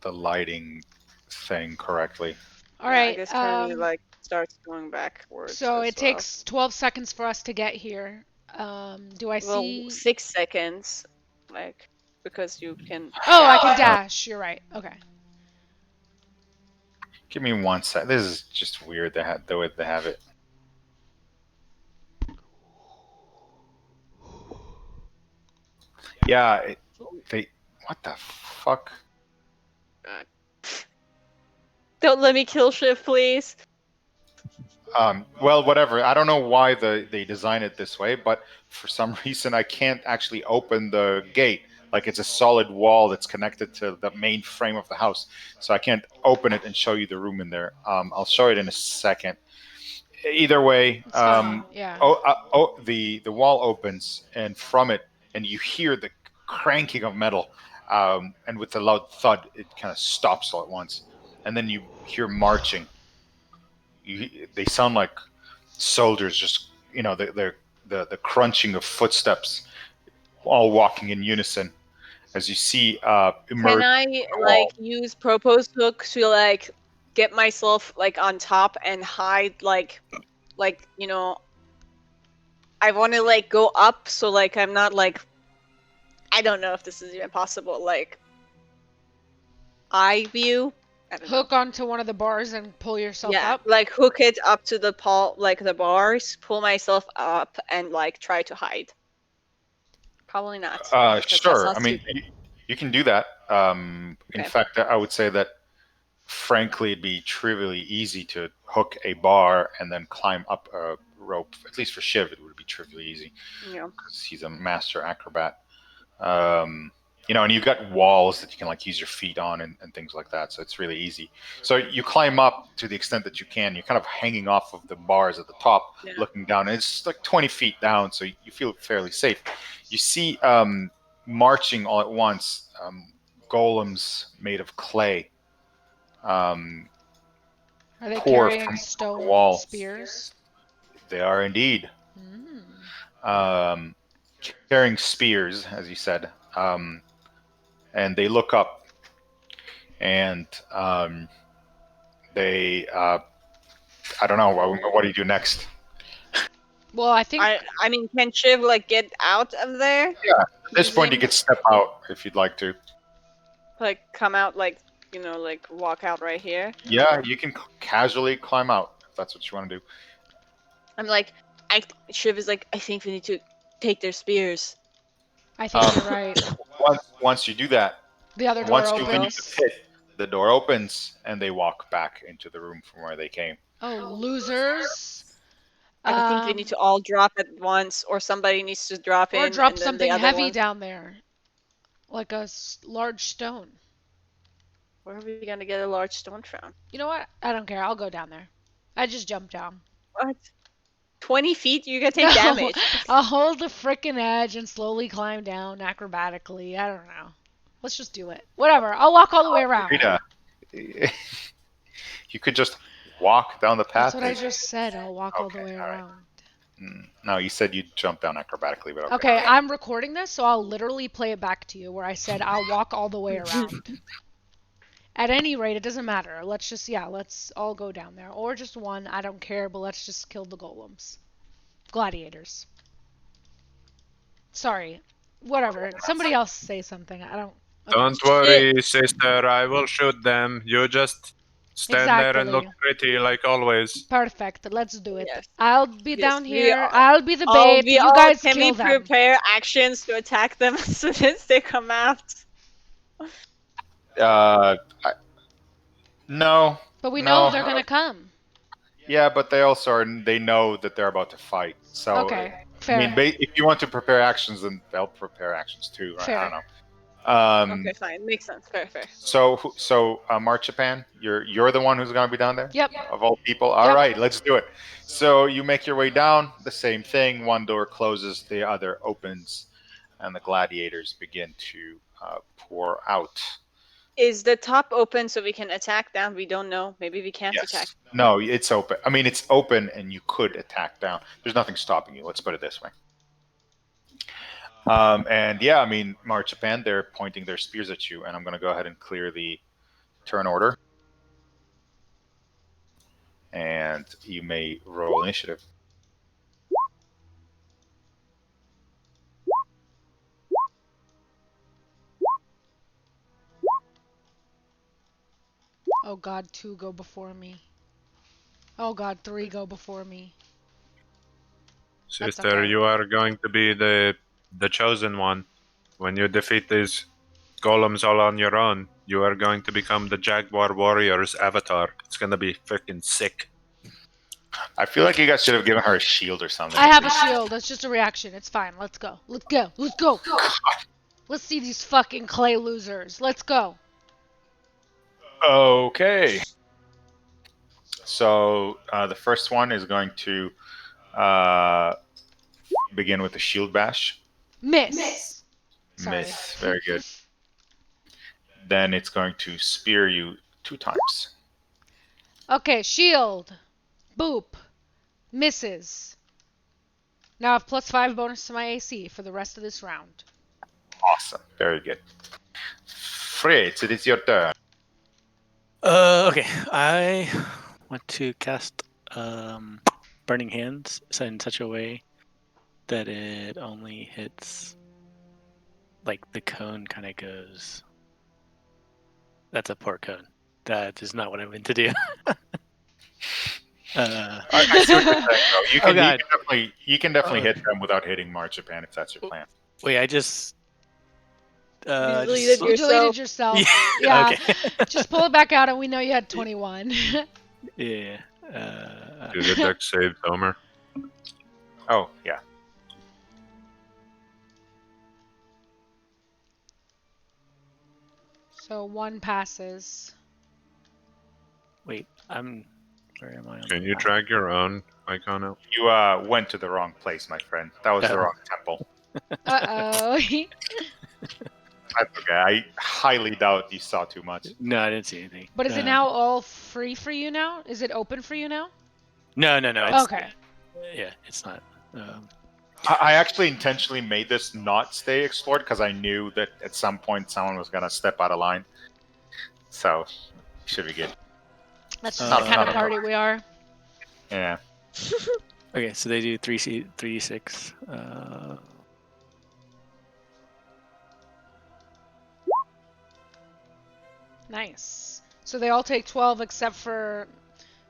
lighting thing correctly. All yeah, I right. guess Kirby like starts going backwards. So as it takes 12 seconds for us to get here. Do I well, see? 6 seconds, like, because you can. Oh, I can dash. You're right. Okay. Give me 1 sec. This is just weird. The way they have it. Yeah, what the fuck? Don't let me kill Shiv, please. Well, whatever. I don't know why they design it this way, but for some reason I can't actually open the gate like it's a solid wall that's connected to the main frame of the house. So I can't open it and show you the room in there. I'll show it in a second. Either way, It's fine. Yeah. the wall opens, and from it, and you hear the cranking of metal, and with a loud thud, it kind of stops all at once, and then you hear marching. They sound like soldiers, just the crunching of footsteps, all walking in unison. As you see, emerge. Can I like use propose hook to like get myself like on top and hide like you know, I want to like go up so like I'm not like, I don't know if this is even possible, like eye view. I don't know. Hook onto one of the bars and pull yourself Yeah, up. like hook it up to the like the bars, pull myself up and like try to hide. Probably not. because that's Sure. not I mean, stupid. you can do that. In Okay. fact, I would say that, frankly, it'd be trivially easy to hook a bar and then climb up a rope. At least for Shiv, it would be trivially easy Yeah. because he's a master acrobat. And you've got walls that you can like use your feet on and things like that. So it's really easy. So you climb up to the extent that you can. You're kind of hanging off of the bars at the top, Yeah. looking down. And it's like 20 feet down, so you feel fairly safe. You see marching all at once golems made of clay. Are they Pour carrying from stone the wall. spears? They are indeed. Carrying spears, as you said. And they look up, and they, I don't know, what do you do next? Well, I think I mean, can Shiv like get out of there? At this point, you Using- could step out if you'd like to. Like come out, like like walk out right here. Yeah, you can casually climb out if that's what you want to do. I'm like, Shiv is like, I think we need to take their spears. I think you're right. Once you do that, The other door once you leave opens. the pit, the door opens and they walk back into the room from where they came. Oh, losers! I think we need to all drop at once, or somebody needs to drop in. Or drop and then something the other heavy one. down there, like a large stone. Where are we gonna get a large stone from? You know what? I don't care. I'll go down there. I just jump down. What? 20 feet? You're gonna take No, damage. I'll hold the frickin' edge and slowly climb down acrobatically. I don't know. Let's just do it. Whatever. I'll walk all the way around. Rita, you could just walk down the path. That's what I just said. I'll walk all the Okay, way all right. around. No, you said you'd jump down acrobatically, but Okay, I'm recording this, so I'll literally play it back to you where I said I'll walk all the way around. At any rate, it doesn't matter. Let's all go down there. Or just one, I don't care, but let's just kill the golems. Gladiators. Sorry. Whatever. Somebody else say something. I don't... Okay. Don't worry, sister. I will shoot them. You just stand there and look Exactly. pretty like always. Perfect. Let's do it. Yes. I'll be Yes, down we here. are- I'll be the bait. You guys can kill we them. prepare actions to attack them as soon as they come out? no. But we No. know they're gonna come. Yeah, but they also they know that they're about to fight. So Okay. Fair. I mean, if you want to prepare actions, then they'll prepare actions too. Right? Fair. I don't know. Okay, fine. Makes sense. Fair. So Marchipan, you're the one who's gonna be down there. Yep. Of all people. All Yep. right, let's do it. So you make your way down. The same thing. One door closes, the other opens, and the gladiators begin to pour out. Is the top open so we can attack down? We don't know. Maybe we can't attack. Yes. No, it's open. I mean, it's open, and you could attack down. There's nothing stopping you. Let's put it this way. And yeah, I mean, Marchipan, they're pointing their spears at you, and I'm going to go ahead and clear the turn order. And you may roll initiative. Oh god, 2 go before me. Oh god, 3 go before me. That's Sister, okay. you are going to be the chosen one. When you defeat these golems all on your own, you are going to become the Jaguar Warrior's avatar. It's gonna be freaking sick. I feel like you guys should have given her a shield or something. I have a shield. That's just a reaction. It's fine. Let's go. Let's go. Let's go. Let's see these fucking clay losers. Let's go. Okay. So the first one is going to begin with a shield bash. Miss. Sorry. Miss. Very good. Then it's going to spear you 2 times. Okay, shield. Boop. Misses. Now I have +5 bonus to my AC for the rest of this round. Awesome. Very good. Fritz, it is your turn. Okay. I want to cast Burning Hands in such a way that it only hits, like the cone kind of goes. That's a poor cone. That is not what I meant to do. I see what you're saying, though. You can definitely Oh. hit them without hitting Marzipan if that's your plan. Wait, I just. You just- deleted You deleted yourself. yourself. Yeah, Yeah. okay. Just pull it back out and we know you had 21. Yeah. Do the deck save, Homer. Oh, yeah. So 1 passes. Wait, where am I? On Can the you map? drag your own icon out? You went to the wrong place, my friend. That was the Oh. wrong temple. Uh-oh. That's okay. I highly doubt you saw too much. No, I didn't see anything. But is it now all free for you now? Is it open for you now? No. It's, Okay. Yeah, it's not. I actually intentionally made this not stay explored because I knew that at some point someone was going to step out of line. So, should be good. That's just Not the a kind of problem. party we are. Yeah. Okay, so they do 3d6. Nice. So they all take 12 except for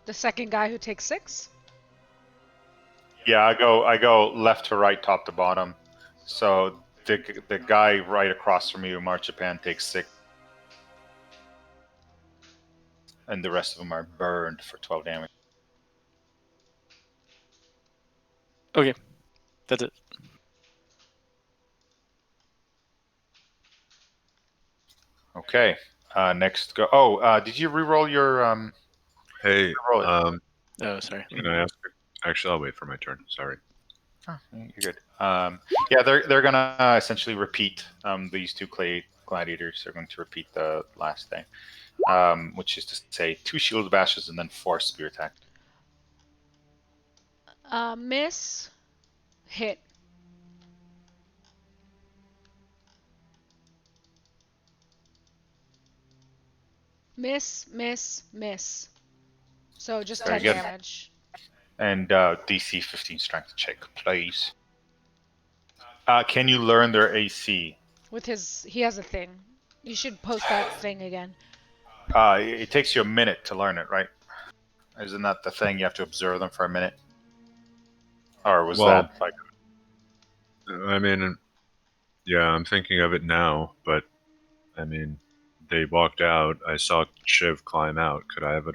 the second guy who takes 6? Yeah, I go left to right, top to bottom. So the guy right across from you, Marzipan, takes 6. And the rest of them are burned for 12 damage. Okay, that's it. Okay. Next go. Oh, did you re-roll your Hey, roll it? Oh, sorry. can I ask? Actually, I'll wait for my turn. Sorry. Oh, you're good. Yeah, they're gonna essentially repeat these 2 clay gladiators. They're going to repeat the last thing, which is to say 2 shield bashes and then 4 spear attack. Miss. Hit. Miss. So just Very 10 good. damage. And DC 15 strength check, please. Can you learn their AC? With he has a thing. You should post that thing again. It takes you a minute to learn it, right? Isn't that the thing? You have to observe them for a minute? Or was Well, that like... I mean, yeah, I'm thinking of it now, but I mean, they walked out. I saw Shiv climb out. Could I have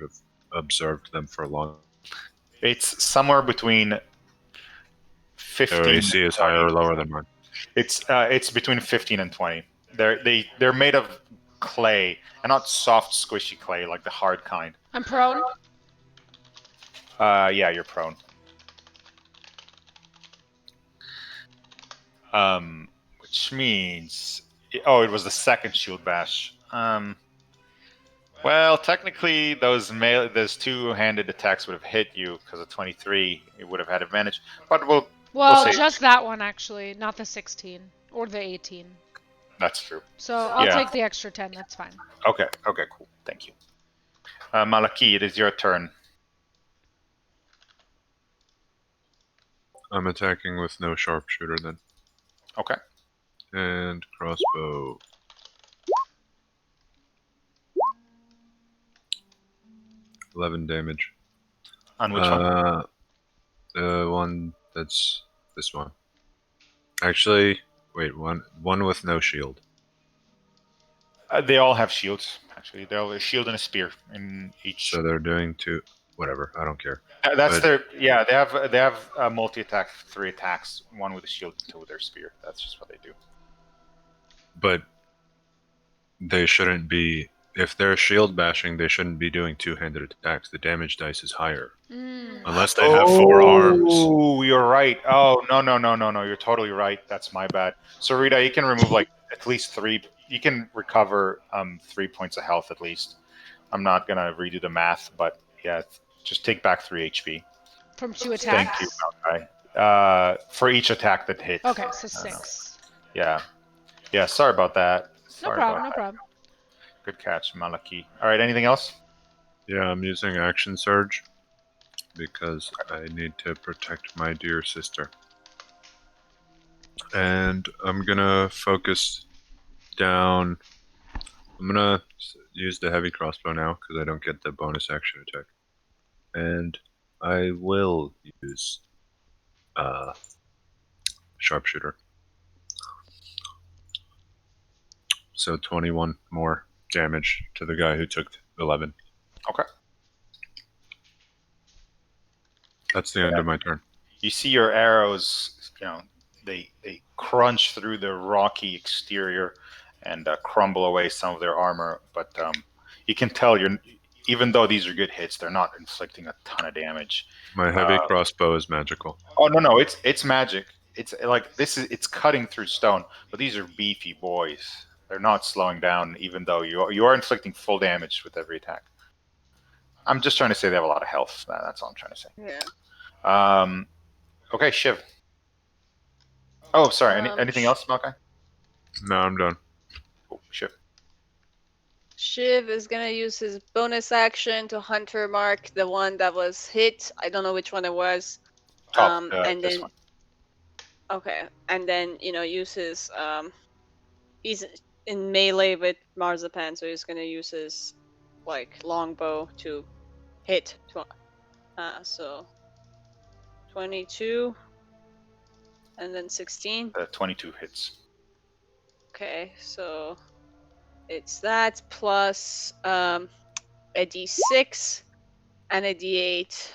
observed them for long? It's somewhere between 15 Their AC and is higher 20. or lower than mine. It's between 15 and 20. They're made of clay, and not soft, squishy clay like the hard kind. I'm prone. Yeah, you're prone. Which means, oh, it was the second shield bash. Well, technically, those 2-handed attacks would have hit you because of 23. It would have had advantage, but Well, see. just that one actually, not the 16 or the 18. That's true. So I'll Yeah. take the extra 10. That's fine. Okay, cool. Thank you. Malaki, it is your turn. I'm attacking with no sharpshooter then. Okay. And crossbow. $11 damage. On which one? The one that's this one. Actually, wait, one with no shield. They all have shields. Actually, they all have a shield and a spear in each. So they're doing 2. Whatever, I don't care. That's but- their. Yeah, they have multi attack, 3 attacks, 1 with a shield, 2 with their spear. That's just what they do. But they shouldn't be. If they're shield bashing, they shouldn't be doing two-handed attacks. The damage dice is higher. Unless they have 4 arms. Oh, you're right. Oh, no. You're totally right. That's my bad. So, Rita, you can remove like at least 3. You can recover 3 points of health at least. I'm not going to redo the math, but yeah, just take back 3 HP. From 2 Thank attacks? you, Malachi. For each attack that hits. Okay, so 6. Yeah. Yeah, sorry about that. No Sorry problem, about no problem. Good catch, Malaki. All right, anything else? Yeah, I'm using Action Surge because I need to protect my dear sister. And I'm gonna focus down. I'm gonna use the heavy crossbow now because I don't get the bonus action attack. And I will use sharpshooter. So 21 more damage to the guy who took 11. Okay. That's the end of my turn. You see your arrows, they crunch through the rocky exterior and crumble away some of their armor, but you can tell even though these are good hits, they're not inflicting a ton of damage. My heavy crossbow is magical. Oh no, it's magic. It's like it's cutting through stone, but these are beefy boys. They're not slowing down, even though you are inflicting full damage with every attack. I'm just trying to say they have a lot of health. That's all I'm trying to say. Yeah. Okay, Shiv. Oh, sorry. Anything else, Malachi? No, I'm done. Oh, Shiv. Shiv is gonna use his bonus action to hunter mark the one that was hit. I don't know which one it was. Top, and this then one. okay, and then use his he's in melee with Marzipan, so he's gonna use his longbow to hit. So 22 and then 16. 22 hits. Okay, so it's that plus a d6 and a d8.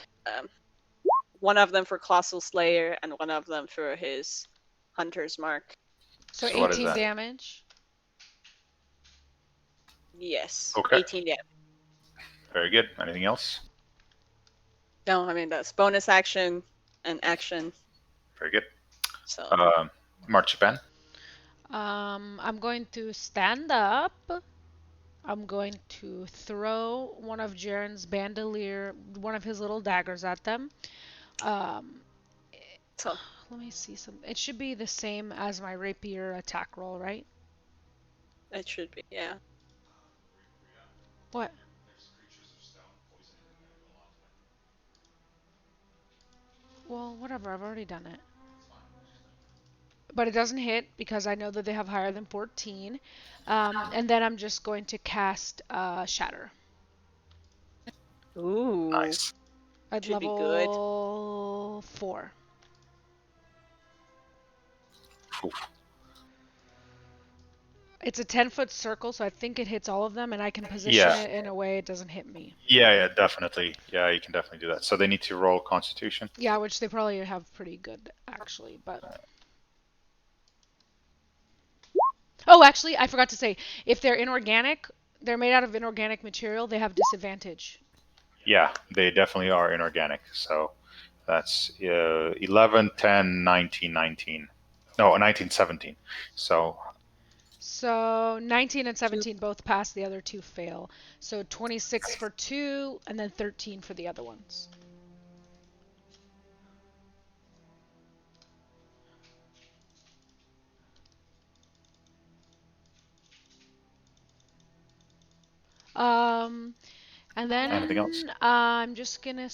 One of them for Colossal Slayer and one of them for his Hunter's Mark. So So what is 18 that? damage. Yes. Okay. 18 damage. Very good. Anything else? No, I mean that's bonus action and action. Very good. So Marchipan. I'm going to stand up. I'm going to throw one of Jaren's bandolier, one of his little daggers at them. so Let me see some. It should be the same as my rapier attack roll, right? it should be, yeah. What? Well, whatever. I've already done it. But it doesn't hit because I know that they have higher than 14. And then I'm just going to cast Shatter Ooh. Nice. at Should be level 4. Oof. It's a 10-foot circle, so I think it hits all of them, and I can position Yeah. it in a way it doesn't hit me. Yeah, definitely. Yeah, you can definitely do that. So they need to roll Constitution. Yeah, which they probably have pretty good, actually, but... Oh, actually, I forgot to say, if they're inorganic, they're made out of inorganic material, they have disadvantage. Yeah, they definitely are inorganic. So that's 11, 10, 19, 19. No, 19, 17. So So 19 and 17 both pass, the other two fail. So 26 for 2, and then 13 for the other ones. And then Anything else? I'm just gonna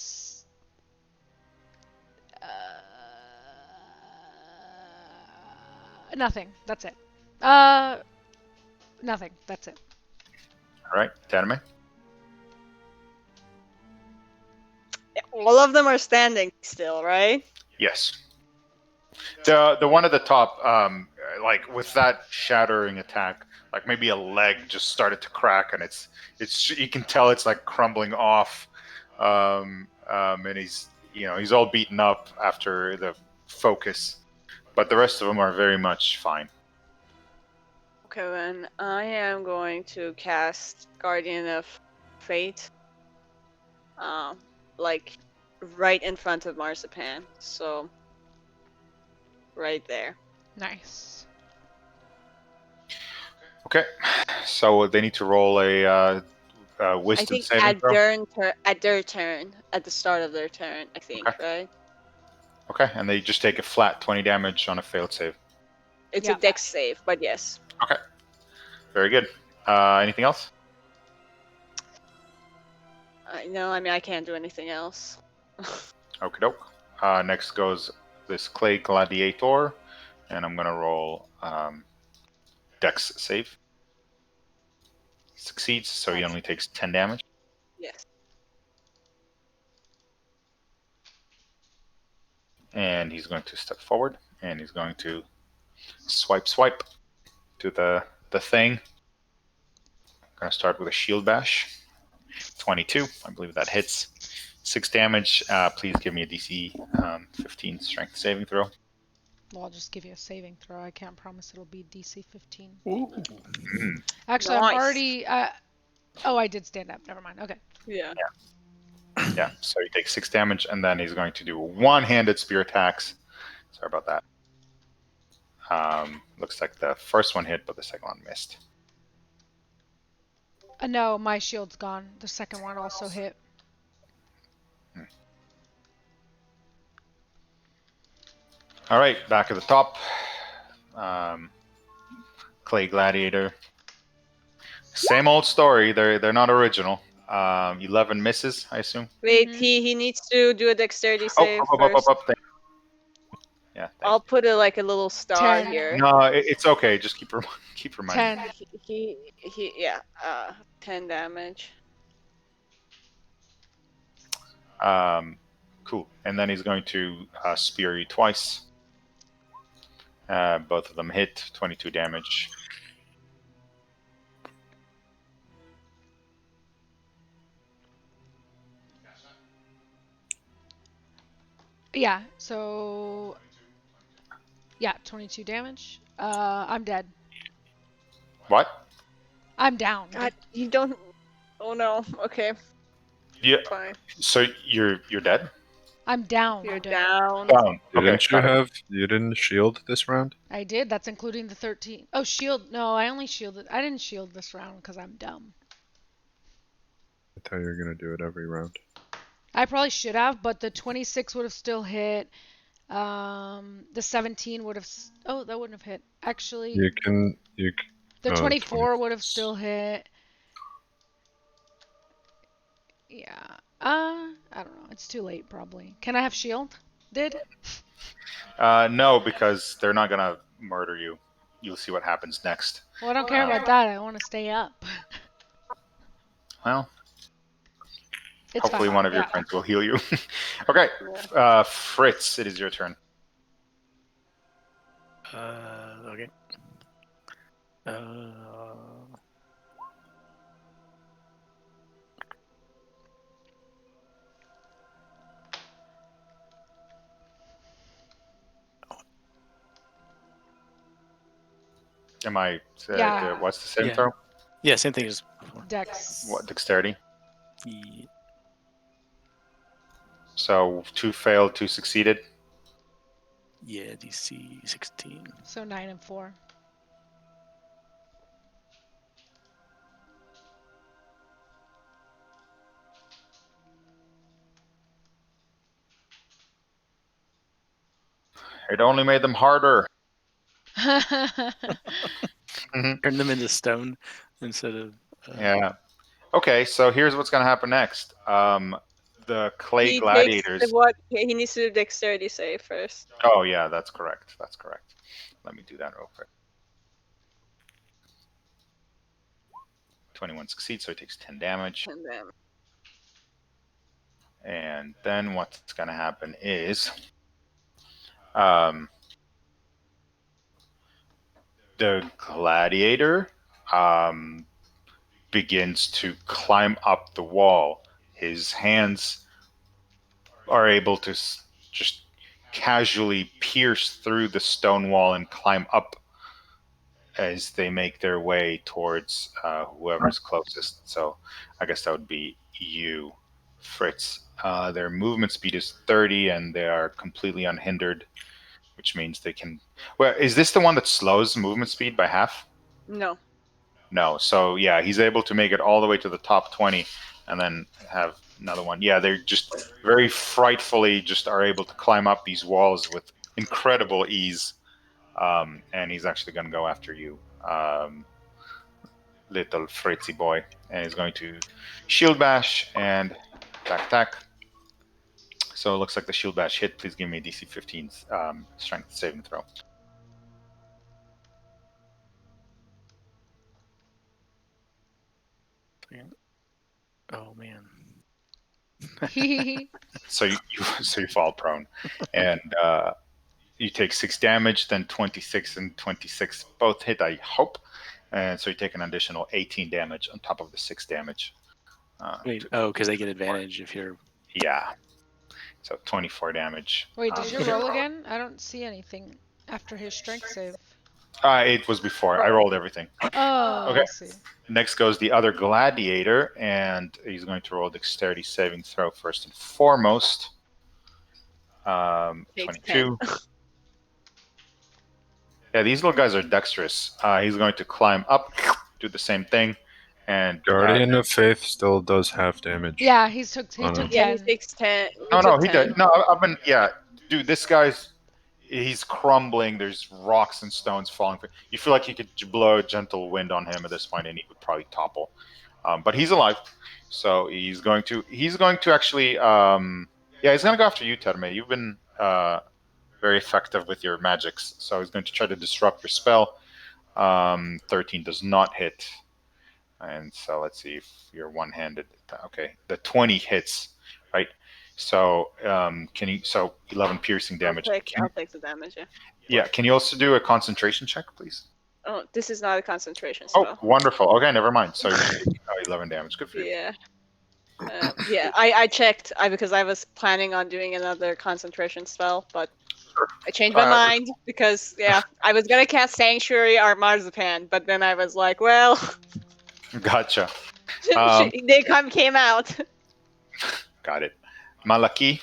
nothing. That's it. Nothing. That's it. All right, Tanime. All of them are standing still, right? Yes. The one at the top, like with that shattering attack, like maybe a leg just started to crack, and it's you can tell it's like crumbling off, and he's all beaten up after the focus, but the rest of them are very much fine. Okay, then I am going to cast Guardian of Fate. Like right in front of Marzipan. So right there. Nice. Okay, so they need to roll a I wisdom think saving at throw. their turn, at the start of their turn, I think, Okay. right? Okay, and they just take a flat 20 damage on a failed save. It's Yeah. a dex save, but yes. Okay, very good. Anything else? No, I mean I can't do anything else. Okie doke. Next goes this Clay Gladiator, and I'm gonna roll Dex save. Succeeds, so he Nice. only takes 10 damage. Yes. And he's going to step forward, and he's going to swipe to the thing. I'm gonna start with a shield bash. 22, I believe that hits. 6 damage. Please give me a DC 15 strength saving throw. Well, I'll just give you a saving throw. I can't promise it'll be DC 15. Mm. Actually, I'm Nice. already. Oh, I did stand up. Never mind. Okay. Yeah. Yeah, so he takes 6 damage, and then he's going to do one-handed spear attacks. Sorry about that. Looks like the first one hit, but the second one missed. No, my shield's gone. The second one also hit. All right, back at the top. Clay Gladiator. Same old story. They're not original. 11 misses, I assume. Wait, Mhm. he needs to do a dexterity Oh, save up. first. Yeah, thank I'll put a like a little star 10. here. No, it's okay. Just keep reminding. 10. He yeah. 10 damage. Cool. And then he's going to spear you twice. Both of them hit, 22 damage. Yeah. So. Yeah, 22 damage. I'm dead. What? I'm down. God, you don't. Oh no. Okay, Yeah. fine. So you're dead. I'm down. You're down. Down. Didn't Okay. got it. you didn't shield this round? I did. That's including the 13. Oh, shield. No, I only shielded. I didn't shield this round because I'm dumb. I thought you were gonna do it every round. I probably should have, but the 26 would have still hit. The 17 would have. Oh, that wouldn't have hit. Actually, the oh, 24 20. would have still hit. Yeah. I don't know. It's too late, probably. Can I have shield? Did? No, because they're not gonna murder you. You'll see what happens next. Well, I don't care about that. I want to stay up. Well, It's hopefully fine. one of your Yeah. friends will heal you. Okay, Fritz, it is your turn. Okay. Am I? Yeah. What's the saving Yeah. throw? Yeah, same thing as before. Dex. What dexterity? Yeah. So 2 failed, 2 succeeded. Yeah, DC 16. So 9 and 4. It only made them harder. Turn them into stone instead of. Yeah. Okay, so here's what's gonna happen next. The Clay He Gladiators. takes what? He needs to do dexterity save first. Oh yeah, that's correct. That's correct. Let me do that real quick. 21 succeeds, so he takes 10 damage. And then And then what's going to happen is the gladiator begins to climb up the wall. His hands are able to just casually pierce through the stone wall and climb up as they make their way towards whoever's closest. So I guess that would be you, Fritz. Their movement speed is 30, and they are completely unhindered, which means they can. Well, is this the one that slows movement speed by half? No. No. So yeah, he's able to make it all the way to the top 20, and then have another one. Yeah, they're just very frightfully just are able to climb up these walls with incredible ease. And he's actually going to go after you, little Fritzy boy, and he's going to shield bash and attack. So it looks like the shield bash hit. Please give me a DC 15 strength saving throw. Oh man. So you fall prone, and you take 6 damage. Then 26 and 26 both hit, I hope, and so you take an additional 18 damage on top of the 6 damage. Wait, because they get advantage if you're. Yeah. So 24 damage. Wait, did you roll again? I don't see anything after his strength save. It was before. I rolled everything. Oh, Okay. I see. Next goes the other gladiator, and he's going to roll dexterity saving throw first and foremost. Takes 22. Yeah, these little guys are dexterous. He's going to climb up, do the same thing, and Guardian of Faith still does half damage. Yeah, he took Oh, no. 10. Yeah, he takes 10. he did. No, I've been. Yeah, dude, this guy's. He's crumbling. There's rocks and stones falling. You feel like you could blow a gentle wind on him at this point, and he would probably topple. But he's alive, so he's going to actually. Yeah, he's going to go after you, Terme. You've been very effective with your magics, so he's going to try to disrupt your spell. 13 does not hit, and so let's see if you're one-handed. Okay, the 20 hits, right? So can you? So 11 piercing damage. I'll take the damage. Yeah. Yeah. Can you also do a concentration check, please? Oh, this is not a concentration spell. Oh, wonderful. Okay, never mind. So you take 11 damage. Good for you. Yeah. Yeah, I checked because I was planning on doing another concentration spell, but I changed my mind because I was gonna cast Sanctuary or Marzipan, but then I was like, well, Gotcha. they came out. Got it. Malaki,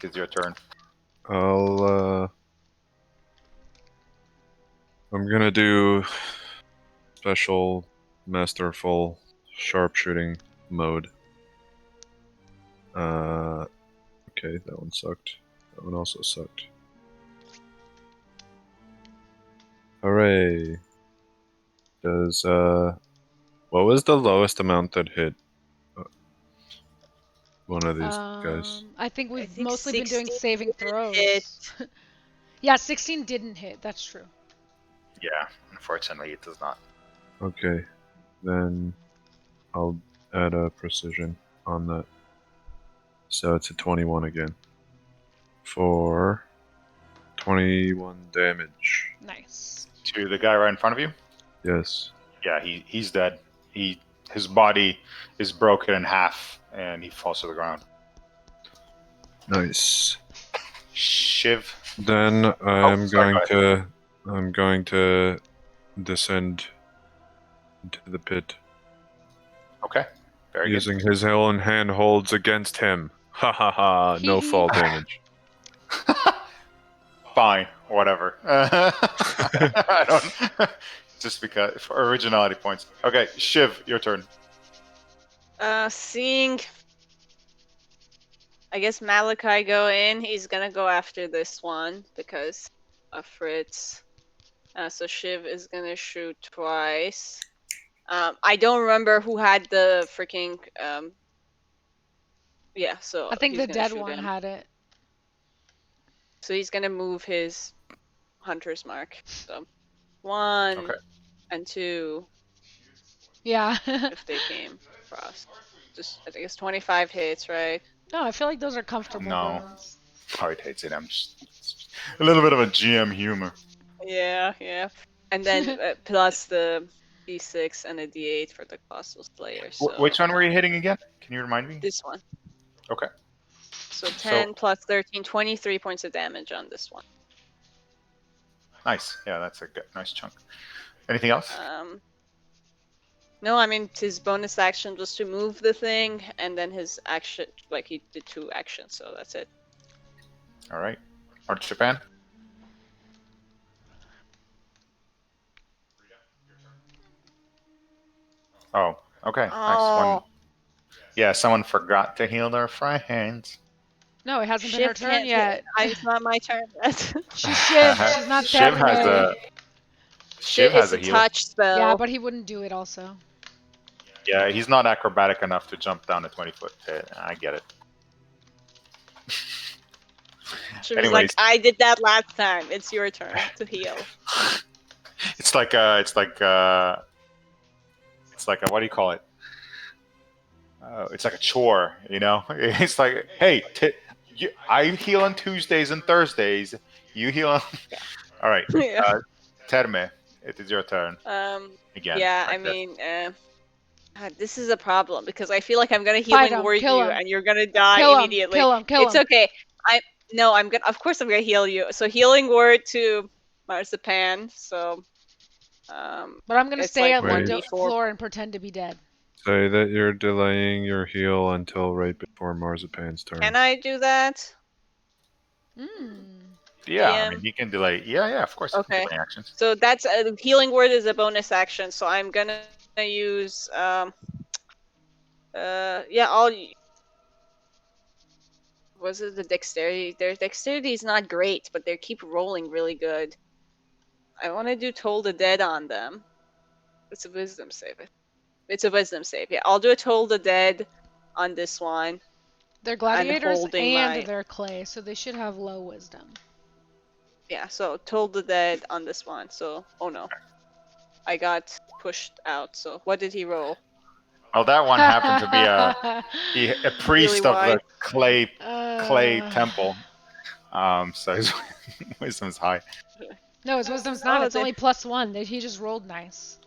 it's your turn. I'm gonna do special masterful sharpshooting mode. Okay, that one sucked. That one also sucked. Hooray! Does what was the lowest amount that hit one of these guys? I think we've I think mostly been doing 16 saving throws. hit. Yeah, 16 didn't hit. That's true. Yeah, unfortunately, it does not. Okay, then I'll add a precision on that. So it's a 21 again. For 21 damage. Nice. To the guy right in front of you? Yes. Yeah, he's dead. His body is broken in half, and he falls to the ground. Nice. Shiv. Then I'm sorry, going to descend into the pit Okay, very using his own handholds against him. Ha ha ha! No fall damage. good. Fine, whatever. I don't. Just because for originality points. Okay, Shiv, your turn. Seeing, I guess Malachi go in, he's gonna go after this one because of Fritz. So Shiv is gonna shoot twice. I don't remember who had the freaking. Yeah, so I think he's the gonna dead shoot one him. had it. So he's gonna move his hunter's mark. So 1 Okay. and 2 Yeah. if they came across. Just I think it's 25 hits, right? No, I feel like those are comfortable No. ones. Hard hates it. I'm just a little bit of a GM humor. Yeah. And then plus the D6 and a D8 for the Colossal Slayer. So Which one were you hitting again? Can you remind me? this one. Okay. So 10 plus 13, 23 points of damage on this one. Nice. Yeah, that's a good, nice chunk. Anything else? No, I mean his bonus action was to move the thing, and then his action, like he did 2 actions, so that's it. All right. Japan. Oh, okay. Nice one. Oh, Yeah, someone forgot to heal their friends. No, it hasn't been her Shiv turn can't. yet. It's not my turn yet. She's Shiv. She's not Shiv has Terme. a Shiv It's has a a heal. touch spell. Yeah, but he wouldn't do it also. Yeah, he's not acrobatic enough to jump down a 20-foot pit. I get it. She was Anyways. like, I did that last time. It's your turn to heal. It's like it's like what do you call it? It's like a chore, you know. It's like, hey, I heal on Tuesdays and Thursdays. You heal on. All right, Yeah. Terme, it is your turn again. Yeah, like I this. mean, God, this is a problem because I feel like I'm gonna Fight healing him, word kill you him. and you're gonna die Kill him, immediately. kill him, kill It's him. okay. I'm gonna. Of course, I'm gonna heal you. So healing word to Marzipan. So, But I'm gonna it's stay like on the 1d4. floor and pretend to be dead. Say that you're delaying your heal until right before Marzipan's turn. Can I do that? Yeah, I DM? mean, you can delay. Yeah, of course. You Okay. can delay actions. So that's healing word is a bonus action. So I'm gonna use was it the dexterity? Their dexterity is not great, but they keep rolling really good. I want to do Toll the Dead on them. It's a wisdom save. It's a wisdom save. Yeah, I'll do a Toll the Dead on this one. They're gladiators holding and my- they're clay, so they should have low wisdom. Yeah, so Toll the Dead on this one. So, oh no. I got pushed out. So, what did he roll? Well, that one happened to be a priest of the wide. clay temple. So his wisdom's high. No, his wisdom's not. Oh, It's only +1. He just rolled nice.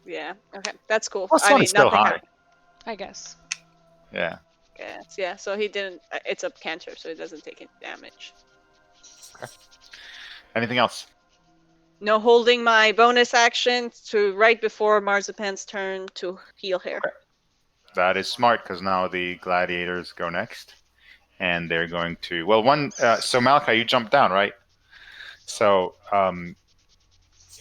Yeah, okay. That's cool. Plus I one mean, is still nothing high. happened. I guess. Yeah. Yes, yeah, so he didn't. It's a cantrip, so it doesn't take any damage. Anything else? No holding my bonus action to right before Marzipan's turn to heal her. Okay. That is smart because now the gladiators go next, and they're going to. Well, one. So Malachi, you jumped down, right? So,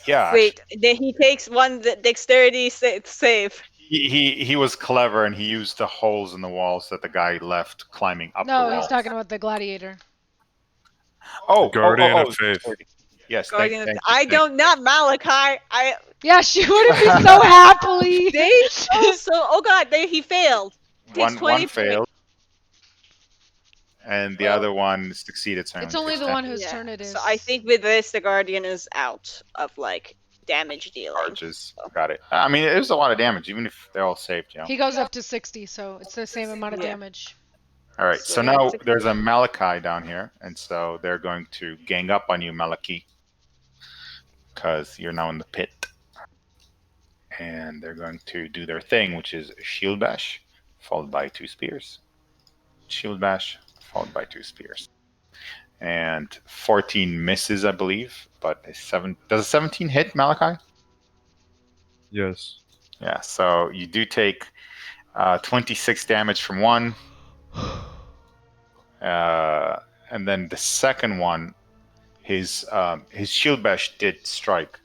yeah. Wait, he takes one dexterity save. He was clever and he used the holes in the walls that the guy left climbing up the No, wall. he's talking about the gladiator. Guardian of Faith. Yes, Guardian thank you. I don't, not Malachi. Yeah, she wouldn't be so happily. Oh god, he failed. Takes 20 One points. failed, and the other one succeeded. So It's only the one whose turn it is. So I think with this, the Guardian is out of like damage dealing. charges. Got it. I mean, it was a lot of damage, even if they're all saved. You know. He goes up to 60, so it's the same amount of Yeah. damage. All right. So now there's a Malachi down here, and so they're going to gang up on you, Malachi, because you're now in the pit. And they're going to do their thing, which is shield bash, followed by 2 spears. Shield bash, followed by 2 spears. And 14 misses, I believe, but does a 17 hit, Malachi? Yes. Yeah, so you do take 26 damage from one. And then the second one, his shield bash did strike.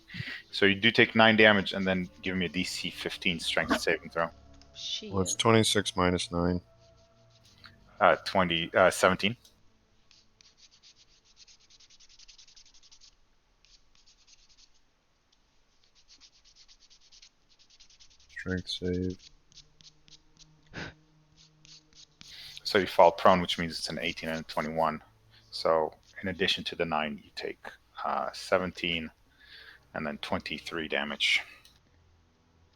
So you do take 9 damage, and then give me a DC 15 strength saving throw. Shit. Well, it's 26 minus 9. 17. Strength save. So you fall prone, which means it's an 18 and a 21. So in addition to the 9, you take 17 and then 23 damage.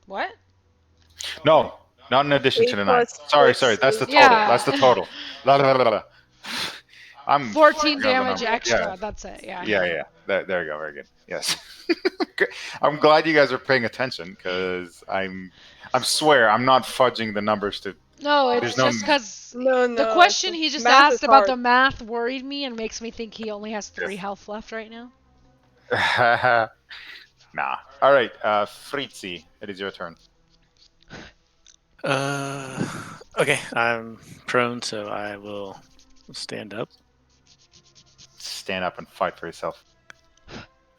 What? No, not in addition to the 9. Sorry, that's the total. Yeah. That's the total. La, la, la, la, la. I'm 14 fucking up the damage number. extra. Yeah. That's it. Yeah. Yeah. There you go. Very good. Yes. I'm glad you guys are paying attention because I swear I'm not fudging the numbers to. No, it's There's no- just because No, the question he just math asked is about hard. the math worried me and makes me think he only has 3 health left right now. Nah. All right, Fritzi, it is your turn. Okay, I'm prone, so I will stand up. Stand up and fight for yourself.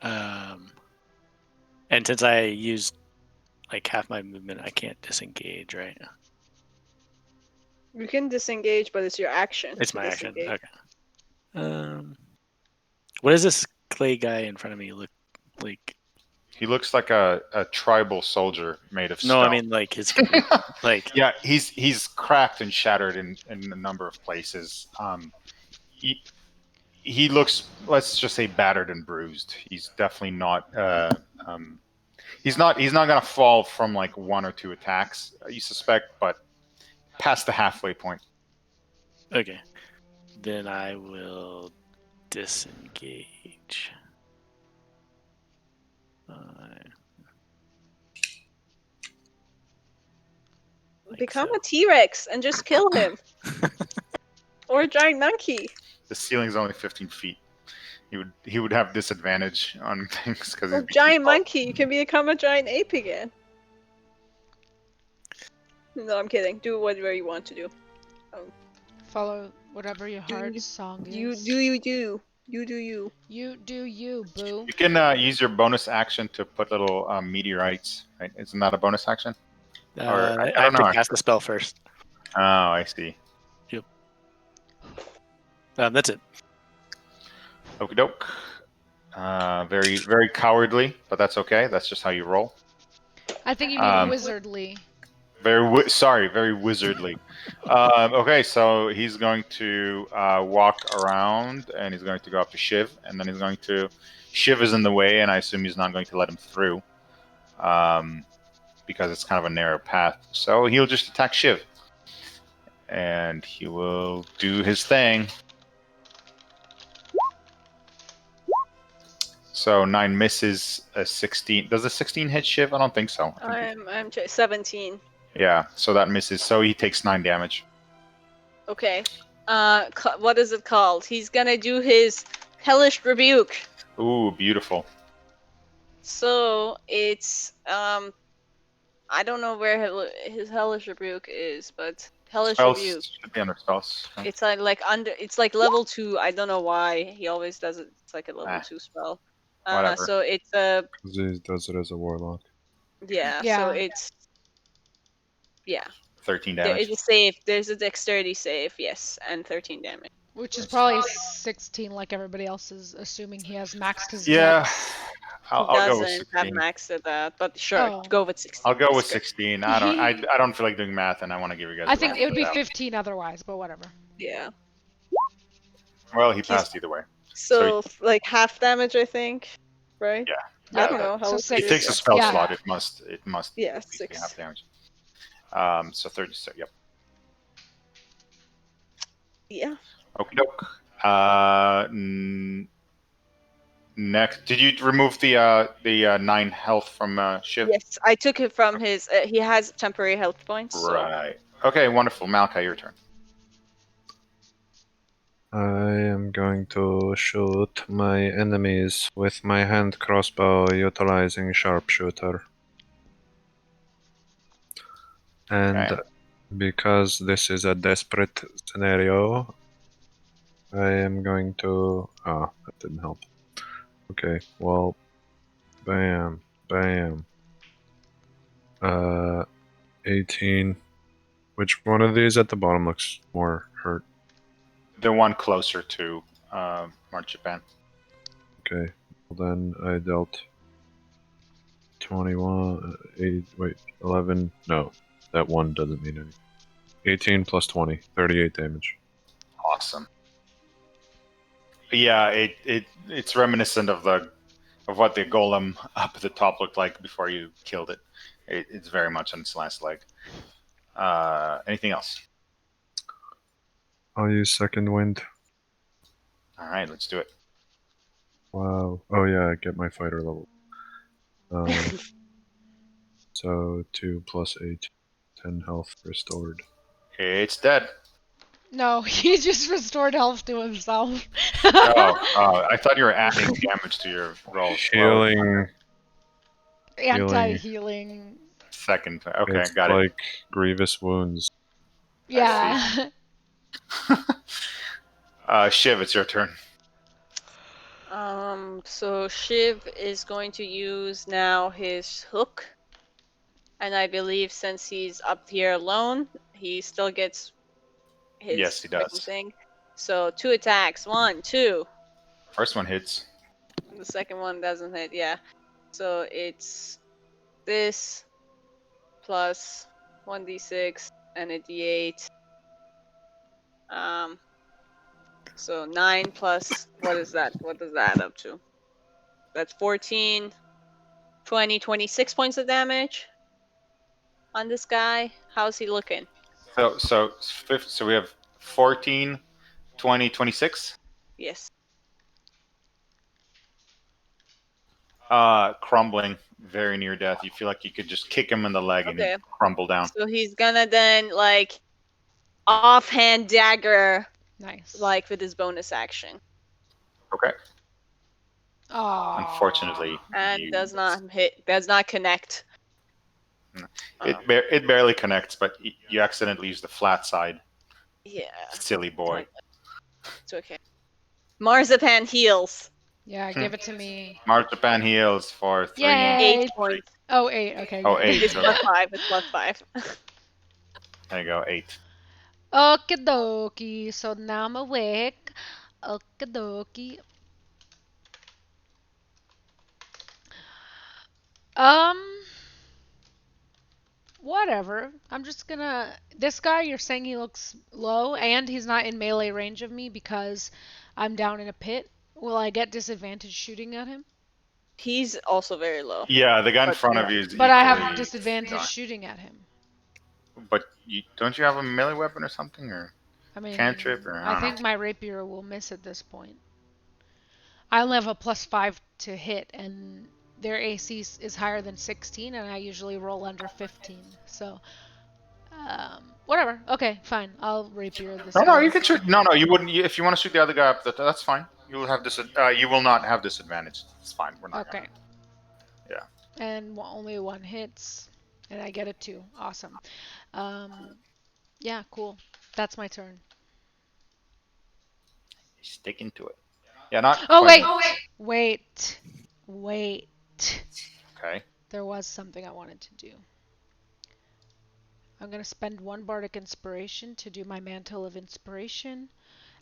And since I used like half my movement, I can't disengage, right? You can disengage, but it's your action. It's to my action. disengage. Okay. What does this clay guy in front of me look like? He looks like a tribal soldier made of No, stone. I mean like his like. Yeah, he's cracked and shattered in a number of places. He looks, let's just say, battered and bruised. He's definitely not. He's not gonna fall from like one or two attacks, you suspect, but past the halfway point. Okay, then I will disengage. Like Become so. a T-Rex and just kill him. Or a giant monkey. The ceiling's only 15 feet. He would have disadvantage on things because Or giant monkey. You can become a giant ape again. No, I'm kidding. Do whatever you want to do. Follow whatever your Do- heart's song You is. do you do. You do you. You do you, boo. You can use your bonus action to put little meteorites. Right? Isn't that a bonus action? I I have don't know. to cast the spell first. Oh, I see. That's it. Okie doke. Very, very cowardly, but that's okay. That's just how you roll. I think you need wizardly. Very wizardly. Okay, so he's going to walk around, and he's going to go up to Shiv, and then he's going to. Shiv is in the way, and I assume he's not going to let him through, because it's kind of a narrow path. So he'll just attack Shiv, and he will do his thing. So 9 misses, a 16. Does a 16 hit Shiv? I don't think so. I'm 17. Yeah, so that misses. So he takes 9 damage. Okay. What is it called? He's gonna do his hellish rebuke. Ooh, beautiful. So it's I don't know where his hellish rebuke is, but hellish Spells rebuke. should be under spells. Right? It's it's like level 2. I don't know why he always does it. It's like a level 2 spell. Whatever. So it's a He does it as a warlock. yeah. Yeah. So it's 13 there damage. is a save. There's a dexterity save, yes, and 13 damage. Which is probably 16 like everybody else is, assuming he has maxed his Yeah, dex. I'll He go with doesn't have 16. maxed at that, but sure, Oh. go with 16. I'll go with It's good. 16. I don't feel like doing math, and I want to give you guys. I the think it would be benefit of 15 otherwise, but whatever. Yeah. the doubt. Well, he passed either way. So like half damage, I think, right? Yeah. I don't know how So it He six. takes a is. spell Yeah. slot. It must. Yeah, be 6. half damage. So 36. Yep. Yeah. Okie doke. Next, did you remove the 9 health from Shiv? Yes, I took it from his. He has temporary health points. So. Right. Okay, wonderful. Malachi, your turn. I am going to shoot my enemies with my hand crossbow utilizing sharpshooter. And Okay. because this is a desperate scenario, I am going to... Oh, that didn't help. Okay, well, bam, bam. 18. Which one of these at the bottom looks more hurt? The one closer to Marchipan. Okay, well then I dealt 21, 11. No, that one doesn't mean anything. 18 plus 20, 38 damage. Awesome. Yeah, it's reminiscent of what the golem up at the top looked like before you killed it. It's very much on its last leg. Anything else? I'll use second wind. All right, let's do it. Wow. Oh yeah, I get my fighter level. So 2 plus 8, 10 health restored. It's dead. No, he just restored health to himself. I thought you were adding damage to your rolls. Healing. Anti-healing. Second. Okay, It's got like grievous wounds. Yeah. it. Shiv, it's your turn. So Shiv is going to use now his hook. And I believe since he's up here alone, he still gets his Yes, he freaking does. thing. So 2 attacks. 1, 2. First one hits. The second one doesn't hit, yeah. So it's this plus 1d6 and a d8. So 9 plus, what is that? What does that add up to? That's 14, 20, 26 points of damage on this guy. How's he looking? So we have 14, 20, 26. Yes. Crumbling, very near death. You feel like you could just kick him in the leg and Okay. he'd crumble down. So he's gonna then, like, offhand dagger, Nice. like, with his bonus action. Okay. Aww. Unfortunately, And you- does not hit, does not connect. It barely connects, but you accidentally use the flat side. Yeah, Silly boy. it's okay. Marzipan heals. Yeah, give it to me. Marzipan heals for 3. Yay! 8 points. Oh, 8. Okay. Oh, good. 8. It's So plus 5. It's plus 5. there you go, 8. Okie dokie. So now I'm awake. Okie dokie. Whatever. I'm just gonna. This guy, you're saying he looks low and he's not in melee range of me because I'm down in a pit. Will I get disadvantage shooting at him? He's also very low. Yeah, the guy in But front yeah. of you is But I equally have disadvantage gone. shooting at him. But don't you have a melee weapon or something? Or I mean, cantrip? Or, I I don't think know. my rapier will miss at this point. I only have a +5 to hit, and their AC is higher than 16, and I usually roll under 15. So, whatever. Okay, fine. I'll rapier this. No, guy. you can shoot. No, you wouldn't. If you want to shoot the other guy up, that's fine. You will have you will not have disadvantage. It's fine. We're not. Okay. Yeah. And only 1 hits, and I get a 2. Awesome. Yeah, cool. That's my turn. Sticking to it. Yeah, not. Oh quite. wait. Okay. There was something I wanted to do. I'm going to spend 1 Bardic Inspiration to do my Mantle of Inspiration.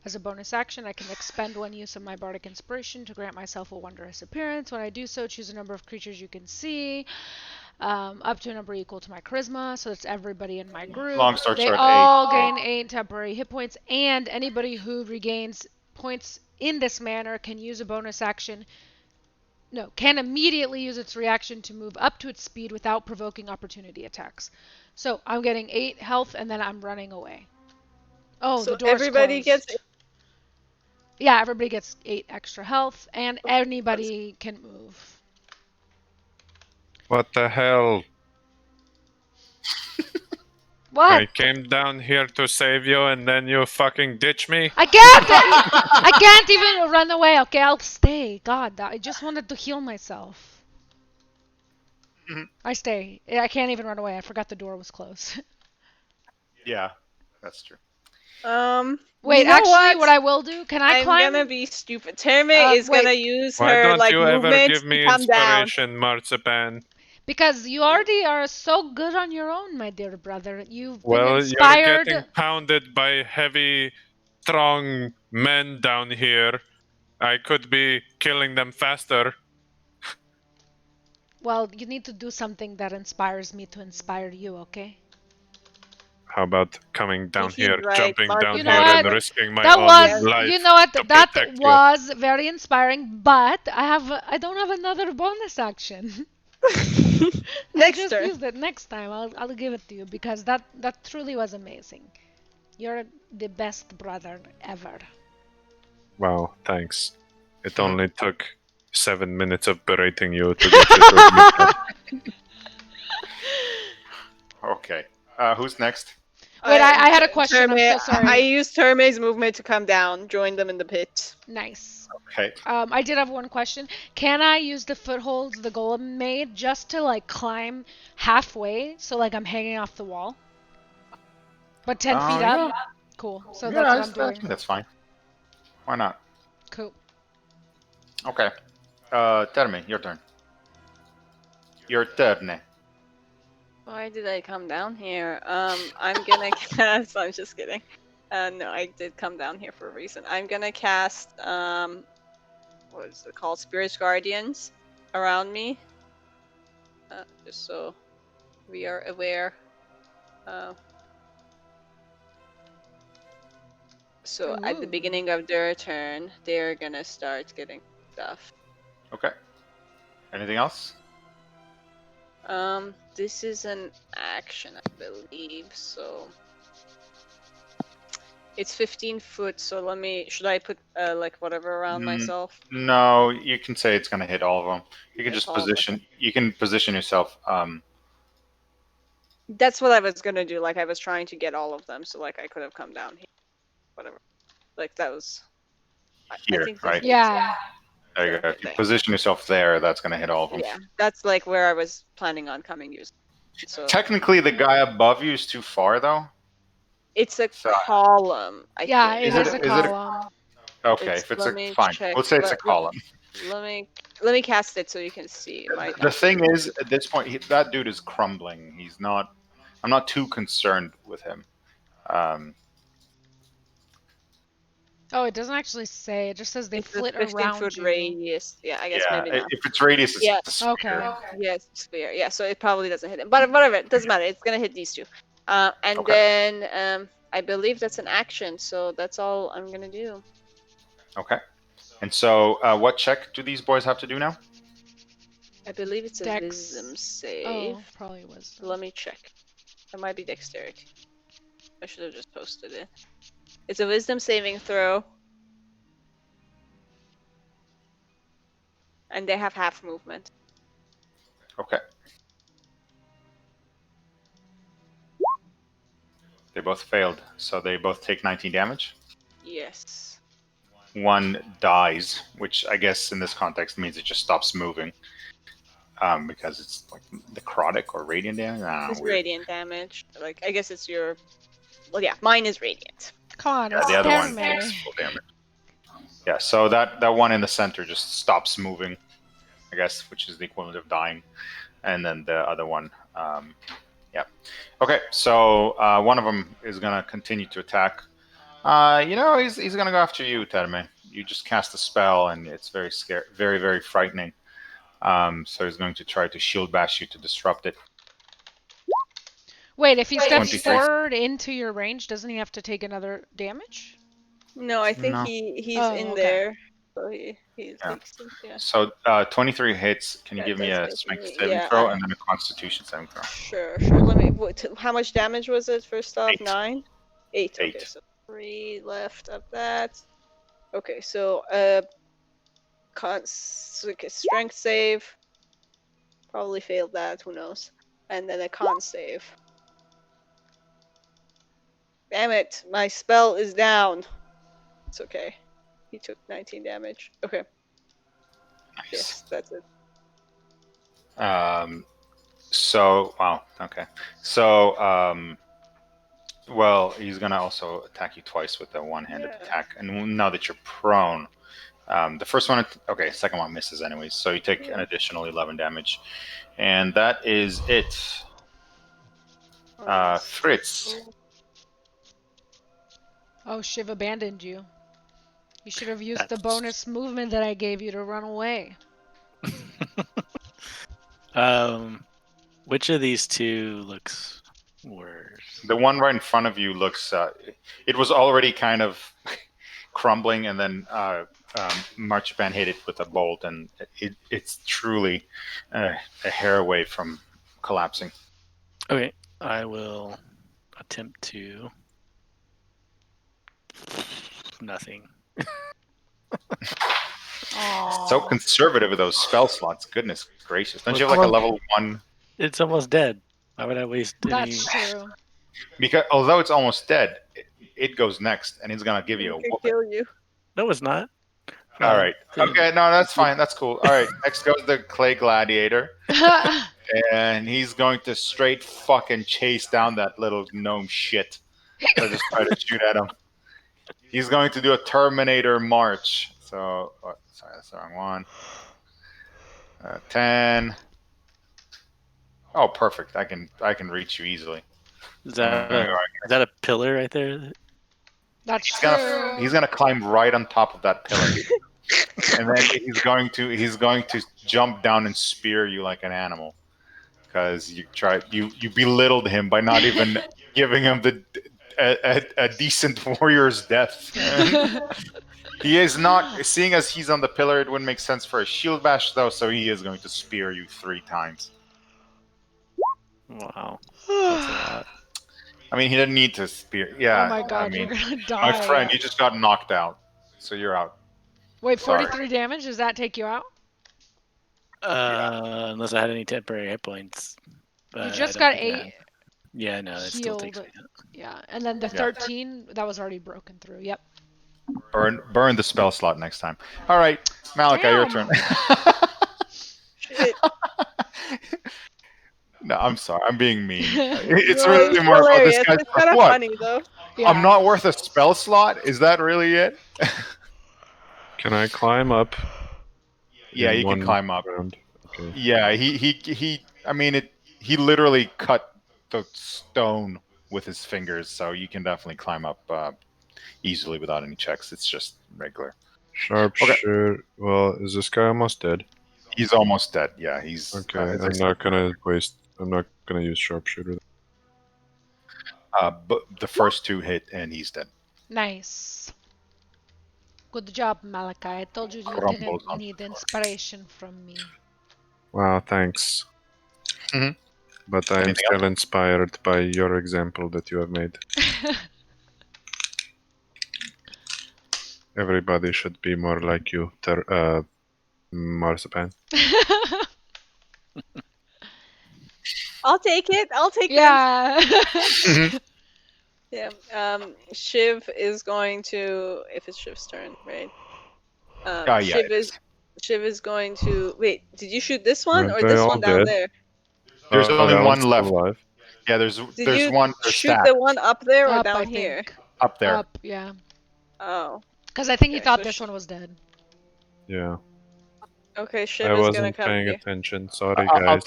As a bonus action, I can expend 1 use of my Bardic Inspiration to grant myself a wondrous appearance. When I do so, choose a number of creatures you can see, up to a number equal to my charisma, so that's everybody in my group. Long story They short, all 8. gain 8 temporary hit points, and anybody who regains points in this manner can use a bonus action. No, can immediately use its reaction to move up to its speed without provoking opportunity attacks. So I'm getting 8 health, and then I'm running away. Oh, So the door's everybody closed. gets. Yeah, everybody gets 8 extra health, and anybody can move. What the hell? What? I came down here to save you and then you fucking ditch me? I can't! I can't even run away. Okay, I'll stay. God, I just wanted to heal myself. I stay. I can't even run away. I forgot the door was closed. Yeah, that's true. Wait, you know actually, what I will do, can I I'm climb? gonna be stupid. Terme is wait. gonna use Why her don't like you ever movement give me to come down. inspiration, Marzipan? Because you already are so good on your own, my dear brother. You've been Well, inspired. you're getting pounded by heavy, strong men down here. I could be killing them faster. Well, you need to do something that inspires me to inspire you, okay? How about coming down He's here, right. jumping Mark, down You here know and what? risking my That own was, life? you know what? to That protect you. was very inspiring, but I don't have another bonus action. Next Just turn. use it next time. I'll give it to you because that truly was amazing. You're the best brother ever. Wow, thanks. It only took 7 minutes of berating you to get you to admit that. Okay. Who's next? Wait, I had a question. I'm so sorry. I used Terme's movement to come down, join them in the pit. Nice. Okay. I did have one question. Can I use the footholds the golem made just to like climb halfway, so like I'm hanging off the wall, but 10 feet up? Yeah. Cool. So Yeah, that's what I'm I doing. think that's fine. Why not? Cool. Okay. Terme, your turn. Your turn. Why did I come down here? I'm gonna cast. I'm just kidding. No, I did come down here for a reason. I'm gonna cast what is it called? Spirit Guardians around me. Just so we are aware. So at the Ooh. beginning of their turn, they're gonna start getting stuff. Okay. Anything else? This is an action, I believe. So it's 15 foot. So let me. Should I put like whatever around myself? No, you can say it's gonna hit all of them. You can Hit just all of them. position. You can position yourself. That's what I was gonna do. Like I was trying to get all of them, so like I could have come down here, whatever. Like that was. Here, I think right? Yeah. There you go. If you position yourself there, that's gonna hit all of them. Yeah, that's like where I was planning on coming using. So Technically, the guy above you is too far, though. it's a So- column. I Yeah, think. it is a is it- column. Okay, It's- if it's let a me fine, check. let's say it's a column. Let me cast it so you can see. It might The not thing be- is, at this point, that dude is crumbling. He's not. I'm not too concerned with him. Oh, it doesn't actually say. It just says they it's a flit 15-foot around you. radius. Yeah, I guess Yeah, maybe not. if it's radius, it's Yeah. a sphere. Okay. Yes, sphere. Yeah, so it probably doesn't hit him. But whatever, it doesn't matter. It's gonna hit these two. And Okay. then I believe that's an action. So that's all I'm gonna do. Okay. And so, what check do these boys have to do now? I believe it's a Dex. wisdom save. Oh, probably was. Let me check. It might be dexterity. I should have just posted it. It's a wisdom saving throw. And they have half movement. Okay. They both failed, so they both take 19 damage. Yes. One dies, which I guess in this context means it just stops moving. Because it's like necrotic or radiant damage. I don't know, It's weird. radiant damage. Like, I guess it's your. Well, yeah, mine is radiant. Come on, Yeah, it's the other one Terme. takes full damage. Yeah, so that one in the center just stops moving, I guess, which is the equivalent of dying. And then the other one, yeah. Okay, so one of them is going to continue to attack. He's going to go after you, Terme. You just cast a spell, and it's very scary, very, very frightening. So he's going to try to shield bash you to disrupt it. Wait, if he steps 23. forward into your range, doesn't he have to take another damage? No, I think No. he's Oh, in okay. there. So he Yeah. takes it, yeah. So 23 hits. Can you That give me does a hit strength me, saving yeah. throw and then a constitution saving throw? Sure. Let me. How much damage was it first off? 8. 9? 8. Okay, 8. so 3 left of that. Okay, so strength save. Probably failed that. Who knows? And then a con save. Damn it! My spell is down. It's okay. He took 19 damage. Okay. Nice. Yes, that's it. So, wow, okay. So, well, he's going to also attack you twice with a one-handed Yeah. attack. And now that you're prone, the first one, okay, second one misses anyways. So you take an additional 11 damage. And that is it. Fritz. Oh, Shiv abandoned you. You should have used the That's- bonus movement that I gave you to run away. Which of these two looks worse? The one right in front of you looks, it was already kind of crumbling, and then Marchban hit it with a bolt, and it's truly a hair away from collapsing. Okay, I will attempt to. Nothing. Aww. So conservative with those spell slots. Goodness gracious! Don't you have like a Well, level 1? It's almost dead. Why would I waste any? That's true. Because although it's almost dead, it goes next, and it's gonna give you a It could whooping. kill you. No, it's not. All right. Thing. Okay. No, that's fine. That's cool. All right. Next goes the clay gladiator, and he's going to straight fucking chase down that little gnome shit. So just try to shoot at him. He's going to do a Terminator march. So, sorry, that's the wrong one. 10. Oh, perfect. I can reach you easily. Is that a pillar right there? That's He's true. gonna climb right on top of that pillar, and then he's going to jump down and spear you like an animal, because you belittled him by not even giving him a decent warrior's death. He is not, seeing as he's on the pillar, it wouldn't make sense for a shield bash though, so he is going to spear you 3 times. Wow, that's a lot. I mean, he didn't need to spear. Yeah. Oh my god, I mean, you're gonna die. my friend, you just got knocked out, so you're out. Wait, Sorry. 43 damage? Does that take you out? Unless I had any temporary hit points. You But just I got don't think I 8 had. Yeah, no, that still takes me healed. out. Yeah, and then the 13, that was already broken through. Yep. Burn the spell slot next time. All right, Malachi, your turn. Shit. No, I'm sorry. I'm being mean. It's No, really it's more about this hilarious. guy's. It's kind of What? funny though. Yeah. I'm not worth a spell slot? Is that really it? Can I climb up? Yeah, in you can one climb up. round? Okay. Yeah, he. I mean, he literally cut the stone with his fingers, so you can definitely climb up easily without any checks. It's just regular. Sharpshooter. Well, is this guy almost dead? He's almost dead. Yeah, he's. Okay, as I I'm said, not gonna waste. I'm not gonna use sharpshooter. but the first 2 hit, and he's dead. Nice. Good job, Malachi. I told you Crumbles didn't on need the floor. inspiration from me. Wow, thanks. Mhm. But I am Anything still inspired by your example that you have made. Everybody should be more like you, Marzipan. I'll take it. I'll take it. Yeah. Yeah. Shiv is going to, if it's Shiv's turn, right? Yeah, Shiv is going to. Wait, did you shoot this one Aren't or they this all one down dead? there? There's only that one one's still left. alive. Yeah, Did there's you one shoot stacked the one up there or Up, down I here? think. up there. Up, yeah. Oh. Because I think he Okay, thought so this one was dead. Yeah, Okay, Shiv I is wasn't gonna come paying here. attention. Sorry, I'll guys.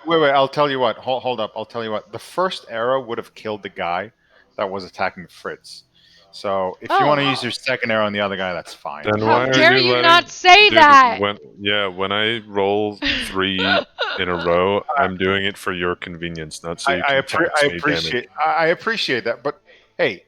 wait. I'll tell you what. Hold up. I'll tell you what. The first arrow would have killed the guy that was attacking Fritz. So if you want to use your second arrow on the other guy, that's fine. Then How why are dare you you letting- not say Dude, that? when I roll 3 in a row, I'm doing it for your convenience, not so you can tax me damage. I appreciate that, but hey,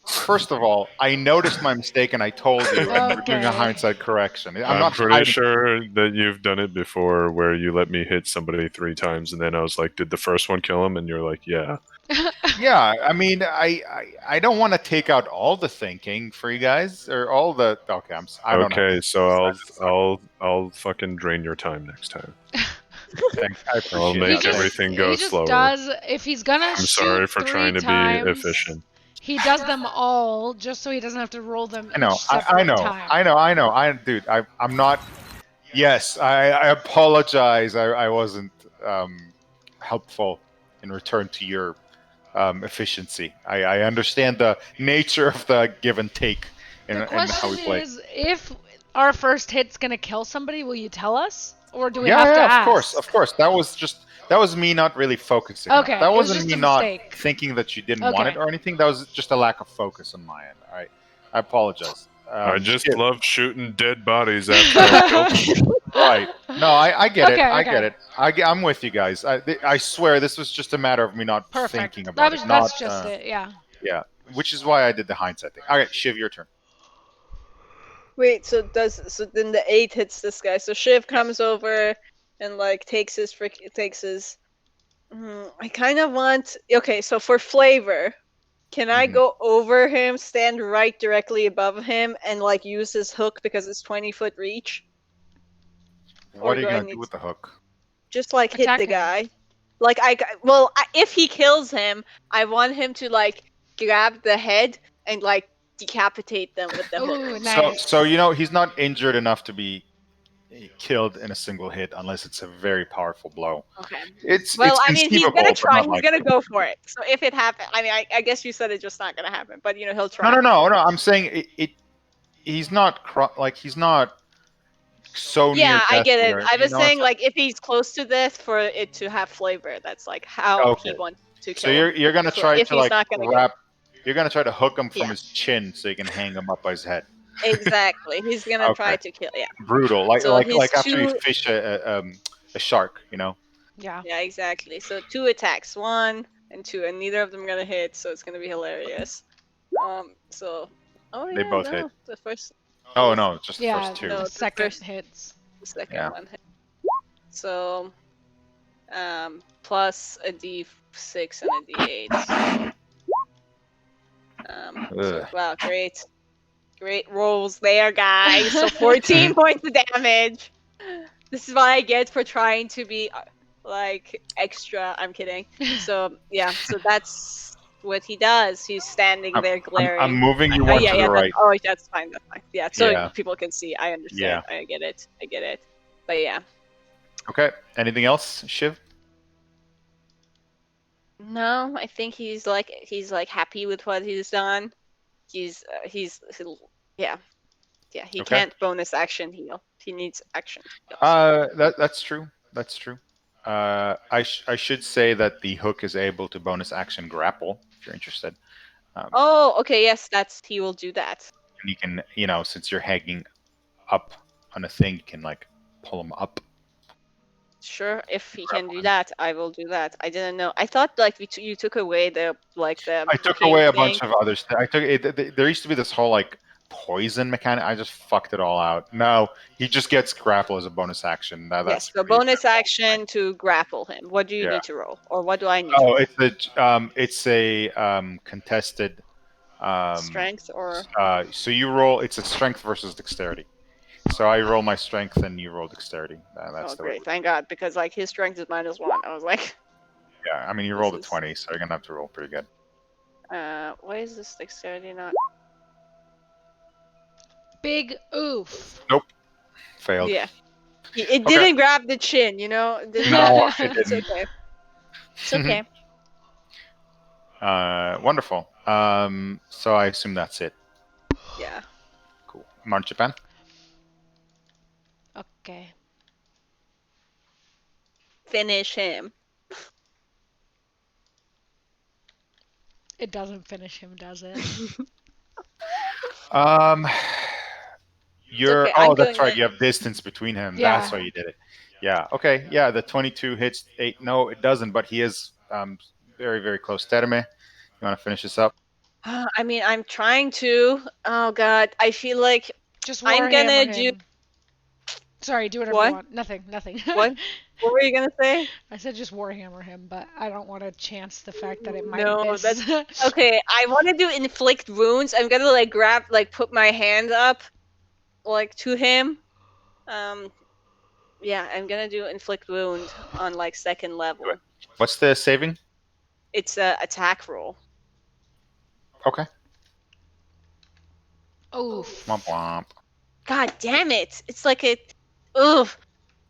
first of all, I noticed my mistake and I told you, and we're doing a Okay. hindsight correction. I'm not pretty hiding- sure that you've done it before, where you let me hit somebody 3 times, and then I was like, "Did the first one kill him?" And you're like, "Yeah." Yeah, I mean, I don't want to take out all the thinking for you guys or all the. Okay, I don't know. Okay, so I'll fucking drain your time next time. Thanks, I appreciate I'll it. make everything go he just slower. does, if he's gonna I'm shoot sorry for 3 trying to times, be efficient. he does them all just so he doesn't have to roll them I know, each separate time. I know. Dude, I'm not. Yes, I apologize. I wasn't helpful in return to your efficiency. I understand the nature of the give and take The and how we question play. is, if our first hit's gonna kill somebody, will you tell us? Or do we Yeah, have to ask? of course. That was me not really focusing. on it. Okay, That it was wasn't just me a not mistake. thinking that you didn't want Okay. it or anything. That was just a lack of focus on my end. All right, I apologize. I just Skip. love shooting dead bodies after I killed them. Right. No, I get it. Okay, I okay. get it. I'm with you guys. I swear this was just a matter of me not Perfect. thinking about it. Not, That's just it, yeah. Yeah, which is why I did the hindsight thing. All right, Shiv, your turn. Wait, so then the 8 hits this guy. So Shiv comes over and like takes his. I kind of want. Okay, so for flavor, can I Mhm. go over him, stand right directly above him, and like use his hook because it's 20-foot reach? What are you do I gonna need do with the hook? Just like hit Attack the him. guy. Like if he kills him, I want him to like grab the head and like decapitate them with the hook. Ooh, nice. So he's not injured enough to be killed in a single hit unless it's a very powerful blow. Okay. It's Well, I mean, he's conceivable, gonna but try. not He's likely. gonna go for it. So if it happens, I mean, I guess you said it's just not gonna happen, but he'll try. No. I'm saying he's not he's not so near Yeah, I death. get it. where- I you was know what I'm saying like if he's close to death, for it to have flavor. That's like how he Okay. wants to kill So him. you're gonna So try if to he's like not gonna wrap. You're gonna try to hook him from Yeah. his chin so you can hang him up by his head. Exactly. He's gonna try Okay. to kill. Yeah. Brutal, like So his after you two. fish a shark, Yeah. Yeah, exactly. So 2 attacks, 1 and 2, and neither of them gonna hit. So it's gonna be hilarious. So. Oh They yeah, both no, hit. the first. Oh no, just the Yeah, first two. No, the the second first- hits. The second Yeah. one hit. So, plus a d6 and a d8. So, Ugh. wow, great rolls there, guys. So 14 points of damage. This is what I get for trying to be like extra. I'm kidding. So yeah, so that's what he does. He's standing there glaring. I'm moving you one to the right. That's fine. That's fine. Yeah, so Yeah. people can see. I understand. I get it. But yeah. Okay. Anything else, Shiv? No, I think he's like happy with what he's done. Yeah. He Okay. can't bonus action heal. He needs action heal. That's true. That's true. I should say that the hook is able to bonus action grapple if you're interested. Oh, okay, yes, he will do that. And you can, since you're hanging up on a thing, you can like pull him up. Sure, if he can do that, I will do that. I didn't know. I thought like you took away the I took hooking away a thing. bunch of other stuff. I took it. There used to be this whole like poison mechanic. I just fucked it all out. No, he just gets grapple as a bonus action. That's Yes, so pretty bonus simple. action to grapple him. What do you Yeah. need to roll, or what do I need? Oh, to it's a contested. roll? Strength or So you roll. It's a strength versus dexterity. So I roll my strength and you roll dexterity. That's the way. great, thank God, because like his strength is -1. I was like, Yeah, I mean you This rolled a is- 20, so you're gonna have to roll pretty good. why is this dexterity not? Big oof. Failed. Yeah, it didn't grab the chin, It didn't No, grab it It's didn't. okay. It's okay. Wonderful. So I assume that's it. Yeah. Cool. Marchipan. Okay. Finish him. It doesn't finish him, does it? You're. okay, I'm Oh, that's going right. in. You have distance between him. Yeah. That's why you did it. Yeah. Okay. Yeah. The 22 hits 8. No, it doesn't. But he is very, very close. Terme, you want to finish this up? I mean, I'm trying to. Oh God, I feel like Just I'm Warhammer gonna him. do- Sorry, do whatever What? you want. Nothing. what? What were you gonna say? I said just Warhammer him, but I don't want to chance the fact that it might No, miss. Okay, I want to do inflict wounds. I'm gonna like put my hand up, like to him. Yeah, I'm gonna do inflict wound on like 2nd level. What's the saving? It's a attack roll. Okay. Oof. Womp womp. God damn it! It's like it. Ugh.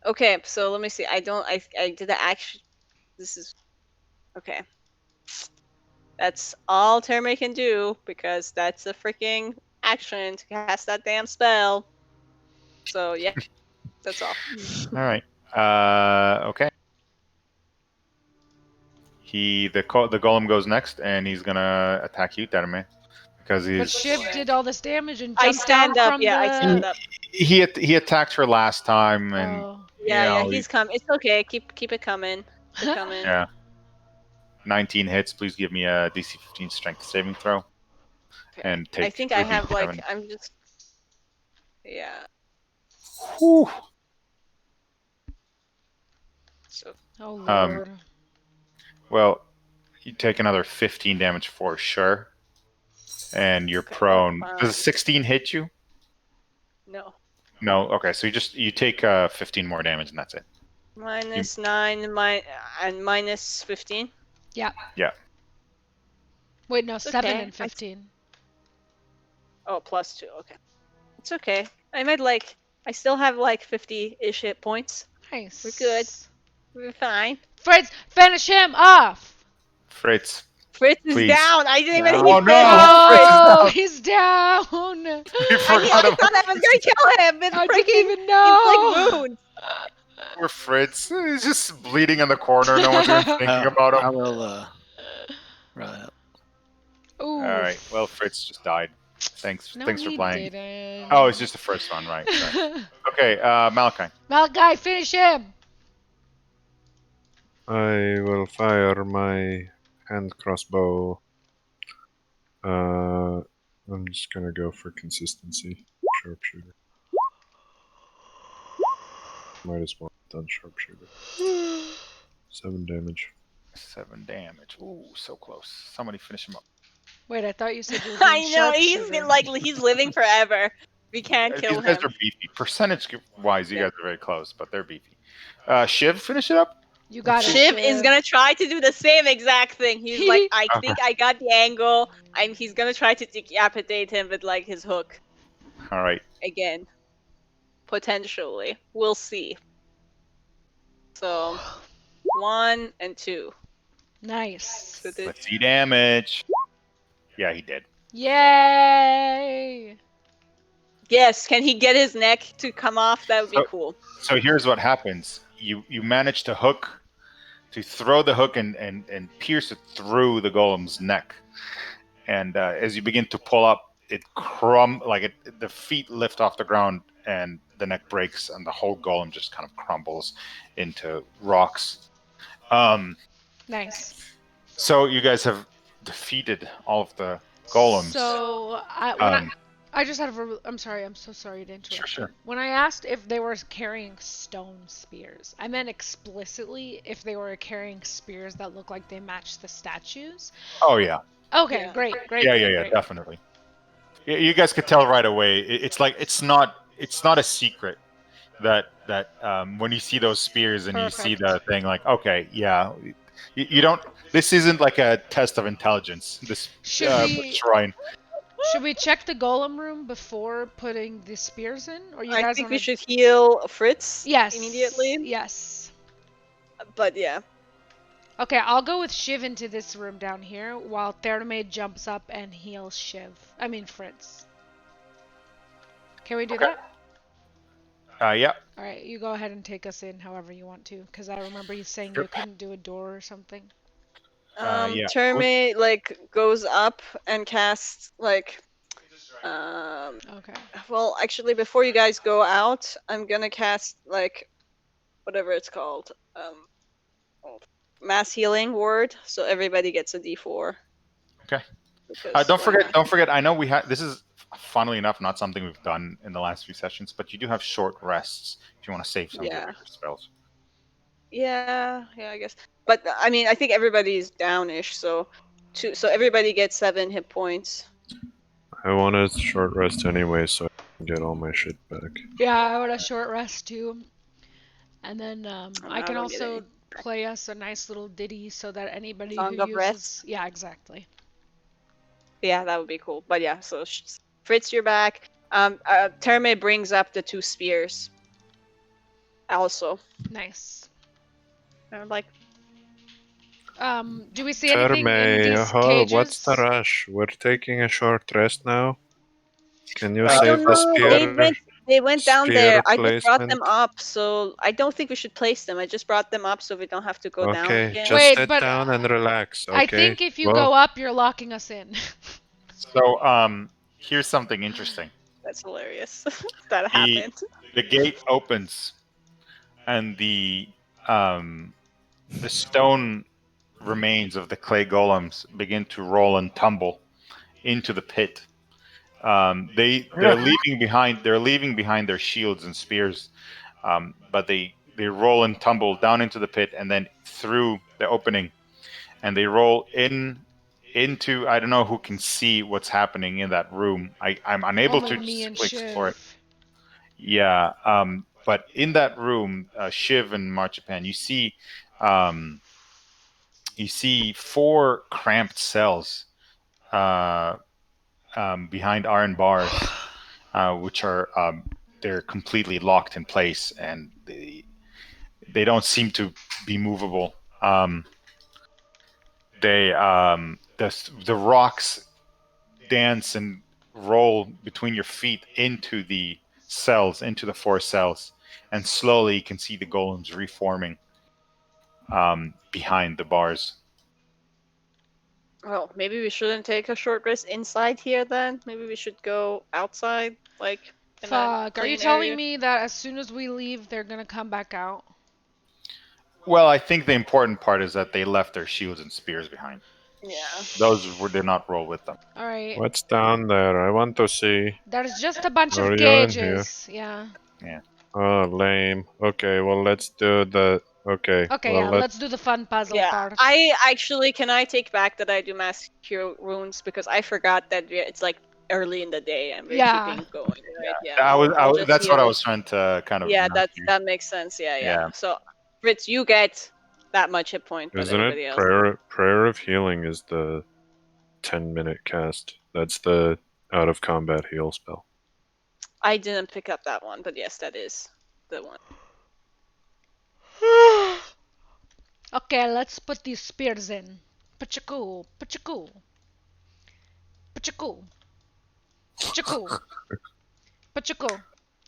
Okay, so let me see. I did the action. This is okay. That's all Terme can do because that's a freaking action to cast that damn spell. So yeah, that's all. All right. Okay. The golem goes next, and he's gonna attack you, Terme, because But he's Shiv did all this damage and I jumped stand down up. from Yeah, I the... stand up. he attacked her last time, and Oh. Yeah, you know, he's coming. It's okay. Keep it coming. Keep it coming. yeah. 19 hits. Please give me a DC 15 strength saving throw. Okay. And take I think I have 2d7. like I'm just. Yeah. Whew. So Oh lord. Well, you take another 15 damage for sure, and you're Okay, prone. fine. Does a 16 hit you? no. No. Okay, so you take 15 more damage, and that's it. -9 and -15. Yeah. Yeah. Wait, no, It's 7 okay. and 15. Oh, +2. Okay. It's okay. I might I still have like 50-ish hit points. Nice. We're good. We're fine. Fritz, finish him off! Fritz. Fritz is Please. down. I didn't even Down. hit Oh, Fritz. no! Fritz is Oh, down. he's down! We I forgot thought about I was gonna kill him with I didn't freaking even know. inflict wounds. poor Fritz. He's just bleeding in the corner. No one's even thinking about I him. will run up. Ooh. All right. Well, Fritz just died. Thanks. No, Thanks for he playing. didn't. Oh, it's just the first one, right? Sorry. Okay, Malachi. Malachi, finish him! I will fire my hand crossbow. I'm just gonna go for consistency. Sharpshooter. Might as well have done sharpshooter. 7 damage. 7 damage. Ooh, so close. Somebody finish him up. Wait, I thought you said you were I doing know sharpshooter. he's living forever. We can't These kill guys him. are beefy. Percentage-wise, you Yeah. guys are very close, but they're beefy. Shiv, finish it up. You got it. Shiv is gonna try to do the same exact thing. He's like, I Okay. think I got the angle. He's gonna try to decapitate him with like his hook All right. again. Potentially, we'll see. So, 1 and 2. Nice. So Let's see damage. Yeah, he did. Yay! Yes, can he get his neck to come off? That would be So- cool. So here's what happens. You manage to throw the hook and pierce it through the golem's neck. And as you begin to pull up, the feet lift off the ground and the neck breaks and the whole golem just kind of crumbles into rocks. Nice. So you guys have defeated all of the golems. So, I just had I'm sorry, I'm so sorry to interrupt. Sure. When I asked if they were carrying stone spears, I meant explicitly if they were carrying spears that look like they match the statues. Oh yeah. Okay, Yeah. great. Yeah, definitely. You guys could tell right away. It's like it's not a secret that when you see those spears and you see the thing, like, okay, yeah, you don't. This isn't like a test of intelligence. This shrine. Should we check the golem room before putting the spears in, or you I guys think wanna... we should heal Fritz Yes. immediately. Yes. But yeah. Okay, I'll go with Shiv into this room down here while Thermate jumps up and heals Fritz. Can we do that? Yeah. All right, you go ahead and take us in however you want to, because I remember you saying Sure. you couldn't do a door or something. Yeah. Terme goes up and casts Okay. well, actually, before you guys go out, I'm gonna cast whatever it's called, mass healing ward, so everybody gets a D4. Okay. Because Don't why not? forget. I know we have. This is, funnily enough, not something we've done in the last few sessions, but you do have short rests if you want to save some of your spells. Yeah, I guess. But I mean, I think everybody's downish, so everybody gets 7 hit points. I want a short rest anyway, so I can get all my shit back. Yeah, I want a short rest too. And then I can don't get also any. play us a nice little ditty so that anybody Song who of uses... Rest? Yeah, exactly. Yeah, that would be cool. But yeah, so Fritz, you're back. Terme brings up the 2 spears. Also, Nice. I'm like, Do we see anything in these Terme, cages? what's the rush? We're taking a short rest now. Can you I save don't the know. spear? They went down spear there. I just brought them placement? up, so I don't think we should place them. I just brought them up so we don't have to go down Okay, again. just Wait, sit but down and relax. Okay. I think if you Whoa. go up, you're locking us in. So here's something interesting. That's hilarious. That happened. The gate opens, and the stone remains of the clay golems begin to roll and tumble into the pit. They're leaving behind their shields and spears, but they roll and tumble down into the pit and then through the opening, and they roll into, I don't know who can see what's happening in that room. I'm unable Only to me and explore it. Shiv. Yeah, But in that room, Shiv and Marchipan, um, you see 4 cramped cells behind iron bars, which are they're completely locked in place, and they don't seem to be movable. The rocks dance and roll between your feet into the cells, into the 4 cells, and slowly you can see the golems reforming behind the bars. Well, maybe we shouldn't take a short rest inside here then. Maybe we should go outside, like in a Fuck, are you clean telling area. me that as soon as we leave, they're gonna come back out? Well, I think the important part is that they left their shields and spears behind. Yeah. Those did not roll with them. Alright. What's down there? I want to see. There's just a bunch Are of you in here? cages. Yeah. Oh, lame. Okay, well, let's do the. Okay. Okay, well, yeah, let's do the fun puzzle Yeah, part. can I take back that I do mass cure wounds because I forgot that it's like early in the day and we're Yeah. keeping going. Right? Yeah, That's what I heal. was trying to kind of. Yeah, nudge you. that makes sense. Yeah. Yeah. So, Fritz, you get that much hit point, but Isn't everybody it? else. Prayer of Healing is the 10-minute cast. That's the out of combat heal spell. I didn't pick up that one, but yes, that is the one. Okay, let's put these spears in. Pachakoo, pachakoo. Pachakoo. Pachakoo. Pachakoo.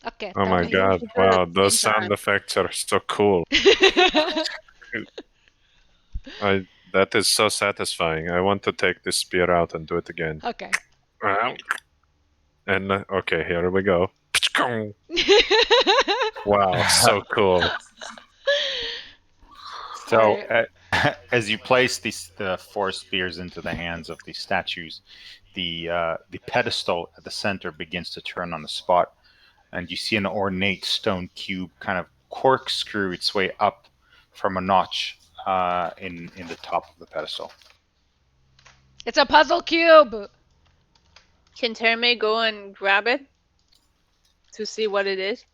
Okay. Oh my you have god! to do it at Wow, the those same sound time. effects are so cool. That is so satisfying. I want to take this spear out and do it again. Okay. And okay, here we go. Wow, so cool. So, as you place the 4 spears into the hands of the statues, the pedestal at the center begins to turn on the spot, and you see an ornate stone cube kind of corkscrew its way up from a notch in the top of the pedestal. It's a puzzle cube. Can Terme go and grab it to see what it is?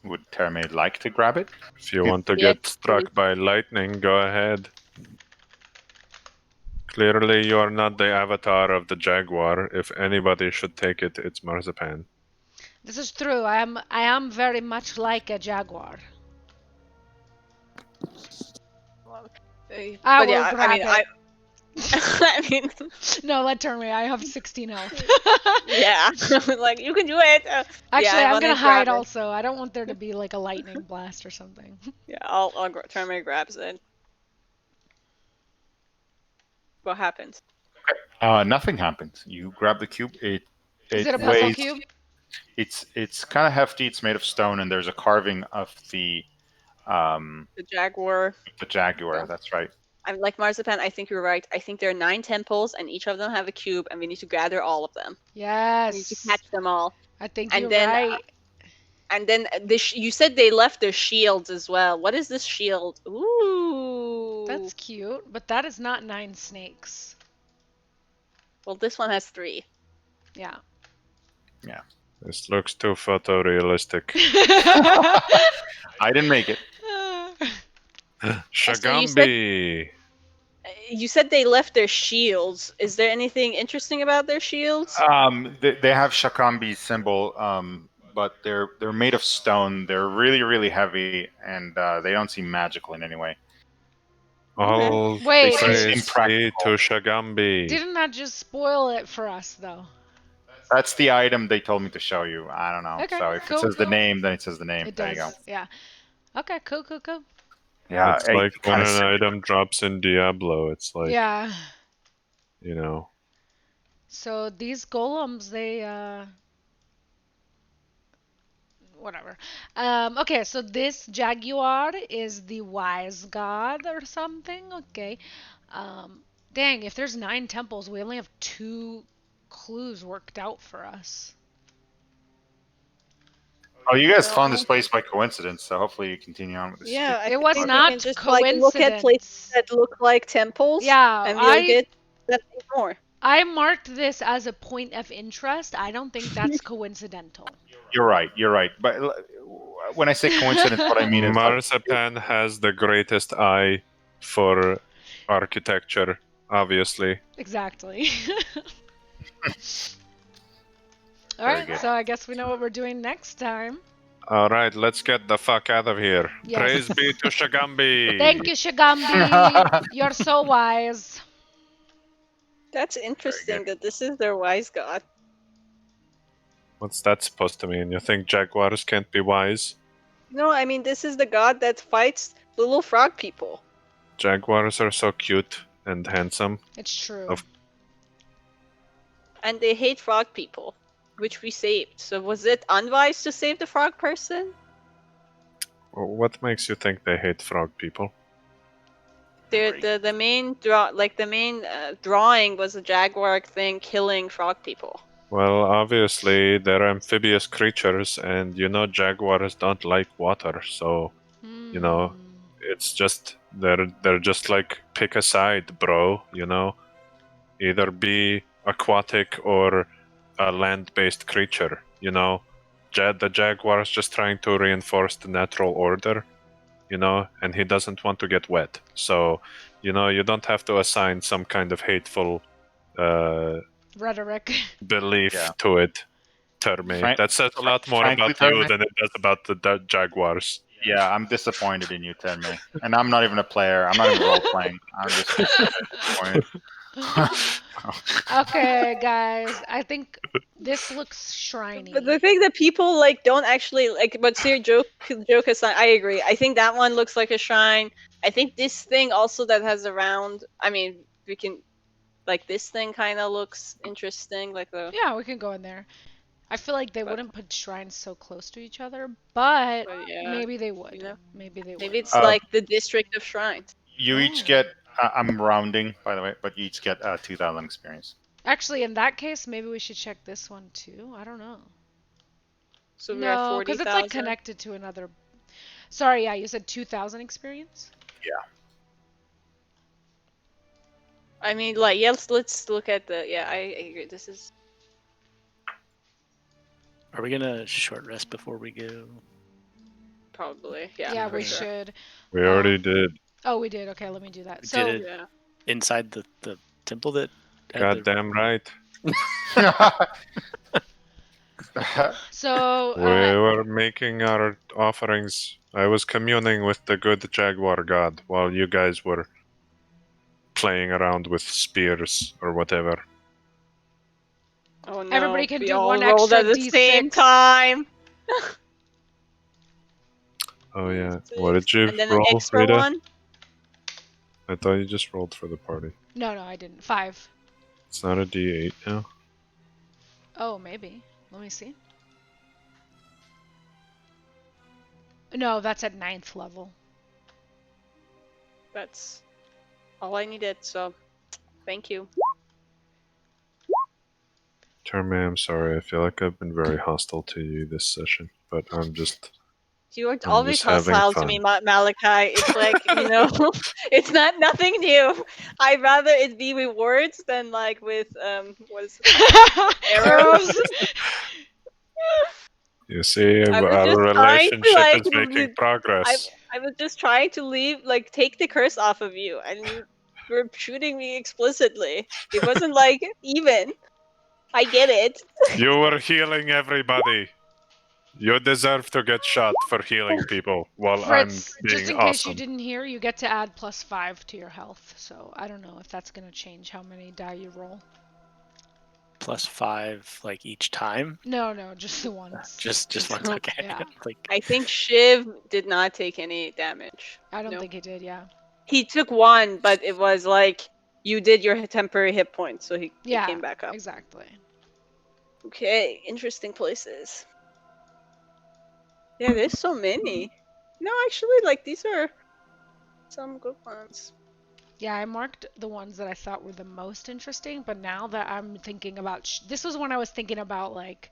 Would Terme like to grab it? If you want to Yes, get struck please. by lightning, go ahead. Clearly, you are not the avatar of the jaguar. If anybody should take it, it's Marzipan. This is true. I am very much like a jaguar. I I will grab mean, it. I mean, No, let turn me. I have 16 health. yeah, like you can do it. Actually, I I'm wanna gonna grab hide it. also. I don't want there to be like a lightning blast or something. Yeah, Terme grabs it. What happens? Nothing happens. You grab the cube. Is it a puzzle weighs. cube? It's kind of hefty. It's made of stone, and there's a carving of the The jaguar. jaguar. Yeah. That's right. I'm like Marzipan. I think you're right. I think there are 9 temples, and each of them have a cube, and we need to gather all of them. We need to Yes. catch them all. I think And you're then, right. And then you said they left their shields as well. What is this shield? Ooh. That's cute, but that is not 9 snakes. Well, this one has 3. Yeah. This looks too photorealistic. I didn't make it. Shagambi! You said they left their shields. Is there anything interesting about their shields? They have Shakambi's symbol, but they're made of stone. They're really heavy, and they don't seem magical in any way. All Wait, praise impractical. be to Shagambi. Didn't that just spoil it for us though? That's the item they told me to show you. I don't know. Okay, So if cool, it says the cool. name, then it says the name. It There you go. does. Yeah. Okay, cool. Yeah, It's like when kinda an sick. item drops in Diablo. It's like, Yeah. you know. So these golems, they whatever. Okay, so this jaguar is the wise god or something. Okay. Dang, if there's 9 temples, we only have 2 clues worked out for us. Oh, you guys found this place by coincidence, so hopefully you continue on with this. Yeah, I It was think we not can just like look at places coincidence. that look like temples. Yeah, and we'll get that more. I marked this as a point of interest. I don't think that's coincidental. You're right. But when I say coincidence, what I mean is like, Marzipan has the greatest eye for architecture, obviously. Exactly. All Very right, good. so I guess we know what we're doing next time. All right, let's get the fuck out of here. Yes. Praise be to Shagambi. Thank you, Shagambi. You're so wise. That's interesting that this is their wise god. What's that supposed to mean? You think jaguars can't be wise? No, I mean this is the god that fights little frog people. Jaguars are so cute and handsome. It's true. Of- And they hate frog people, which we saved. So was it unwise to save the frog person? What makes you think they hate frog people? The main drawing was a jaguar thing killing frog people. Well, obviously they're amphibious creatures, and you know jaguars don't like water, so you know, Hmm. it's just they're just like pick a side, bro. You know, either be aquatic or a land-based creature. You know, the jaguar is just trying to reinforce the natural order. You know, and he doesn't want to get wet. So, you know, you don't have to assign some kind of hateful Rhetoric. belief Yeah. to it, Terme. Frank- That says a lot more frankly, about you Terme? than it does about the jaguars. yeah, I'm disappointed in you, Tenme. And I'm not even a player. I'm not even role playing. I'm just disappointed. Okay, guys. I think this looks shriny. But the thing that people like don't actually like, but ser joke aside, I agree. I think that one looks like a shrine. I think this thing also that has a round. I mean, we can like this thing kind of looks interesting, like the. Yeah, we can go in there. I feel like they wouldn't put shrines so close to each other, but But yeah, maybe they would. you know, Maybe they would. maybe it's Uh, like the district of shrines. You each get, I'm rounding, by the way, but you each get 2,000 experience. Actually, in that case, maybe we should check this one too. I don't know. So we're No, at because 40,000. it's like connected to another. Sorry, yeah, you said 2,000 experience. I mean, like, yes, let's look at the. Yeah, I agree. This is. Are we gonna short rest before we go? Probably, yeah. Yeah, for we sure. should. We already did. Oh, we did. Okay, let me do that. We So did it. Yeah. Inside the temple that had the- Goddamn right. So We were making our offerings. I was communing with the good jaguar god while you guys were playing around with spears or whatever. Oh no! Everybody can we do all one rolled extra at the same D6. time. Oh yeah. What did you And then roll, an extra Rita? one. I thought you just rolled for the party. no, I didn't. 5. It's not a D8 now. Oh, maybe. Let me see. No, that's at 9th level. That's all I needed. So, thank you. Terme, I'm sorry. I feel like I've been very hostile to you this session, but I'm just. You are I'm always just having hostile to fun. me, Malachi. It's like it's not nothing new. I'd rather it be with words than like with what is arrows. You see, I was our just trying to, relationship like, is making progress. I was just trying to take the curse off of you, and you were shooting me explicitly. It wasn't like even. I get it. You were healing everybody. You deserve to get shot for healing people while Fritz, I'm being just in case you awesome. didn't hear, you get to add +5 to your health. So I don't know if that's going to change how many die you roll. +5 like each time. No, just the ones. Just one. Okay. Yeah. Like I think Shiv did not take any damage. I don't No. think he did, yeah. He took one, but it was like you did your temporary hit points, so he Yeah, came back up. exactly. Okay, interesting places. Yeah, there's so many. No, actually, like these are some good ones. Yeah, I marked the ones that I thought were the most interesting, but now that I'm thinking about this was when I was thinking about like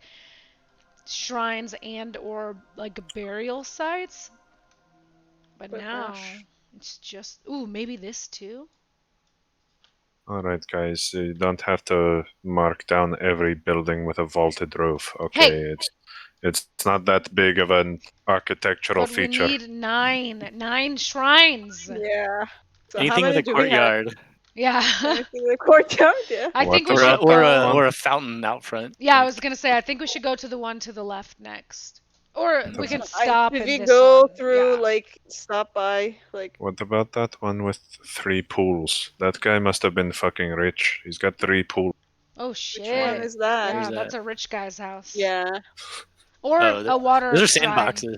shrines and or like burial sites. But now gosh. it's just maybe this too. Alright, guys, you don't have to mark down every building with a vaulted roof, okay? It's not that big of an architectural But we feature. need nine shrines. Yeah. So how Anything with many a do we have? courtyard Yeah. Anything with a courtyard? Yeah. I think we What or a, should about or that a go. one? or a fountain out front. Yeah, I Like, was gonna say I think we should go to the one to the left next, or we can I, stop did in we this go one. through Yeah. like stop by like? What about that one with 3 pools? That guy must have been fucking rich. He's got 3 pools. Oh Which shit. one is that? Yeah, Where's that's that? a rich guy's house. Yeah. Or Oh, a water those are shrine. sandboxes.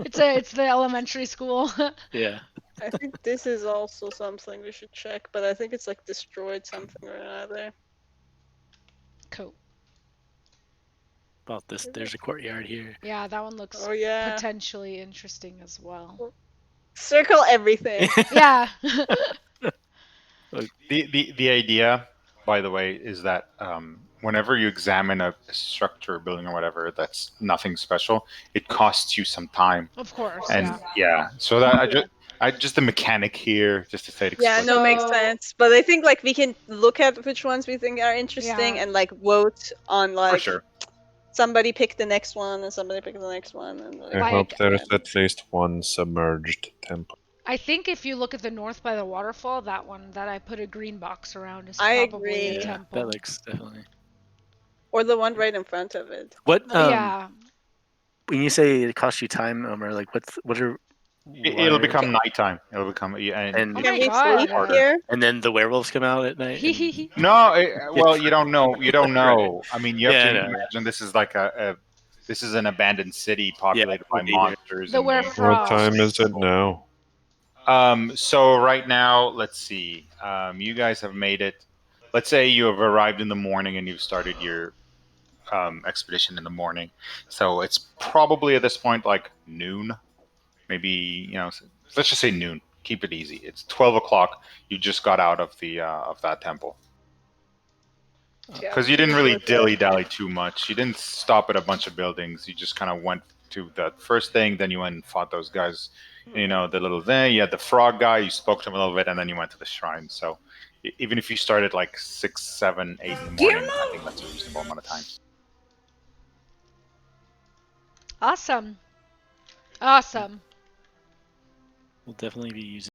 It's the elementary school. Yeah. I think this is also something we should check, but I think it's like destroyed something or another. Cool. About this, there's a courtyard here. Yeah, that one looks Oh yeah. potentially interesting as well. Circle everything. Yeah. The idea, by the way, is that whenever you examine a structure, building, or whatever, that's nothing special. It costs you some time, Of course, and yeah. yeah. So that I just the mechanic here, just to say it Yeah, explicitly. no, makes So- sense. But I think like we can look at which ones we think are interesting Yeah. and like vote on For like sure. somebody pick the next one and somebody pick the next one and I Like- hope there's at least one submerged temple. I think if you look at the north by the waterfall, that one that I put a green box around is I probably agree. a Yeah, temple. that looks definitely. or the one right in front of it. What Yeah. when you say it costs you time, or like what are It'll why- become nighttime. It'll become yeah. and Oh Can my we God. sleep Harder. here? and then the werewolves come out at night. and- No, well, you don't know. You don't know. I mean, you have Yeah, I to know. imagine this is like this is an abandoned city populated by indeed. monsters. The and were things. What frogs. time is it now? So right now, let's see. You guys have made it. Let's say you have arrived in the morning and you've started your expedition in the morning. So it's probably at this point like noon, maybe let's just say noon. Keep it easy. It's 12 o'clock. You just got out of the of that temple because you didn't really dilly dally too much. You didn't stop at a bunch of buildings. You just kind of went to the first thing. Then you went and fought those guys. The little thing. You had the frog guy. You spoke to him a little bit, and then you went to the shrine. So even if you started like 6, 7, 8 in the morning, I think that's a reasonable amount of time. Awesome. Awesome. We'll definitely be using.